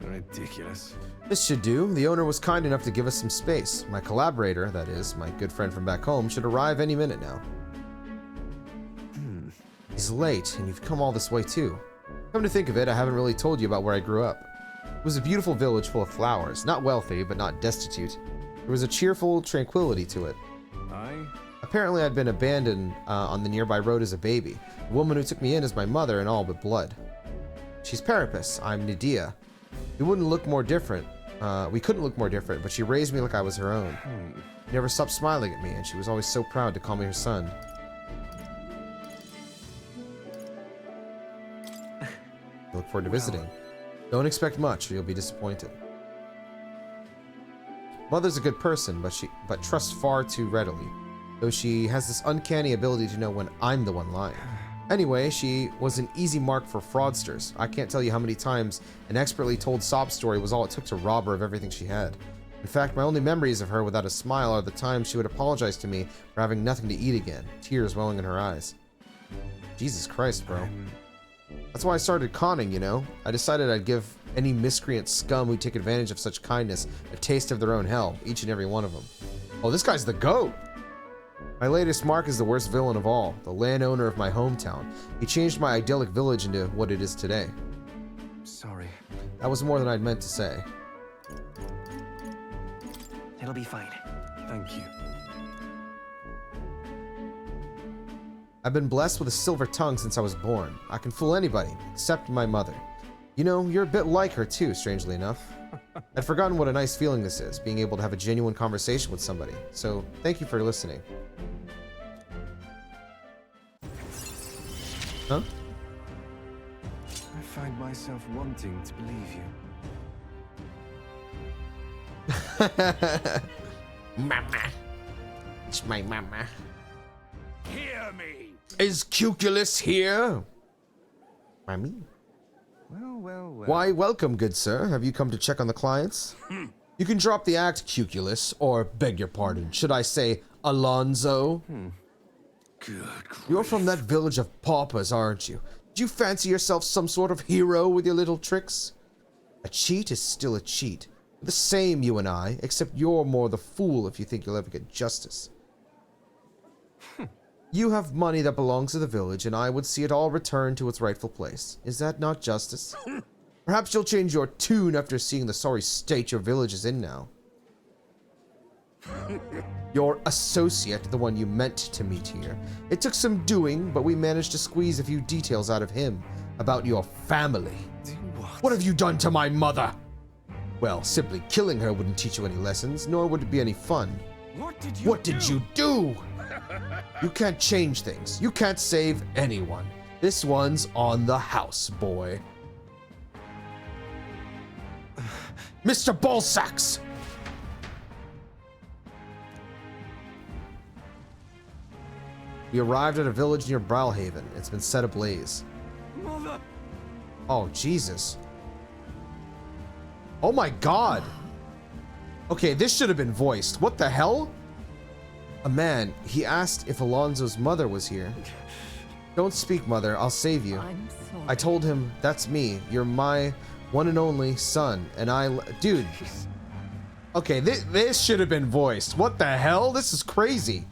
Ridiculous. This should do. The owner was kind enough to give us some space. My collaborator, that is, my good friend from back home, should arrive any minute now. He's late, and you've come all this way too. Come to think of it, I haven't really told you about where I grew up. It was a beautiful village full of flowers, not wealthy, but not destitute. There was a cheerful tranquility to it. Apparently I'd been abandoned on the nearby road as a baby. The woman who took me in is my mother in all but blood. She's Parapus, I'm Nydia. We couldn't look more different, but she raised me like I was her own. She never stopped smiling at me, and she was always so proud to call me her son. I look forward to visiting. Don't expect much, or you'll be disappointed. Mother's a good person, but trusts far too readily, though she has this uncanny ability to know when I'm the one lying. Anyway, she was an easy mark for fraudsters. I can't tell you how many times an expertly told sob story was all it took to rob her of everything she had. In fact, my only memories of her without a smile are the times she would apologize to me for having nothing to eat again, tears welling in her eyes. Jesus Christ, bro. That's why I started conning, you know? I decided I'd give any miscreant scum who take advantage of such kindness a taste of their own hell, each and every one of them. Oh, this guy's the GOAT! My latest mark is the worst villain of all, the landowner of my hometown. He changed my idyllic village into what it is today. Sorry. That was more than I'd meant to say. It'll be fine. Thank you. I've been blessed with a silver tongue since I was born. I can fool anybody, except my mother. You know, you're a bit like her too, strangely enough. I'd forgotten what a nice feeling this is, being able to have a genuine conversation with somebody. So, thank you for listening. Huh? I find myself wanting to believe you. Mama. It's my mama. Hear me! Is Cuculus here? Mommy? Well. Why, welcome, good sir. Have you come to check on the clients? You can drop the act, Cuculus, or beg your pardon, should I say Alonzo? Good. You're from that village of paupers, aren't you? Do you fancy yourself some sort of hero with your little tricks? A cheat is still a cheat. The same, you and I, except you're more the fool if you think you'll ever get justice. You have money that belongs to the village, and I would see it all returned to its rightful place. Is that not justice? Perhaps you'll change your tune after seeing the sorry state your village is in now. Your associate, the one you meant to meet here. It took some doing, but we managed to squeeze a few details out of him about your family. What have you done to my mother? Well, simply killing her wouldn't teach you any lessons, nor would it be any fun. What did you do? You can't change things. You can't save anyone. This one's on the house, boy. Mr. Ballsacks! We arrived at a village near Brawlhaven. It's been set ablaze. Mother! Oh, Jesus. Oh my God. Okay, this should have been voiced. What the hell? A man, he asked if Alonso's mother was here. Don't speak, mother. I'll save you. I'm sorry. I told him, that's me. You're my one and only son. And dude. Okay, this should have been voiced. What the hell? This is crazy.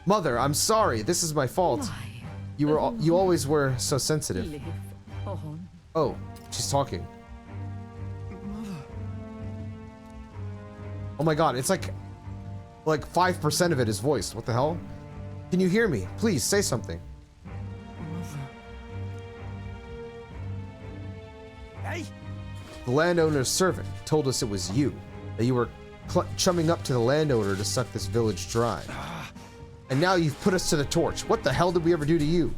Mother, I'm sorry. This is my fault. You always were so sensitive. Live on. Oh, she's talking. Mother. Oh my God, it's like 5% of it is voiced. What the hell? Can you hear me? Please say something. Hey! The landowner's servant told us it was you, that you were chumming up to the landowner to suck this village dry. And now you've put us to the torch. What the hell did we ever do to you?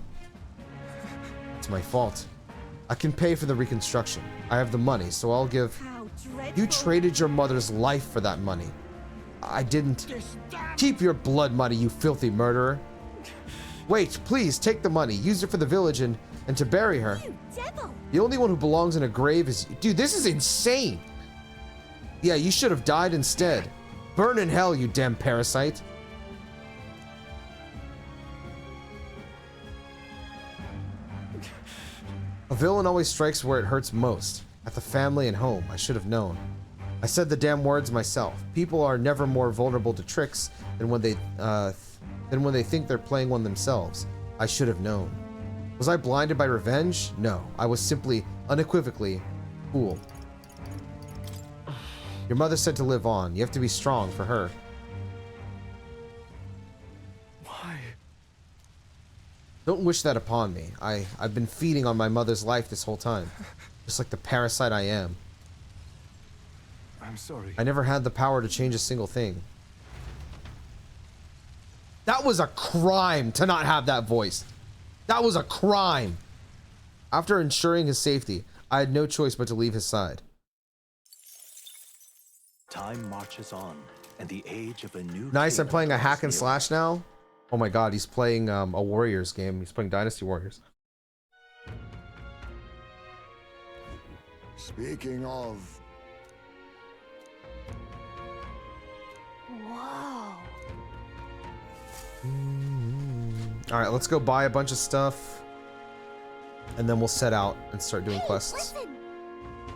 It's my fault. I can pay for the reconstruction. I have the money, so I'll give... You traded your mother's life for that money. I didn't. Keep your blood money, you filthy murderer. Wait, please, take the money. Use it for the village and to bury her. You devil! The only one who belongs in a grave is... Dude, this is insane. Yeah, you should have died instead. Burn in hell, you damn parasite. A villain always strikes where it hurts most. At the family and home. I should have known. I said the damn words myself. People are never more vulnerable to tricks than when they think they're playing one themselves. I should have known. Was I blinded by revenge? No. I was simply, unequivocally, fool. Your mother said to live on. You have to be strong for her. Why? Don't wish that upon me. I've been feeding on my mother's life this whole time. Just like the parasite I am. I'm sorry. I never had the power to change a single thing. That was a crime to not have that voice. That was a crime. After ensuring his safety, I had no choice but to leave his side. Time marches on, and the age of a new Nice, I'm playing a hack and slash now. Oh my God, he's playing a Warriors game. He's playing Dynasty Warriors. Speaking of... Whoa. All right, let's go buy a bunch of stuff. And then we'll set out and start doing quests. Listen.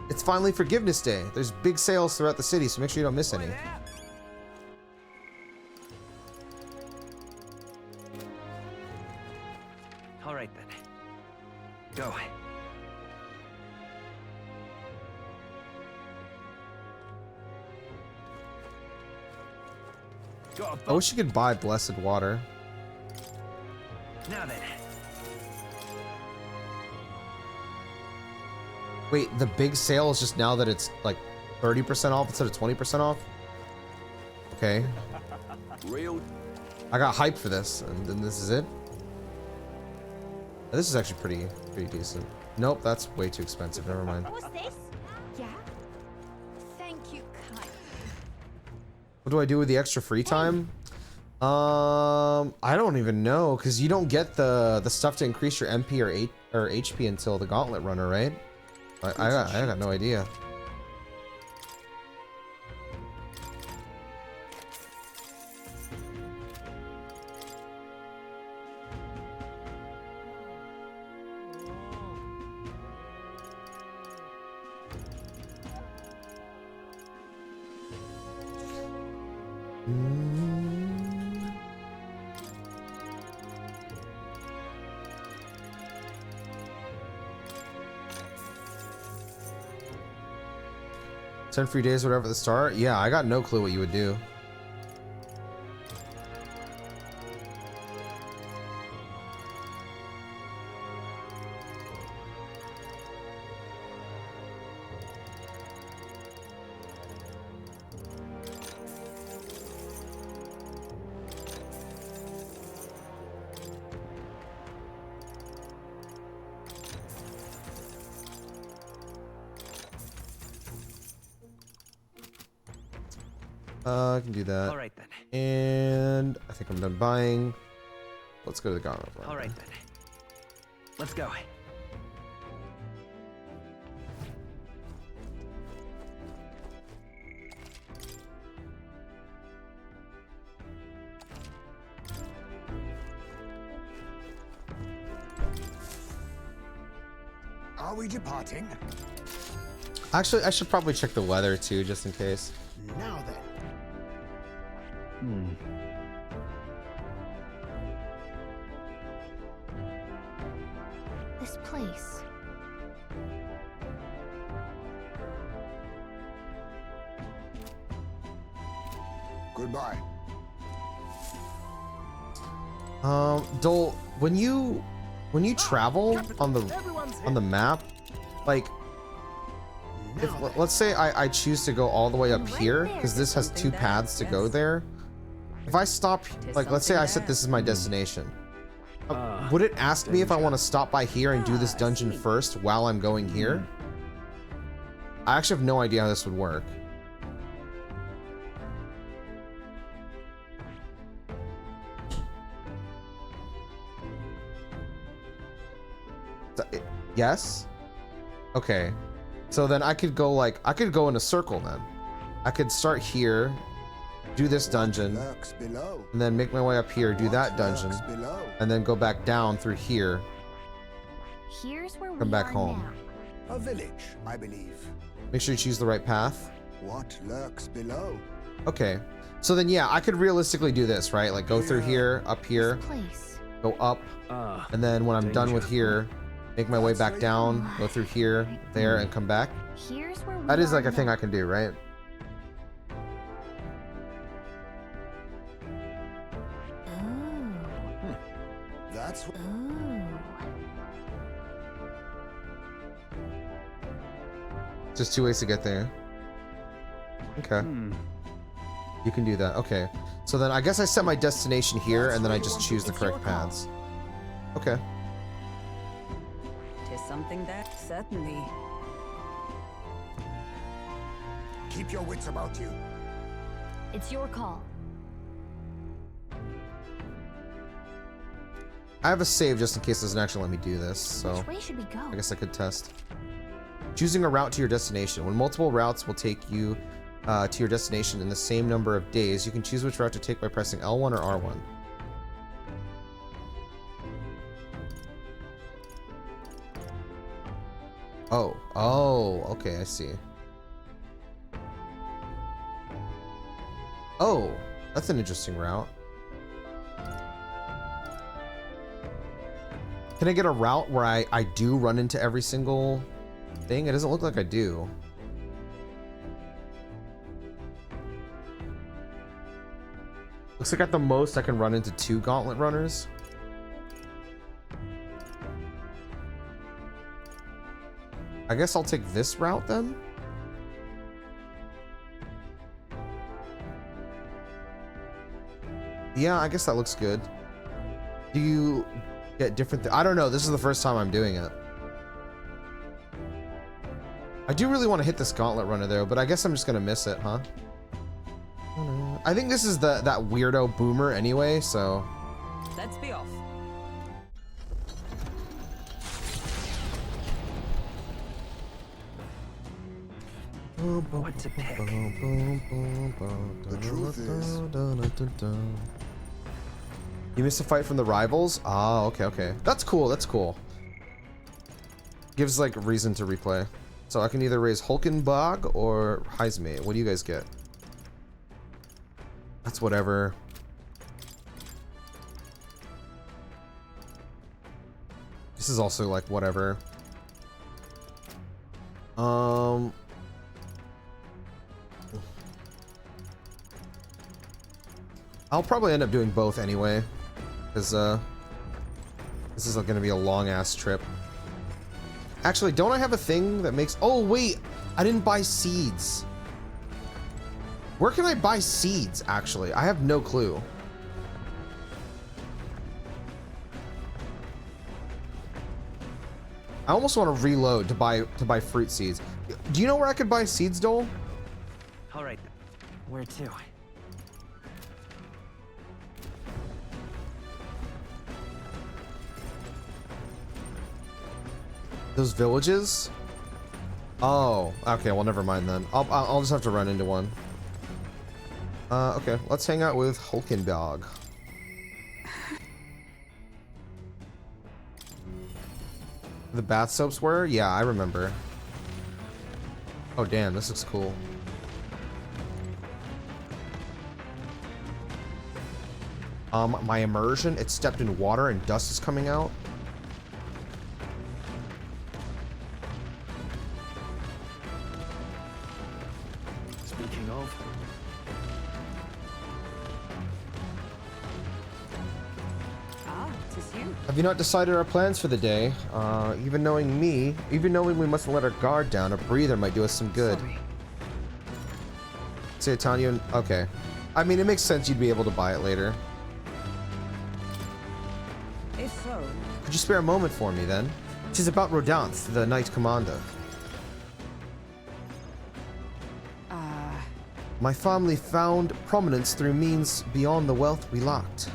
It's finally Forgiveness Day. There's big sales throughout the city, so make sure you don't miss any. All right then. Go. I wish you could buy blessed water. Now then. Wait, the big sale is just now that it's like 30% off instead of 20% off? Okay. Real. I got hyped for this, and then this is it? This is actually pretty decent. Nope, that's way too expensive. Never mind. What's this? Yeah? Thank you, kind. What do I do with the extra free time? I don't even know, because you don't get the stuff to increase your MP or HP until the Gauntlet Runner, right? I got no idea. Ten free days, whatever at the start. Yeah, I got no clue what you would do. I can do that. All right then. And I think I'm done buying. let's go to the gauntlet runner. All right then. Let's go. Are we departing? Actually, I should probably check the weather too, just in case. Now then. This place. Goodbye. Dole, when you travel on the map, like, if let's say I choose to go all the way up here, because this has two paths to go there. If I stop, like, let's say I said this is my destination. Would it ask me if I want to stop by here and do this dungeon first while I'm going here? I actually have no idea how this would work. Yes? Okay. So then I could go in a circle then. I could start here, do this dungeon, and then make my way up here, do that dungeon, and then go back down through here. Here's where Come back home. Now. A village, I believe. Make sure you choose the right path. What lurks below? Okay. So then, yeah, I could realistically do this, right? Like go through here, up here, go up, and then when I'm done with here, make my way back down, go through here, there, and come back. Here's where That is like a thing I can do, right? That's Just two ways to get there. Okay. You can do that. Okay. So then I guess I set my destination here, and then I just choose the correct paths. Okay. Tis something that certainly. Keep your wits about you. It's your call. I have a save just in case it doesn't actually let me do this, so Which way should we go? I guess I could test. Choosing a route to your destination. When multiple routes will take you to your destination in the same number of days, you can choose which route to take by pressing L1 or R1. Oh, okay, I see. Oh, that's an interesting route. Can I get a route where I do run into every single thing? It doesn't look like I do. Looks like at the most I can run into 2 gauntlet runners. I guess I'll take this route then. Yeah, I guess that looks good. Do you get different I don't know. This is the first time I'm doing it. I do really want to hit this gauntlet runner though, but I guess I'm just gonna miss it, huh? I think this is that weirdo boomer anyway, so. Let's be off. What to pick? The truth is, you missed a fight from the rivals? Ah, okay. That's cool, that's cool. Gives like reason to replay. So I can either raise Hulkenbog or Heismate. What do you guys get? That's whatever. This is also like whatever. I'll probably end up doing both anyway, because this is going to be a long ass trip. Actually, don't I have a thing that makes... Oh wait, I didn't buy seeds. Where can I buy seeds, actually? I have no clue. I almost want to reload to buy fruit seeds. Do you know where I could buy seeds, Dole? All right. Where to? Those villages? Oh, okay, well, never mind then. I'll just have to run into one. Okay, let's hang out with Hulkenberg. The bath soaps were? Yeah, I remember. Oh, damn, this looks cool. My immersion, it stepped in water and dust is coming out. Speaking of, tis you. Have you not decided our plans for the day? Even knowing we mustn't let our guard down, a breather might do us some good. Say Italian, okay. I mean, it makes sense you'd be able to buy it later. If so, Could you spare a moment for me, then? 'Tis about Rodanth, the Knight Commander. My family found prominence through means beyond the wealth we lacked.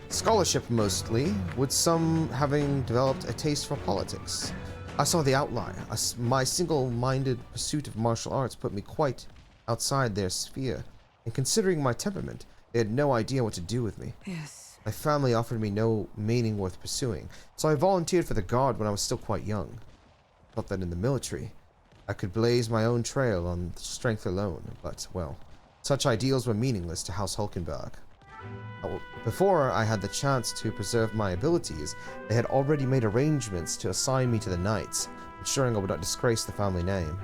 Scholarship, mostly, with some having developed a taste for politics. I saw the outline. My single-minded pursuit of martial arts put me quite outside their sphere, and considering my temperament, they had no idea what to do with me. yes. My family offered me no meaning worth pursuing, so I volunteered for the Guard when I was still quite young. I thought that in the military, I could blaze my own trail on strength alone, but, well, such ideals were meaningless to House Hulkenberg. Before I had the chance to preserve my abilities, they had already made arrangements to assign me to the Knights, ensuring I would not disgrace the family name.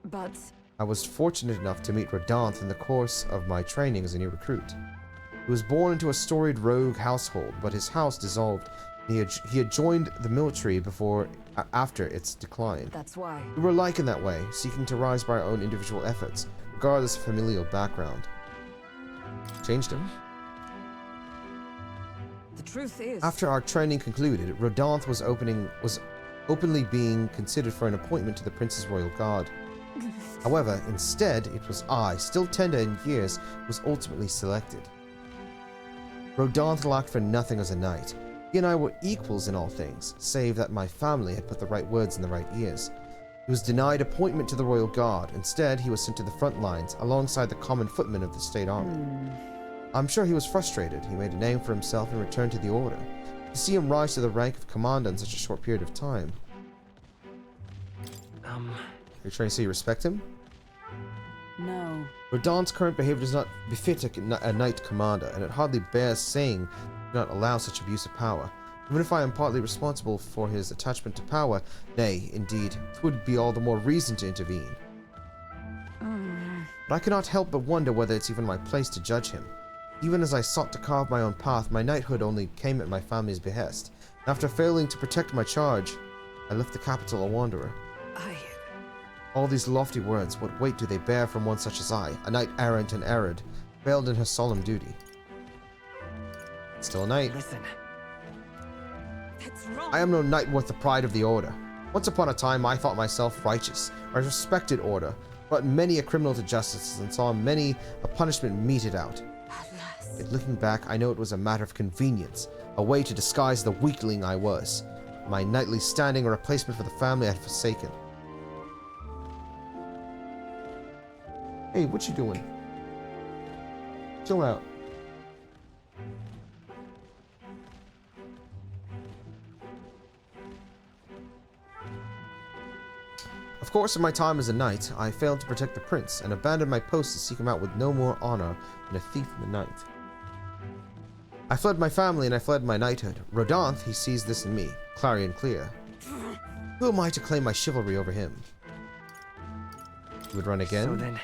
But I was fortunate enough to meet Rodanth in the course of my training as a new recruit. He was born into a storied rogue household, but his house dissolved. He had joined the military after its decline. that's why. We were alike in that way, seeking to rise by our own individual efforts, regardless of familial background. Changed him? The truth is, After our training concluded, Rodanth was openly being considered for an appointment to the Prince's Royal Guard. However, instead, it was I, still tender in years, who was ultimately selected. Rodanth lacked for nothing as a knight. He and I were equals in all things, save that my family had put the right words in the right ears. He was denied appointment to the Royal Guard. Instead, he was sent to the front lines, alongside the common footmen of the state army. I'm sure he was frustrated. He made a name for himself and returned to the Order. To see him rise to the rank of commander in such a short period of time. You're trying to say you respect him? no. Rodanth's current behavior does not befit a knight commander, and it hardly bears saying do not allow such abuse of power. Even if I am partly responsible for his attachment to power, nay, indeed, it would be all the more reason to intervene. But I cannot help but wonder whether it's even my place to judge him. Even as I sought to carve my own path, my knighthood only came at my family's behest. And after failing to protect my charge, I left the capital a wanderer. All these lofty words, what weight do they bear from one such as I, a knight errant and arid, failed in her solemn duty? Still a knight. Listen. That's wrong. I am no knight worth the pride of the Order. Once upon a time, I thought myself righteous. I respected Order, brought many a criminal to justice, and saw many a punishment meted out. Yet looking back, I know it was a matter of convenience, a way to disguise the weakling I was. My knightly standing a replacement for the family I had forsaken. Hey, what you doing? Chill out. Of course, in my time as a knight, I failed to protect the prince and abandoned my post to seek him out with no more honor than a thief in the night. I fled my family and I fled my knighthood. Rodanth, he sees this in me, clarion clear. Who am I to claim my chivalry over him? He would run again? So then,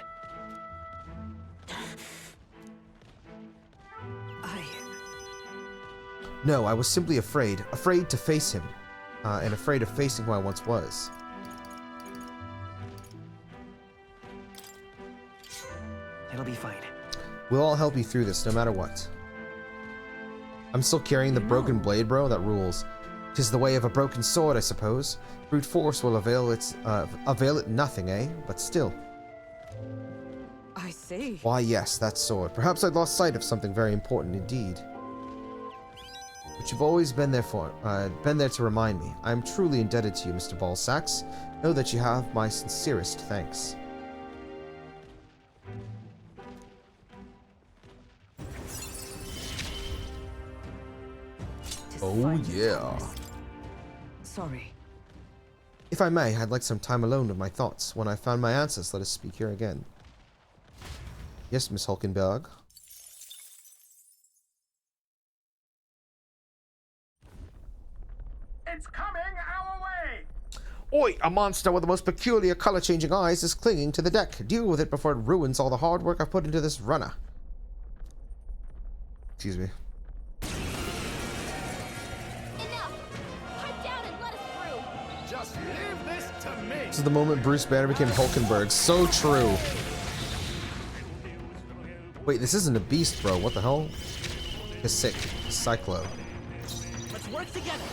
No, I was simply afraid. Afraid to face him. And afraid of facing who I once was. it'll be fine. We'll all help you through this, no matter what. I'm still carrying the broken blade, bro. That rules. 'Tis the way of a broken sword, I suppose. Brute force will avail it nothing, eh? But still. I see. Why, yes, that sword. Perhaps I'd lost sight of something very important indeed. But you've always been there to remind me. I am truly indebted to you, Mr. Ballsax. Know that you have my sincerest thanks. Oh yeah. Sorry. If I may, I'd like some time alone with my thoughts. When I found my answers, let us speak here again. Yes, Miss Hulkenberg. It's coming our way! Oi! A monster with the most peculiar color-changing eyes is clinging to the deck. Deal with it before it ruins all the hard work I've put into this runner. Excuse me. Just leave this to me. This is the moment Bruce Banner became Hulkenberg. So true. Wait, this isn't a beast, bro. What the hell? A sick Cyclo. Let's work together.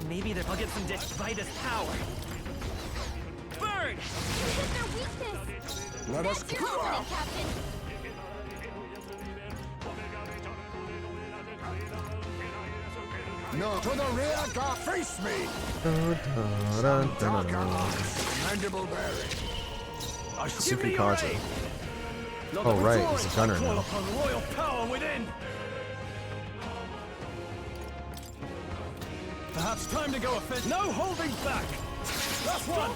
Maybe I'll get some Vitus power. Burn! Let us Confident, Captain. No, to the rear, guard. Face me. Mandible bearing. Super Kaja. Oh right, he's a gunner now. Royal power within. Perhaps time to go offensive. No holding back. That's one.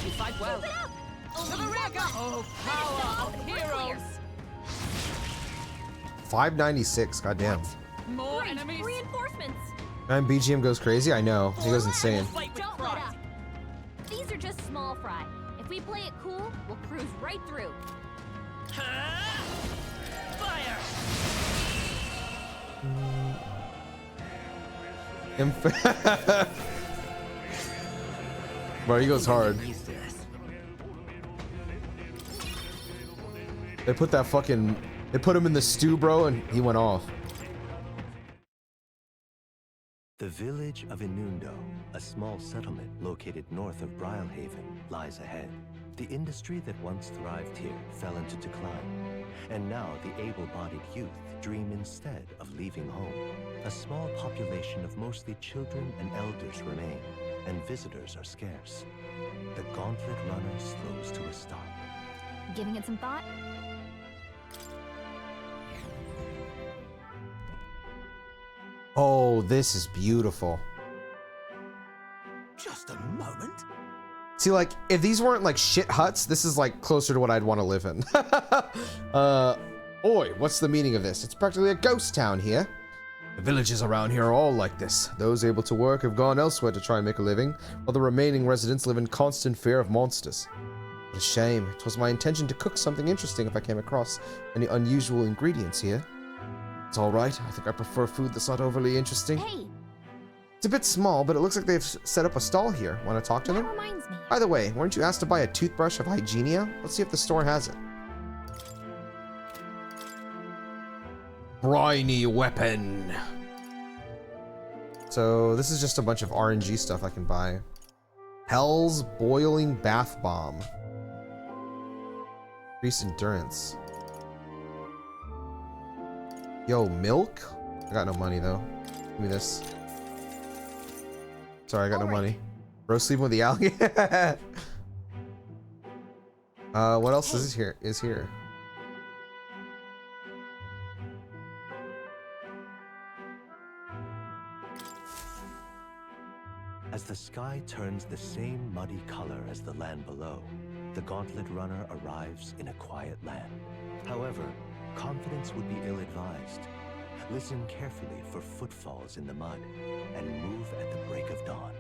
You fight well. To the rear, guard. Oh, power of heroes. 596, goddamn. More enemies. Reinforcements. And BGM goes crazy, I know. He goes insane. Don't let up. These are just small fry. If we play it cool, we'll cruise right through. Fire! Bro, he goes hard. They put that fucking... They put him in the stew, bro, and he went off. The village of Inundo, a small settlement located north of Brylehaven, lies ahead. The industry that once thrived here fell into decline, and now the able-bodied youth dream instead of leaving home. A small population of mostly children and elders remain, and visitors are scarce. The Gauntlet Runner slows to a stop. Giving it some thought? Oh, this is beautiful. Just a moment. See, like, if these weren't like shit huts, this is like closer to what I'd want to live in. Oi, what's the meaning of this? It's practically a ghost town here. The villages around here are all like this. Those able to work have gone elsewhere to try and make a living, while the remaining residents live in constant fear of monsters. What a shame. It was my intention to cook something interesting if I came across any unusual ingredients here. It's alright. I think I prefer food that's not overly interesting. Hey! It's a bit small, but it looks like they've set up a stall here. Want to talk to them? That reminds me. By the way, weren't you asked to buy a toothbrush of Hygienia? Let's see if the store has it. Briny weapon. So this is just a bunch of RNG stuff I can buy. Hell's boiling bath bomb. Increase endurance. Yo, milk? I got no money though. Give me this. Sorry, I got no money. Bro, sleeping with the alligator. What else is here? As the sky turns the same muddy color as the land below, the Gauntlet Runner arrives in a quiet land. However, confidence would be ill-advised. Listen carefully for footfalls in the mud, and move at the break of dawn.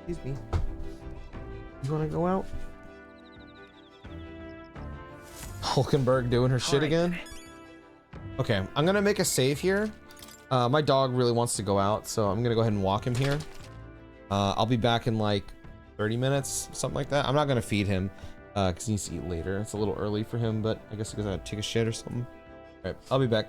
Excuse me. You wanna go out? Hulkenberg doing her shit again? Okay, I'm gonna make a save here. My dog really wants to go out, so I'm gonna go ahead and walk him here. I'll be back in like 30 minutes, something like that. I'm not gonna feed him, because he needs to eat later. It's a little early for him, but I guess he's gonna take a shit or something. Alright, I'll be back.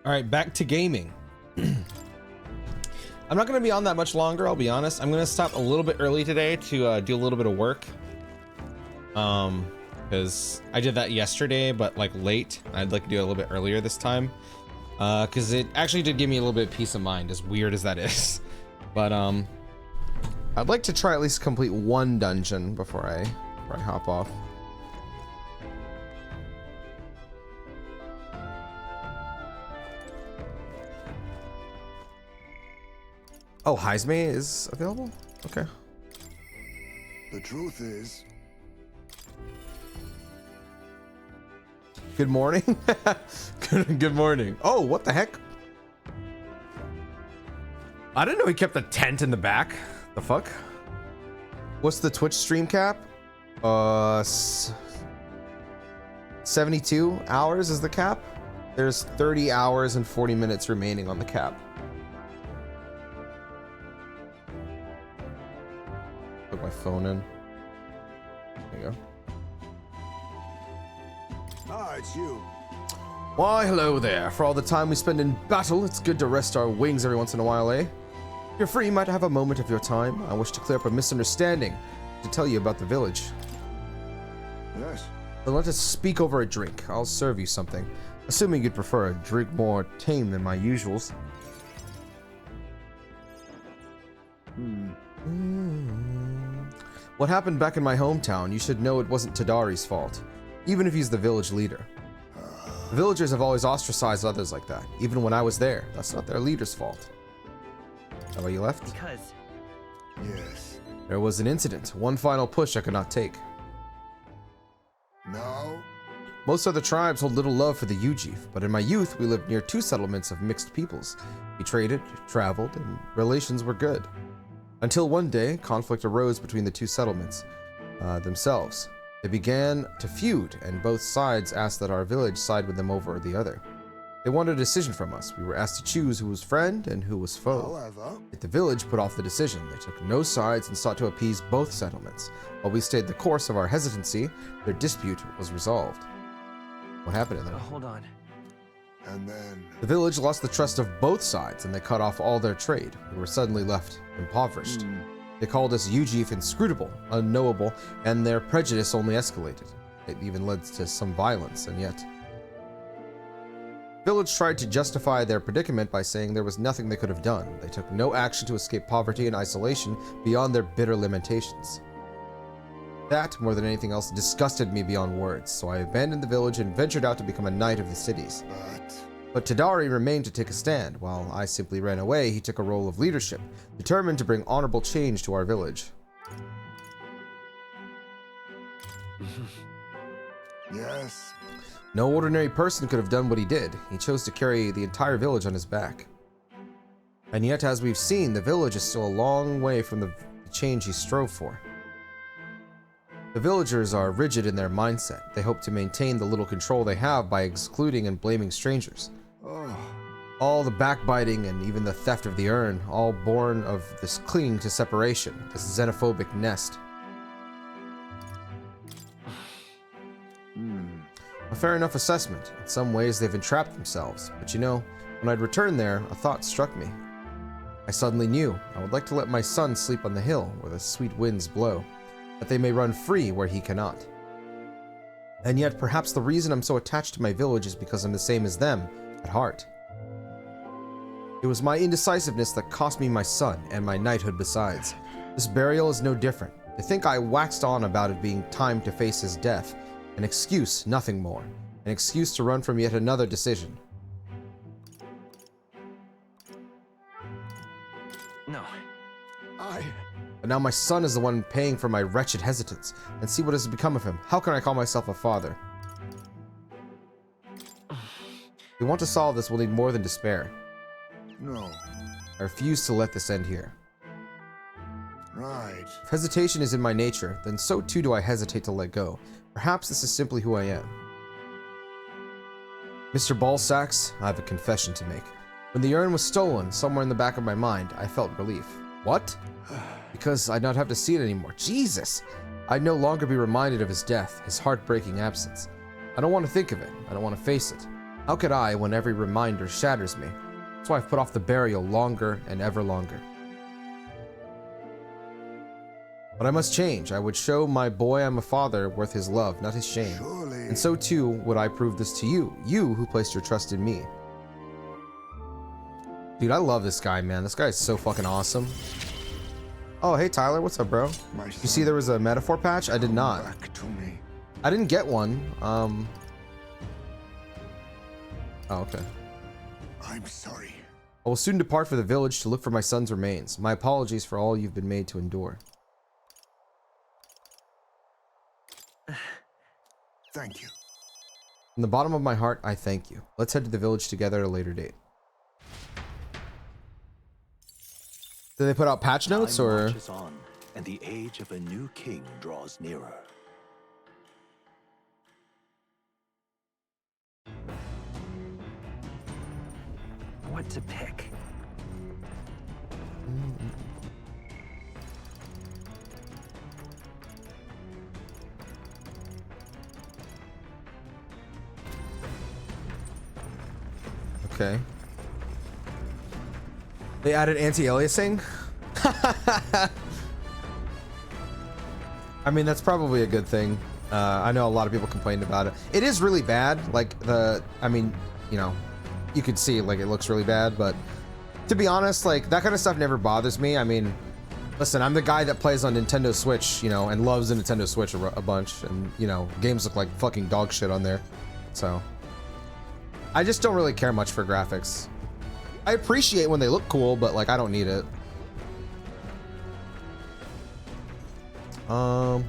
All right, back to gaming. I'm not going to be on that much longer, I'll be honest. I'm going to stop a little bit early today to do a little bit of work. Because I did that yesterday, but like late. I'd like to do it a little bit earlier this time. Because it actually did give me a little bit of peace of mind, as weird as that is. But I'd like to try at least complete one dungeon before I hop off. Oh, Heisme is available? Okay. The truth is... Good morning. Good morning. Oh, what the heck? I didn't know he kept a tent in the back. The fuck? What's the Twitch stream cap? 72 hours is the cap. There's 30 hours and 40 minutes remaining on the cap. Put my phone in. There you go. Ah, it's you. Why, hello there. For all the time we spend in battle, it's good to rest our wings every once in a while, eh? If you're free, you might have a moment of your time. I wish to clear up a misunderstanding to tell you about the village. Yes. Then let us speak over a drink. I'll serve you something. Assuming you'd prefer a drink more tame than my usuals. What happened back in my hometown, you should know it wasn't Tadari's fault, even if he's the village leader. The villagers have always ostracized others like that, even when I was there. That's not their leader's fault. How about you left? Because... Yes. There was an incident, one final push I could not take. No? Most other tribes hold little love for the Ujif, but in my youth we lived near two settlements of mixed peoples. We traded, traveled, and relations were good. Until one day, conflict arose between the two settlements themselves. They began to feud, and both sides asked that our village side with them over the other. They wanted a decision from us. We were asked to choose who was friend and who was foe. However... Yet the village put off the decision. They took no sides and sought to appease both settlements. While we stayed the course of our hesitancy, their dispute was resolved. What happened to them? Hold on. And then... The village lost the trust of both sides, and they cut off all their trade. We were suddenly left impoverished. They called us Ujif inscrutable, unknowable, and their prejudice only escalated. It even led to some violence, and yet... The village tried to justify their predicament by saying there was nothing they could have done. They took no action to escape poverty and isolation beyond their bitter lamentations. That, more than anything else, disgusted me beyond words, so I abandoned the village and ventured out to become a knight of the cities. But Tadari remained to take a stand. While I simply ran away, he took a role of leadership, determined to bring honorable change to our village. Yes. No ordinary person could have done what he did. He chose to carry the entire village on his back. And yet, as we've seen, the village is still a long way from the change he strove for. The villagers are rigid in their mindset. They hope to maintain the little control they have by excluding and blaming strangers. All the backbiting and even the theft of the urn, all born of this clinging to separation, this xenophobic nest. A fair enough assessment. In some ways, they've entrapped themselves. But you know, when I'd returned there, a thought struck me. I suddenly knew I would like to let my son sleep on the hill where the sweet winds blow, that they may run free where he cannot. And yet, perhaps the reason I'm so attached to my village is because I'm the same as them, at heart. It was my indecisiveness that cost me my son, and my knighthood besides. This burial is no different. They think I waxed on about it being time to face his death. An excuse, nothing more. An excuse to run from yet another decision. No. But now my son is the one paying for my wretched hesitance. And see what has become of him. How can I call myself a father? If we want to solve this, we'll need more than despair. No. I refuse to let this end here. Right. If hesitation is in my nature, then so too do I hesitate to let go. Perhaps this is simply who I am. Mr. Ballsacks, I have a confession to make. When the urn was stolen, somewhere in the back of my mind, I felt relief. What? Because I'd not have to see it anymore. Jesus! I'd no longer be reminded of his death, his heartbreaking absence. I don't want to think of it. I don't want to face it. How could I when every reminder shatters me? That's why I've put off the burial longer and ever longer. But I must change. I would show my boy I'm a father worth his love, not his shame. Surely. And so too would I prove this to you, you who placed your trust in me. Dude, I love this guy, man. This guy is so fucking awesome. Oh, hey Tyler, what's up, bro? You see there was a metaphor patch? I did not. Back to me. I didn't get one. Oh, okay. I'm sorry. I will soon depart for the village to look for my son's remains. My apologies for all you've been made to endure. Thank you. From the bottom of my heart, I thank you. Let's head to the village together at a later date. Did they put out patch notes Time or? marches on, and the age of a new king draws nearer. What to pick? Okay. They added anti-aliasing? I mean, that's probably a good thing. I know a lot of people complained about it. It is really bad. Like, I mean, you know, you could see, like, it looks really bad, but to be honest, like, that kind of stuff never bothers me. I mean, listen, I'm the guy that plays on Nintendo Switch, you know, and loves the Nintendo Switch a bunch, and, you know, games look like fucking dog shit on there. So, I just don't really care much for graphics. I appreciate when they look cool, but like I don't need it. What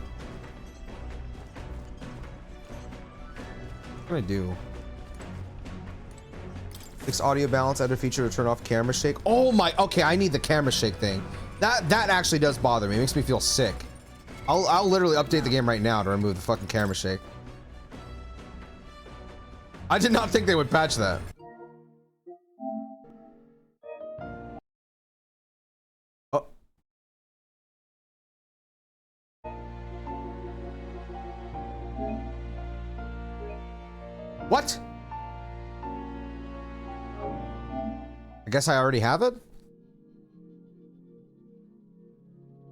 can I do? Fix audio balance, add a feature to turn off camera shake. Oh my, okay, I need the camera shake thing. That actually does bother me. It makes me feel sick. I'll literally update the game right now to remove the fucking camera shake. I did not think they would patch that. Oh. What? I guess I already have it?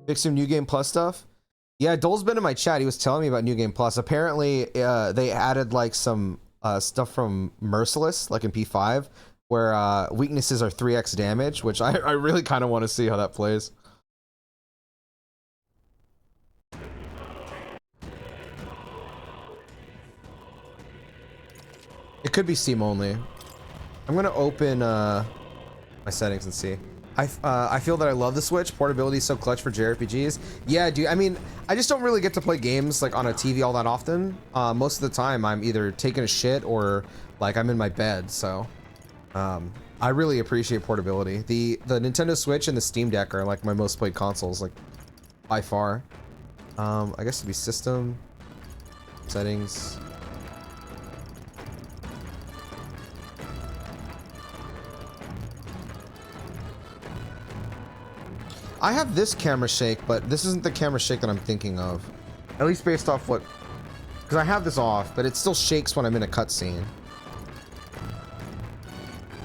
Fix some New Game Plus stuff? Yeah, Dole's been in my chat. He was telling me about New Game Plus. Apparently, they added like some stuff from Merciless, like in P5, where weaknesses are 3x damage, which I really kind of want to see how that plays. It could be Steam only. I'm gonna open my settings and see. I feel that I love the Switch. Portability is so clutch for JRPGs. Yeah, dude. I mean, I just don't really get to play games like on a TV all that often. Most of the time, I'm either taking a shit or like I'm in my bed. So, I really appreciate portability. The Nintendo Switch and the Steam Deck are like my most played consoles, like by far. I guess it'd be system settings. I have this camera shake, but this isn't the camera shake that I'm thinking of. At least based off what... Because I have this off, but it still shakes when I'm in a cutscene.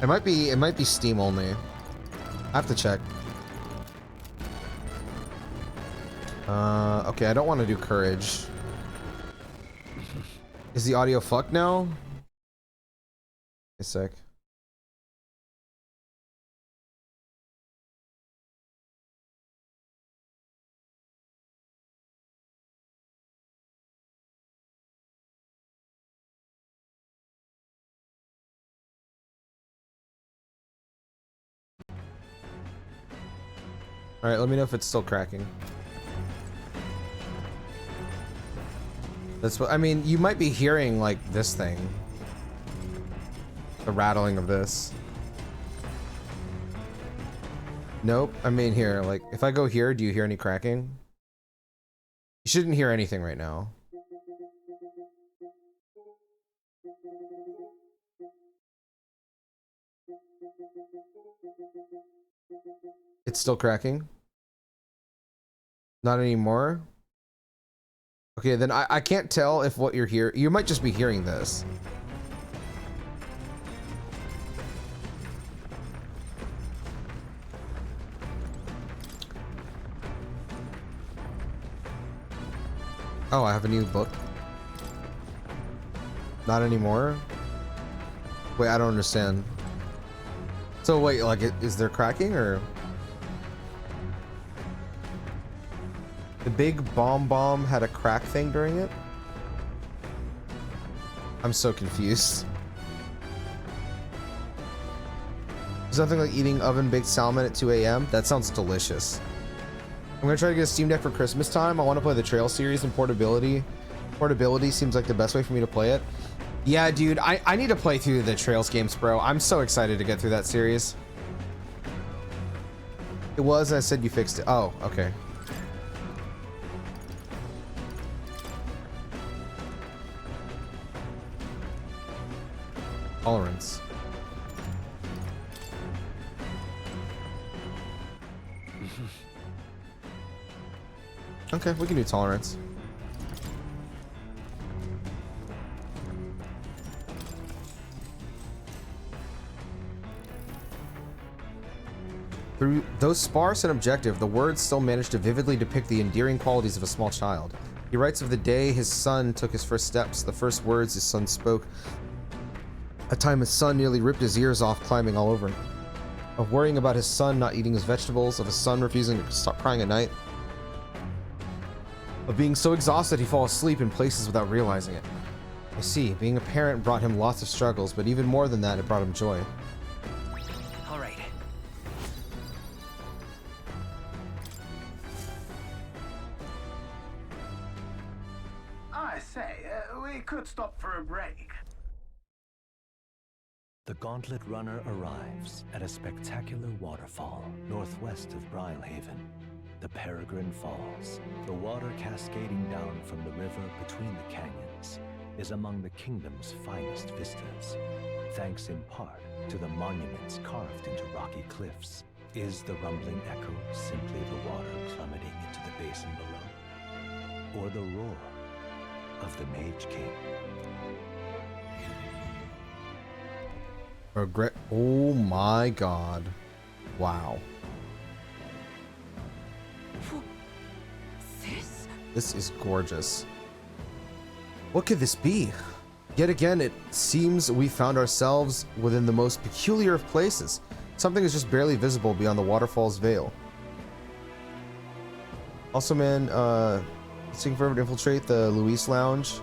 It might be Steam only. I have to check. Okay, I don't want to do courage. Is the audio fucked now? A sec. All right, let me know if it's still cracking. That's what I mean. You might be hearing like this thing, the rattling of this. Nope. I mean here, like if I go here, do you hear any cracking? You shouldn't hear anything right now. It's still cracking? Not anymore? Okay, then I can't tell if what you're hearing... You might just be hearing this. Oh, I have a new book. Not anymore. Wait, I don't understand. So wait, like, is there cracking or? The big bomb had a crack thing during it? I'm so confused. Something like eating oven-baked salmon at 2 a.m.? That sounds delicious. I'm gonna try to get a Steam Deck for Christmas time. I want to play the Trail series and portability. Portability seems like the best way for me to play it. Yeah, dude, I need to play through the Trails games, bro. I'm so excited to get through that series. It was, I said you fixed it. Oh, okay. Tolerance. Okay, we can do tolerance. Through though sparse and objective, the words still manage to vividly depict the endearing qualities of a small child. He writes of the day his son took his first steps, the first words his son spoke, a time his son nearly ripped his ears off climbing all over him, of worrying about his son not eating his vegetables, of his son refusing to stop crying at night, of being so exhausted he falls asleep in places without realizing it. I see, being a parent brought him lots of struggles, but even more than that, it brought him joy. All right. I say, we could stop for a break. The Gauntlet Runner arrives at a spectacular waterfall northwest of Brylehaven, the Peregrine Falls. The water cascading down from the river between the canyons is among the kingdom's finest vistas, thanks in part to the monuments carved into rocky cliffs. Is the rumbling echo simply the water plummeting into the basin below, or the roar of the Mage King? Regret. Oh my god. Wow. This is gorgeous. What could this be? Yet again, it seems we found ourselves within the most peculiar of places. Something is just barely visible beyond the waterfall's veil. Also, man, it's taking forever to infiltrate the Luis Lounge.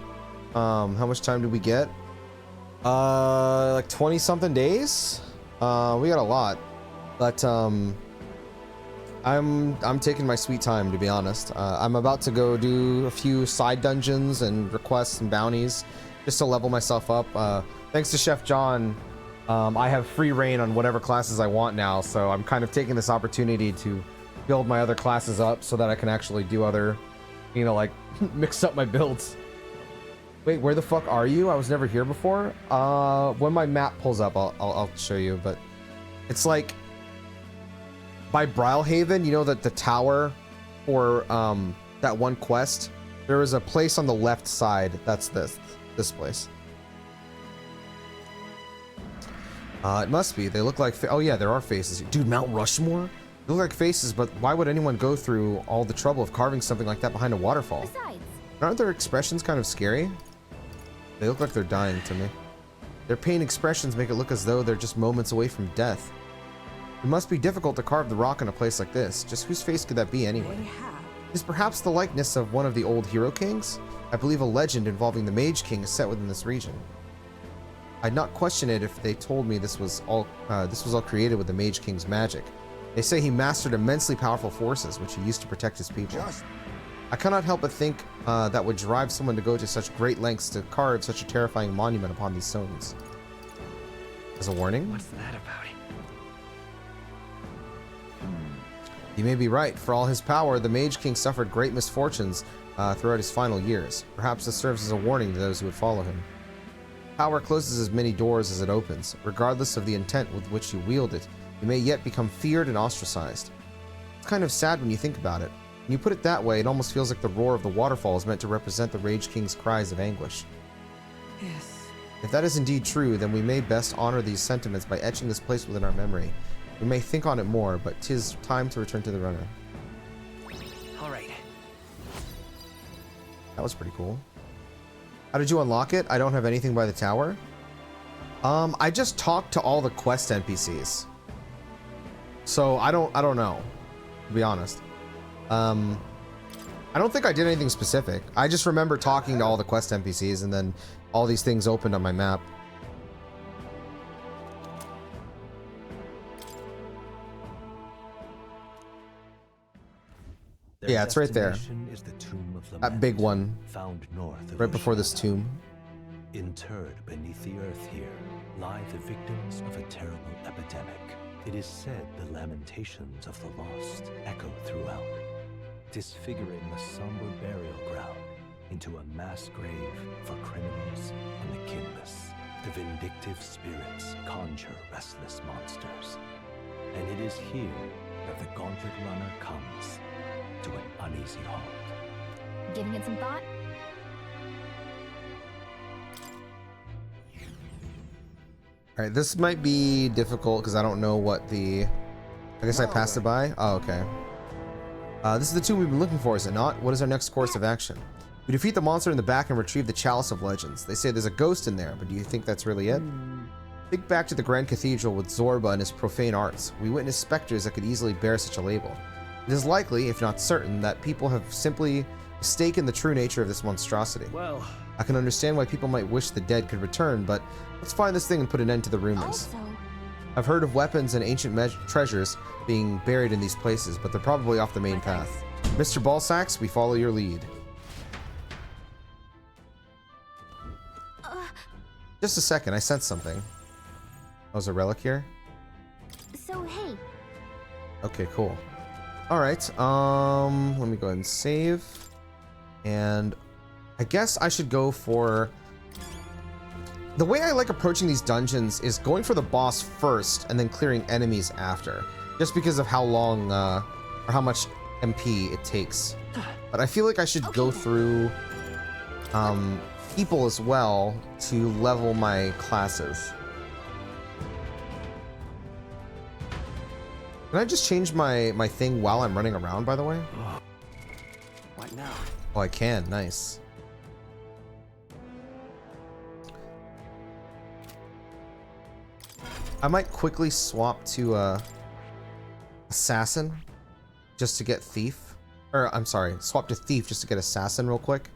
How much time did we get? Like 20 something days. We got a lot, but I'm taking my sweet time, to be honest. I'm about to go do a few side dungeons and requests and bounties just to level myself up. Thanks to Chef John, I have free reign on whatever classes I want now, so I'm kind of taking this opportunity to build my other classes up so that I can actually do other, you know, like mix up my builds. Wait, where the fuck are you? I was never here before. When my map pulls up, I'll show you. But it's like by Brylehaven, you know that the tower for that one quest. There is a place on the left side. That's this place. It must be. They look like. Oh yeah, there are faces. Dude, Mount Rushmore. They look like faces, but why would anyone go through all the trouble of carving something like that behind a waterfall? Besides, aren't their expressions kind of scary? They look like they're dying to me. Their pain expressions make it look as though they're just moments away from death. It must be difficult to carve the rock in a place like this. Just whose face could that be anyway? Is perhaps the likeness of one of the old hero kings? I believe a legend involving the Mage King is set within this region. I'd not question it if they told me this was all created with the Mage King's magic. They say he mastered immensely powerful forces, which he used to protect his people. I cannot help but think that would drive someone to go to such great lengths to carve such a terrifying monument upon these stones. As a warning? What's that about? You may be right. For all his power, the Mage King suffered great misfortunes throughout his final years. Perhaps this serves as a warning to those who would follow him. Power closes as many doors as it opens. Regardless of the intent with which you wield it, you may yet become feared and ostracized. It's kind of sad when you think about it. When you put it that way, it almost feels like the roar of the waterfall is meant to represent the Rage King's cries of anguish. Yes. If that is indeed true, then we may best honor these sentiments by etching this place within our memory. We may think on it more, but 'tis time to return to the runner. All right. That was pretty cool. How did you unlock it? I don't have anything by the tower. I just talked to all the quest NPCs. So I don't know, to be honest. I don't think I did anything specific. I just remember talking to all the quest NPCs and then all these things opened on my map. Yeah, it's right there. Is the tomb of That big one. Found north of Right before this tomb. Interred beneath the earth here lie the victims of a terrible epidemic. It is said the lamentations of the lost echo throughout, disfiguring the somber burial ground into a mass grave for criminals and the kinless. The vindictive spirits conjure restless monsters, and it is here that the Gauntlet Runner comes to an uneasy halt. Giving it some thought? Alright, this might be difficult because I don't know what the... I guess I passed it by? Oh, okay. This is the tomb we've been looking for, is it not? What is our next course of action? We defeat the monster in the back and retrieve the Chalice of Legends. They say there's a ghost in there, but do you think that's really it? Think back to the Grand Cathedral with Zorba and his profane arts. We witnessed specters that could easily bear such a label. It is likely, if not certain, that people have simply mistaken the true nature of this monstrosity. Well, I can understand why people might wish the dead could return, but let's find this thing and put an end to the rumors. Also, I've heard of weapons and ancient treasures being buried in these places, but they're probably off the main path. Mr. Ballsacks, we follow your lead. Just a second, I sensed something. Oh, there's a relic here? so hey, Okay, cool. Alright, let me go ahead and save. And I guess I should go for... The way I like approaching these dungeons is going for the boss first and then clearing enemies after. Just because of how long, or how much MP it takes. But I feel like I should go through, people as well to level my classes. Can I just change my thing while I'm running around, by the way? what now? Oh, I can. Nice. I might quickly swap to Assassin just to get Thief. Or, I'm sorry, swap to Thief just to get Assassin real quick.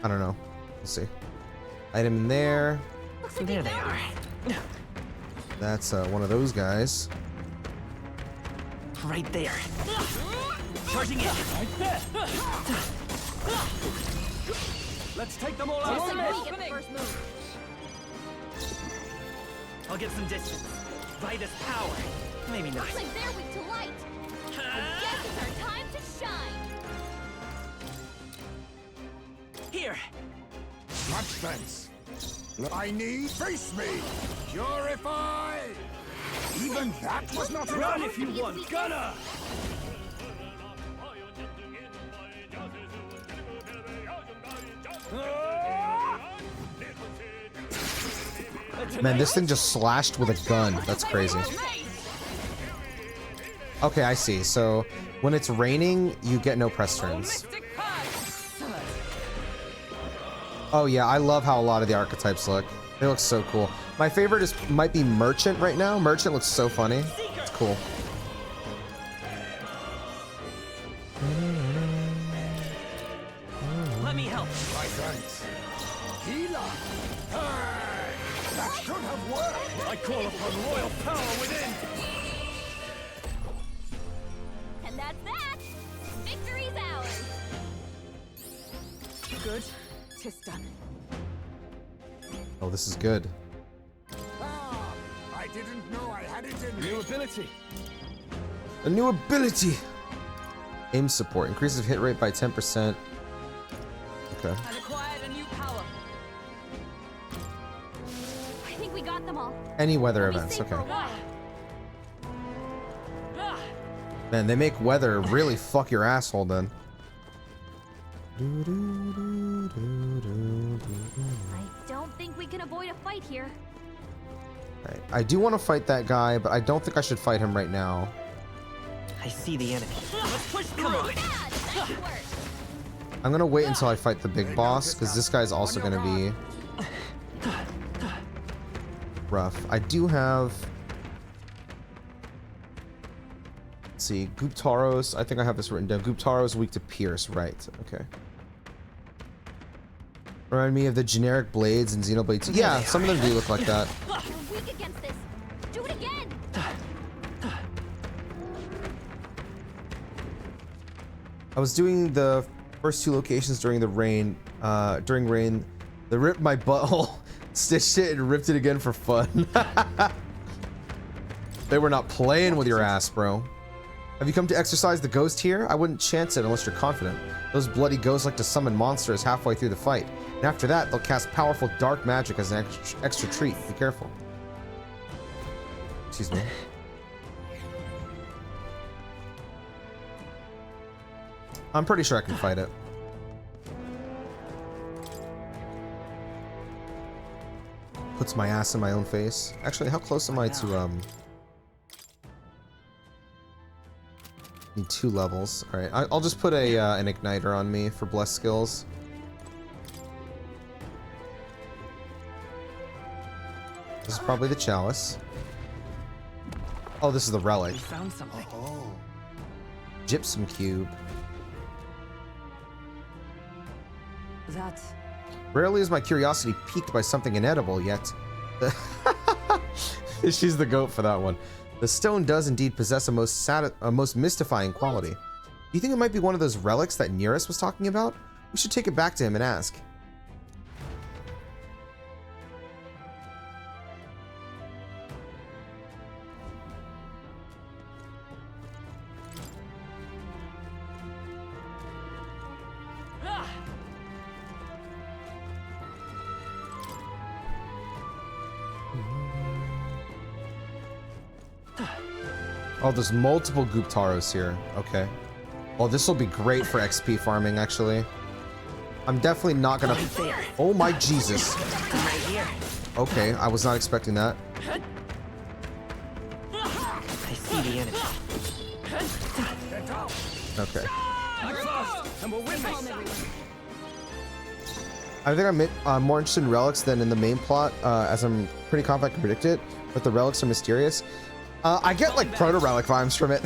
I don't know. We'll see. Item in there. There they are. That's one of those guys. Right there. Charging in. Let's take them all out. I'll get some distance. By this power. Maybe not. Looks like they're weak to light. I guess it's our time to shine. Here. Much thanks. I need face me. Purify. Even that was not Run enough. if you want, Gunner! Man, this thing just slashed with a gun. That's crazy. Okay, I see. So when it's raining, you get no press turns. Oh yeah, I love how a lot of the archetypes look. They look so cool. My favorite might be Merchant right now. Merchant looks so funny. It's cool. Let me help. My thanks. Healer. Hey, that should have worked. I call upon royal power within. And that's that. Victory's ours. Good. Tis done. Oh, this is good. Ah, I didn't know I had it in me. New ability. A new ability. Aim support increases hit rate by 10%. Okay. I've acquired a new power. I think we got them all. Any weather We'll be events. safe for a Okay. while. Man, they make weather really fuck your asshole then. I don't think we can avoid a fight here. Right. I do want to fight that guy, but I don't think I should fight him right now. I see the enemy. Let's push through. Come on. Nice work. I'm gonna wait until I fight the big boss, because this guy's also gonna be rough. I do have... Let's see, Guptaros. I think I have this written down. Guptaros weak to pierce, right? Okay. Remind me of the generic blades and Xenoblade 2. Yeah, some of them do look like that. You're weak against this. Do it again. I was doing the first 2 locations during the rain. During rain, they ripped my butthole, stitched it, and ripped it again for fun. They were not playing with your ass, bro. Have you come to exercise the ghost here? I wouldn't chance it unless you're confident. Those bloody ghosts like to summon monsters halfway through the fight. And after that, they'll cast powerful dark magic as an extra treat. Be careful. Excuse me. I'm pretty sure I can fight it. Puts my ass in my own face. Actually, how close am I to, Need 2 levels. Alright, I'll just put a an igniter on me for blessed skills. This is probably the chalice. Oh, this is the relic. We found something. Oh. Gypsum cube. That... Rarely is my curiosity piqued by something inedible, yet... She's the goat for that one. The stone does indeed possess a most mystifying quality. Do you think it might be one of those relics that Nearest was talking about? We should take it back to him and ask. Oh, there's multiple Guptaros here. Okay. Oh, this will be great for XP farming, actually. I'm definitely not gonna... Oh my Jesus. Okay, I was not expecting that. I see the enemy. Okay. And I think I'm more interested in relics than in the main plot, as I'm pretty confident I can predict it, but the relics are mysterious. I get like proto-relic vibes from it.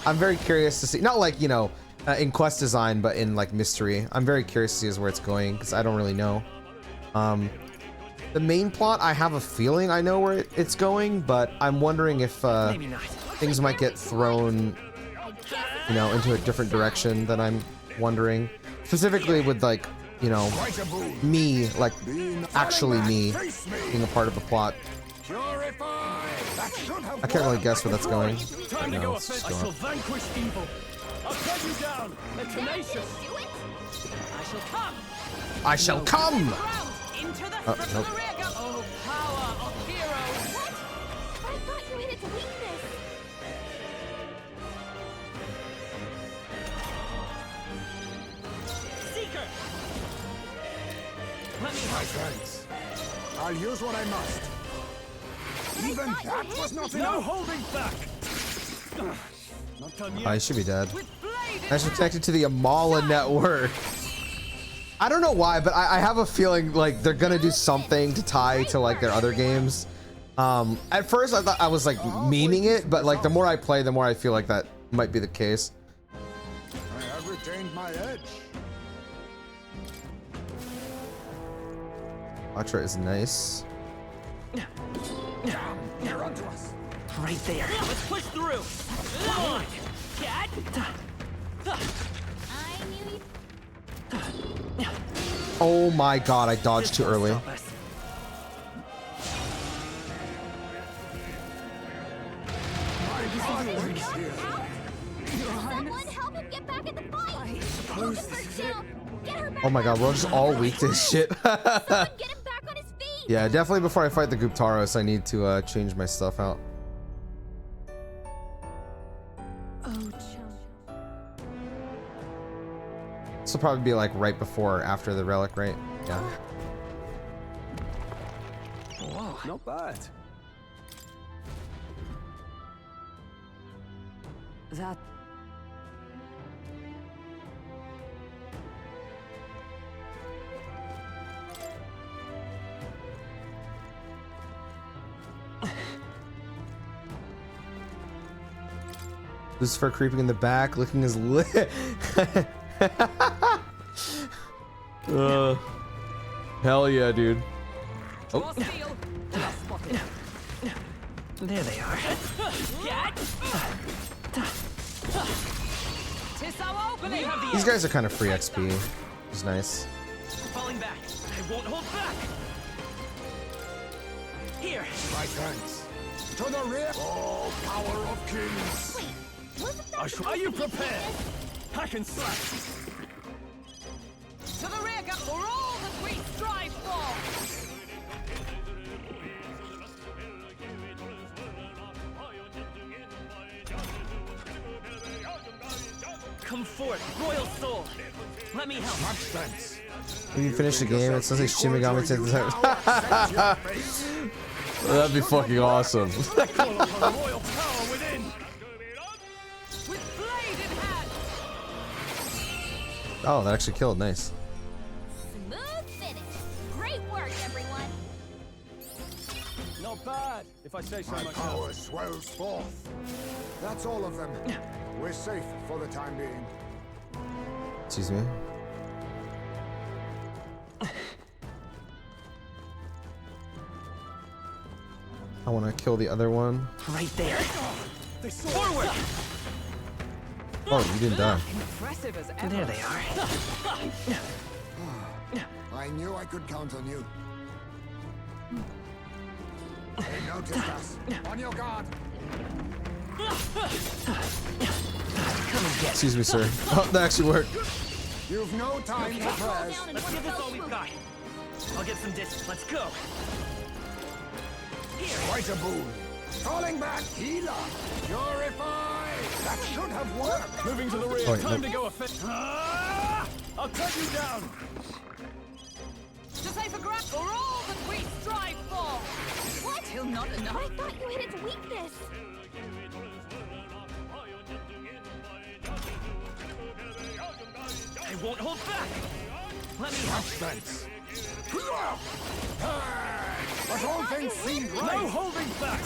I'm very curious to see, not like, you know, in quest design, but in like mystery. I'm very curious to see as where it's going, because I don't really know. The main plot, I have a feeling I know where it's going, but I'm wondering if things might get thrown, you know, into a different direction than I'm wondering. Specifically with like, you know, me, like actually me being a part of the plot. I can't really guess where that's going. No, it's just going up. Vanquish evil. I'll cut you down. The tenacious. I shall come! Oh, nope. Oh, power of heroes! What? I thought you hit its weakness. Seeker! Let me help. Thanks. I'll use what I must. Even that was not enough. No holding back. Not done yet. I should be dead. I should connect it to the Amala network. I don't know why, but I have a feeling like they're gonna do something to tie to like their other games. At first I thought I was like memeing it, but like the more I play, the more I feel like that might be the case. I have retained my edge. Atra is nice. They're onto us. Right there. Let's push through. Come on. Get. Oh my god, I dodged too early. Someone help him get back in the fight! Focus her down! Get her back! Oh my god, we're just all weak to this shit. Someone get him back on his feet! Yeah, definitely before I fight the Guptaros, I need to change my stuff out. This will probably be like right before or after the relic, right? Yeah. Whoa, not bad. That... Lucifer creeping in the back, licking his lip. Hell yeah, dude. Oh. There they are. These guys are kind of free XP. It's nice. Falling back. I won't hold back. Here. My friends, to the rear. Oh, power of kings. Are you prepared? Hack and slash. To the rear, for all that we strive for! Come forth, royal soul. Let me help. Much thanks. When you finish the game, it sounds like Shimigami said the time. That'd be fucking awesome. Royal power within. With blade in hand! Oh, that actually killed. Nice. Smooth finish. Great work, everyone. Not bad, if I say so My myself. power swells forth. That's all of them. We're safe for the time being. Excuse me. I want to kill the other one. Right there. Forward. Oh, you didn't die. Impressive as ever. There they are. I knew I could count on you. They noticed us. On your guard. Excuse me, sir. Oh, that actually worked. You've no time for prayers. Let's give this all we've got. I'll get some distance. Let's go. Here. Quite a boon. Calling back healer. Purify. That should have worked. Moving to the rear. Oh, wait, Time no. to go I'll cut you down. To say for all that we strive for! What? Still not enough? I thought you hit its weakness. I won't hold back. Let me help. Thanks. But all things seemed right. No holding back.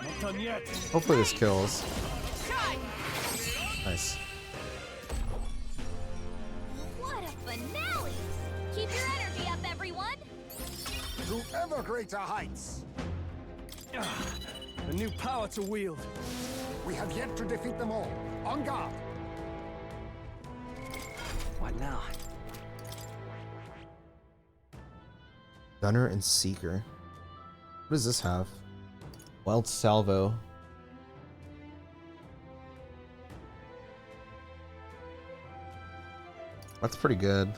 Not done yet. Hopefully this kills. Shine! Nice. What a finale! Keep your energy up, everyone! To ever greater heights. A new power to wield. We have yet to defeat them all. On guard. What now? Gunner and Seeker. What does this have? Wild Salvo. That's pretty good.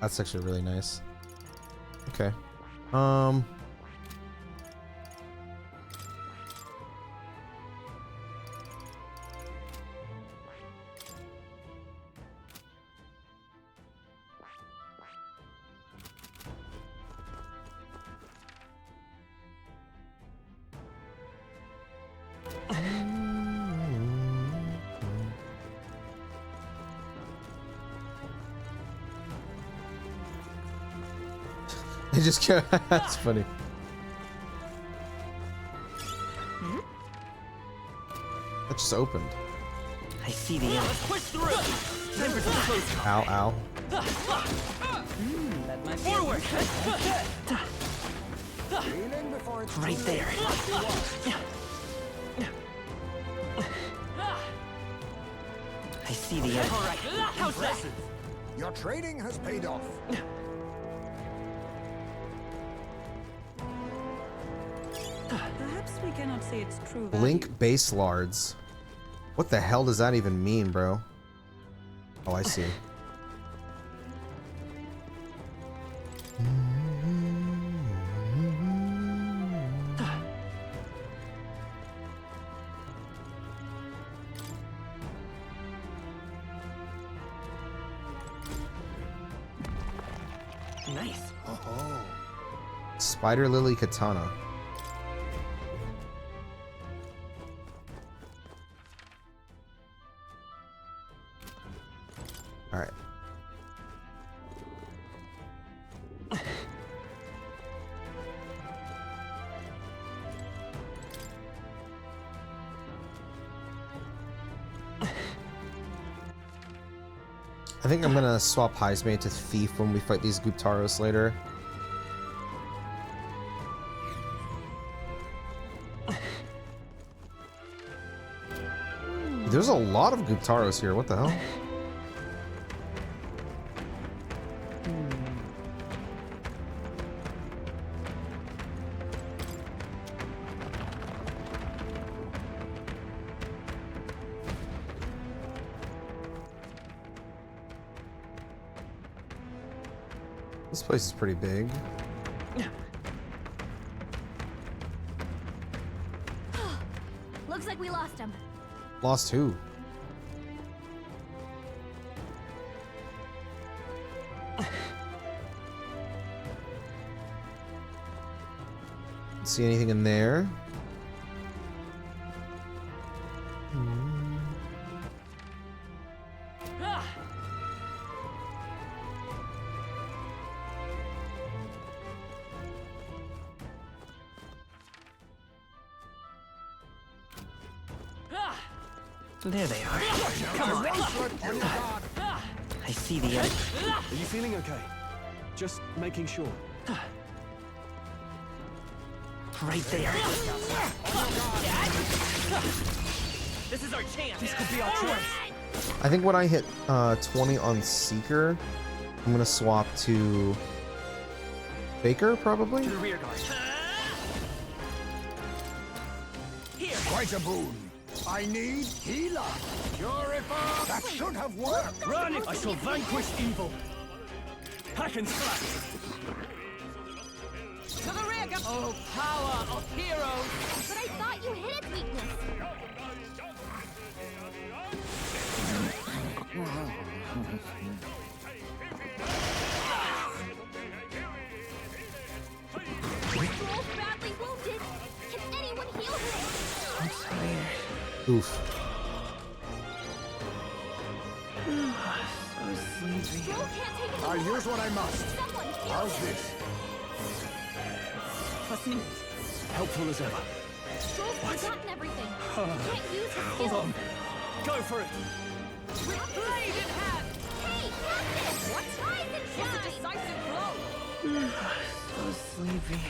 That's actually really nice. Okay. They just can't. That's funny. That just opened. I see the end. Let's push through. Time for some close. Ow, ow. That might be Forward. Healing before it's Right too there. late. I see the end. All right. How's that? Your trading has paid off. Perhaps we cannot see its true value. Blink base lards. What the hell does that even mean, bro? Oh, I see. Nice. Oh. Spider Lily Katana. All right. I think I'm gonna swap Heismate to Thief when we fight these Guptaros later. There's a lot of Guptaros here, what the hell? This place is pretty big. Looks like we lost him. Lost who? See anything in there? There they are. Come on. I see the end. Are you feeling okay? Just making sure. Right there. This is our chance. This could be our choice. I think when I hit 20 on Seeker, I'm gonna swap to Baker, probably? To the rear guard. Here. Quite a boon. I need healer. Purify. That should have worked. Run! I shall vanquish evil. Hack and slash. To the rear guard. Oh, power of heroes. But I thought you hit its weakness. Troll's badly wounded. Can anyone heal him? I'm tired. Oof. So sleepy. Troll can't take it. I'll use what I must. Someone heal How's him. this? Helpful as ever. Troll's forgotten everything. Can't use his Hold skills. on. Go for it. Blade in hand. Hey, Captain! What? Rise and It's a shine! decisive blow. So sleepy.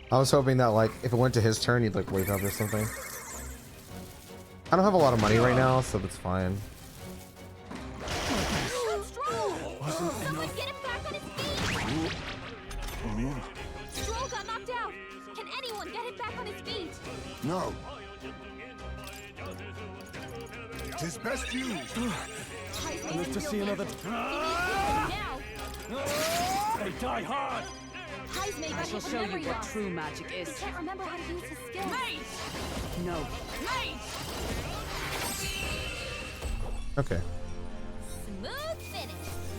I was hoping that, like, if it went to his turn, he'd, like, wake up or something. I don't have a lot of money right now, so that's fine. Someone get him back on his feet! Stroll got knocked out! Can anyone get him back on his feet? No. Tis best used. Heismate Live to is see no another. good. Now! They die hard. Heismate I got shall hit show you memory what loss. true magic He is. can't remember how to use his skills. Mate! No. Mate! Okay. Smooth finish.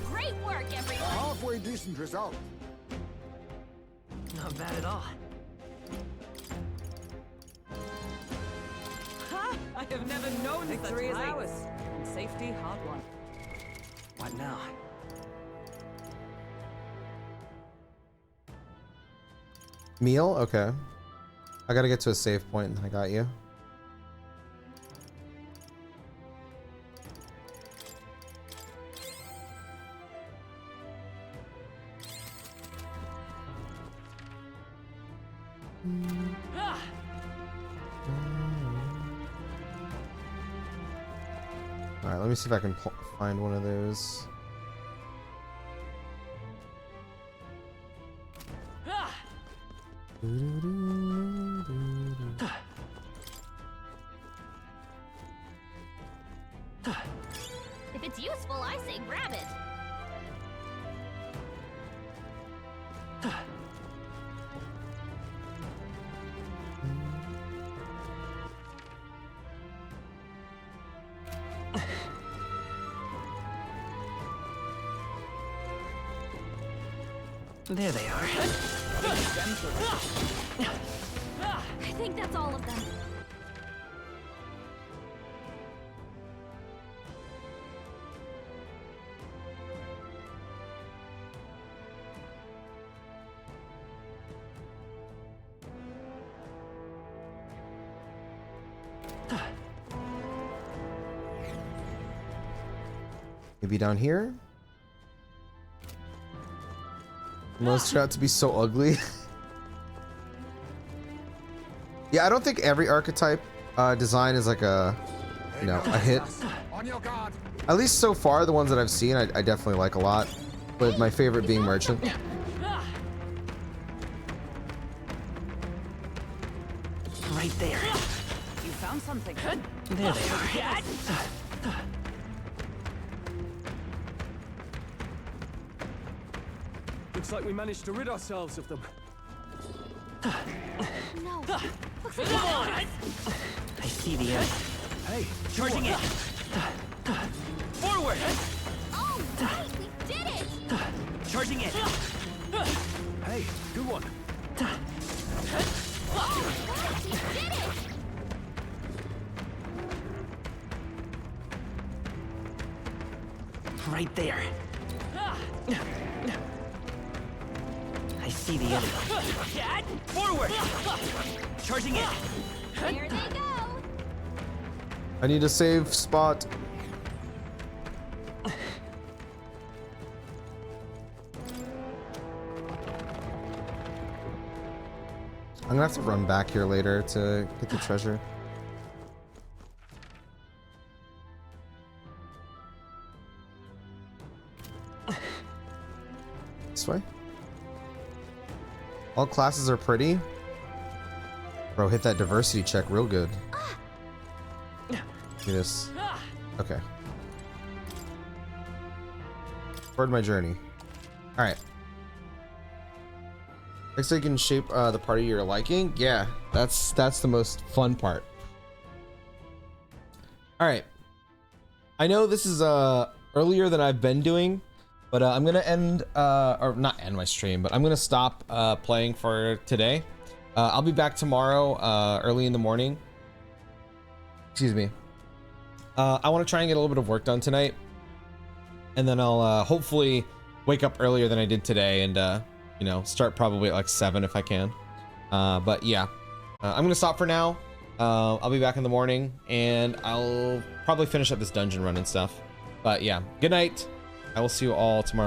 Great work, everyone. Halfway decent result. Not bad at all. Ha! I have never known victory is ours. And safety hard won. What now? Meal? Okay. I gotta get to a save point, and I got you. Alright, let me see if I can find one of those. If it's useful, I say grab it. There they are. I think that's all of them. Maybe down here? Most turn out to be so ugly. Yeah, I don't think every archetype design is like a, you know, a hit. At least so far, the ones that I've seen, I definitely like a lot. But my favorite being Merchant. Right there. You found something. There they are. Looks like we managed to rid ourselves of them. No. Come on! I see the enemy. Hey, Charging it! Forward! Oh, right, we did it! Charging it! Hey, good one. Oh, right, we did it! Right there. I see the enemy. Forward! Charging it! There they go! I need a save spot. I'm gonna have to run back here later to get the treasure. This way? All classes are pretty. Bro, hit that diversity check real good. Do this. Okay. Toward my journey. Alright. Looks like you can shape the party you're liking. Yeah, that's the most fun part. Alright. I know this is earlier than I've been doing, but I'm gonna end or not end my stream, but I'm gonna stop playing for today. I'll be back tomorrow early in the morning. Excuse me. I want to try and get a little bit of work done tonight, and then I'll hopefully wake up earlier than I did today, and you know, start probably at like 7 if I can. But yeah, I'm gonna stop for now. I'll be back in the morning, and I'll probably finish up this dungeon run and stuff. But yeah, good night. I will see you all tomorrow.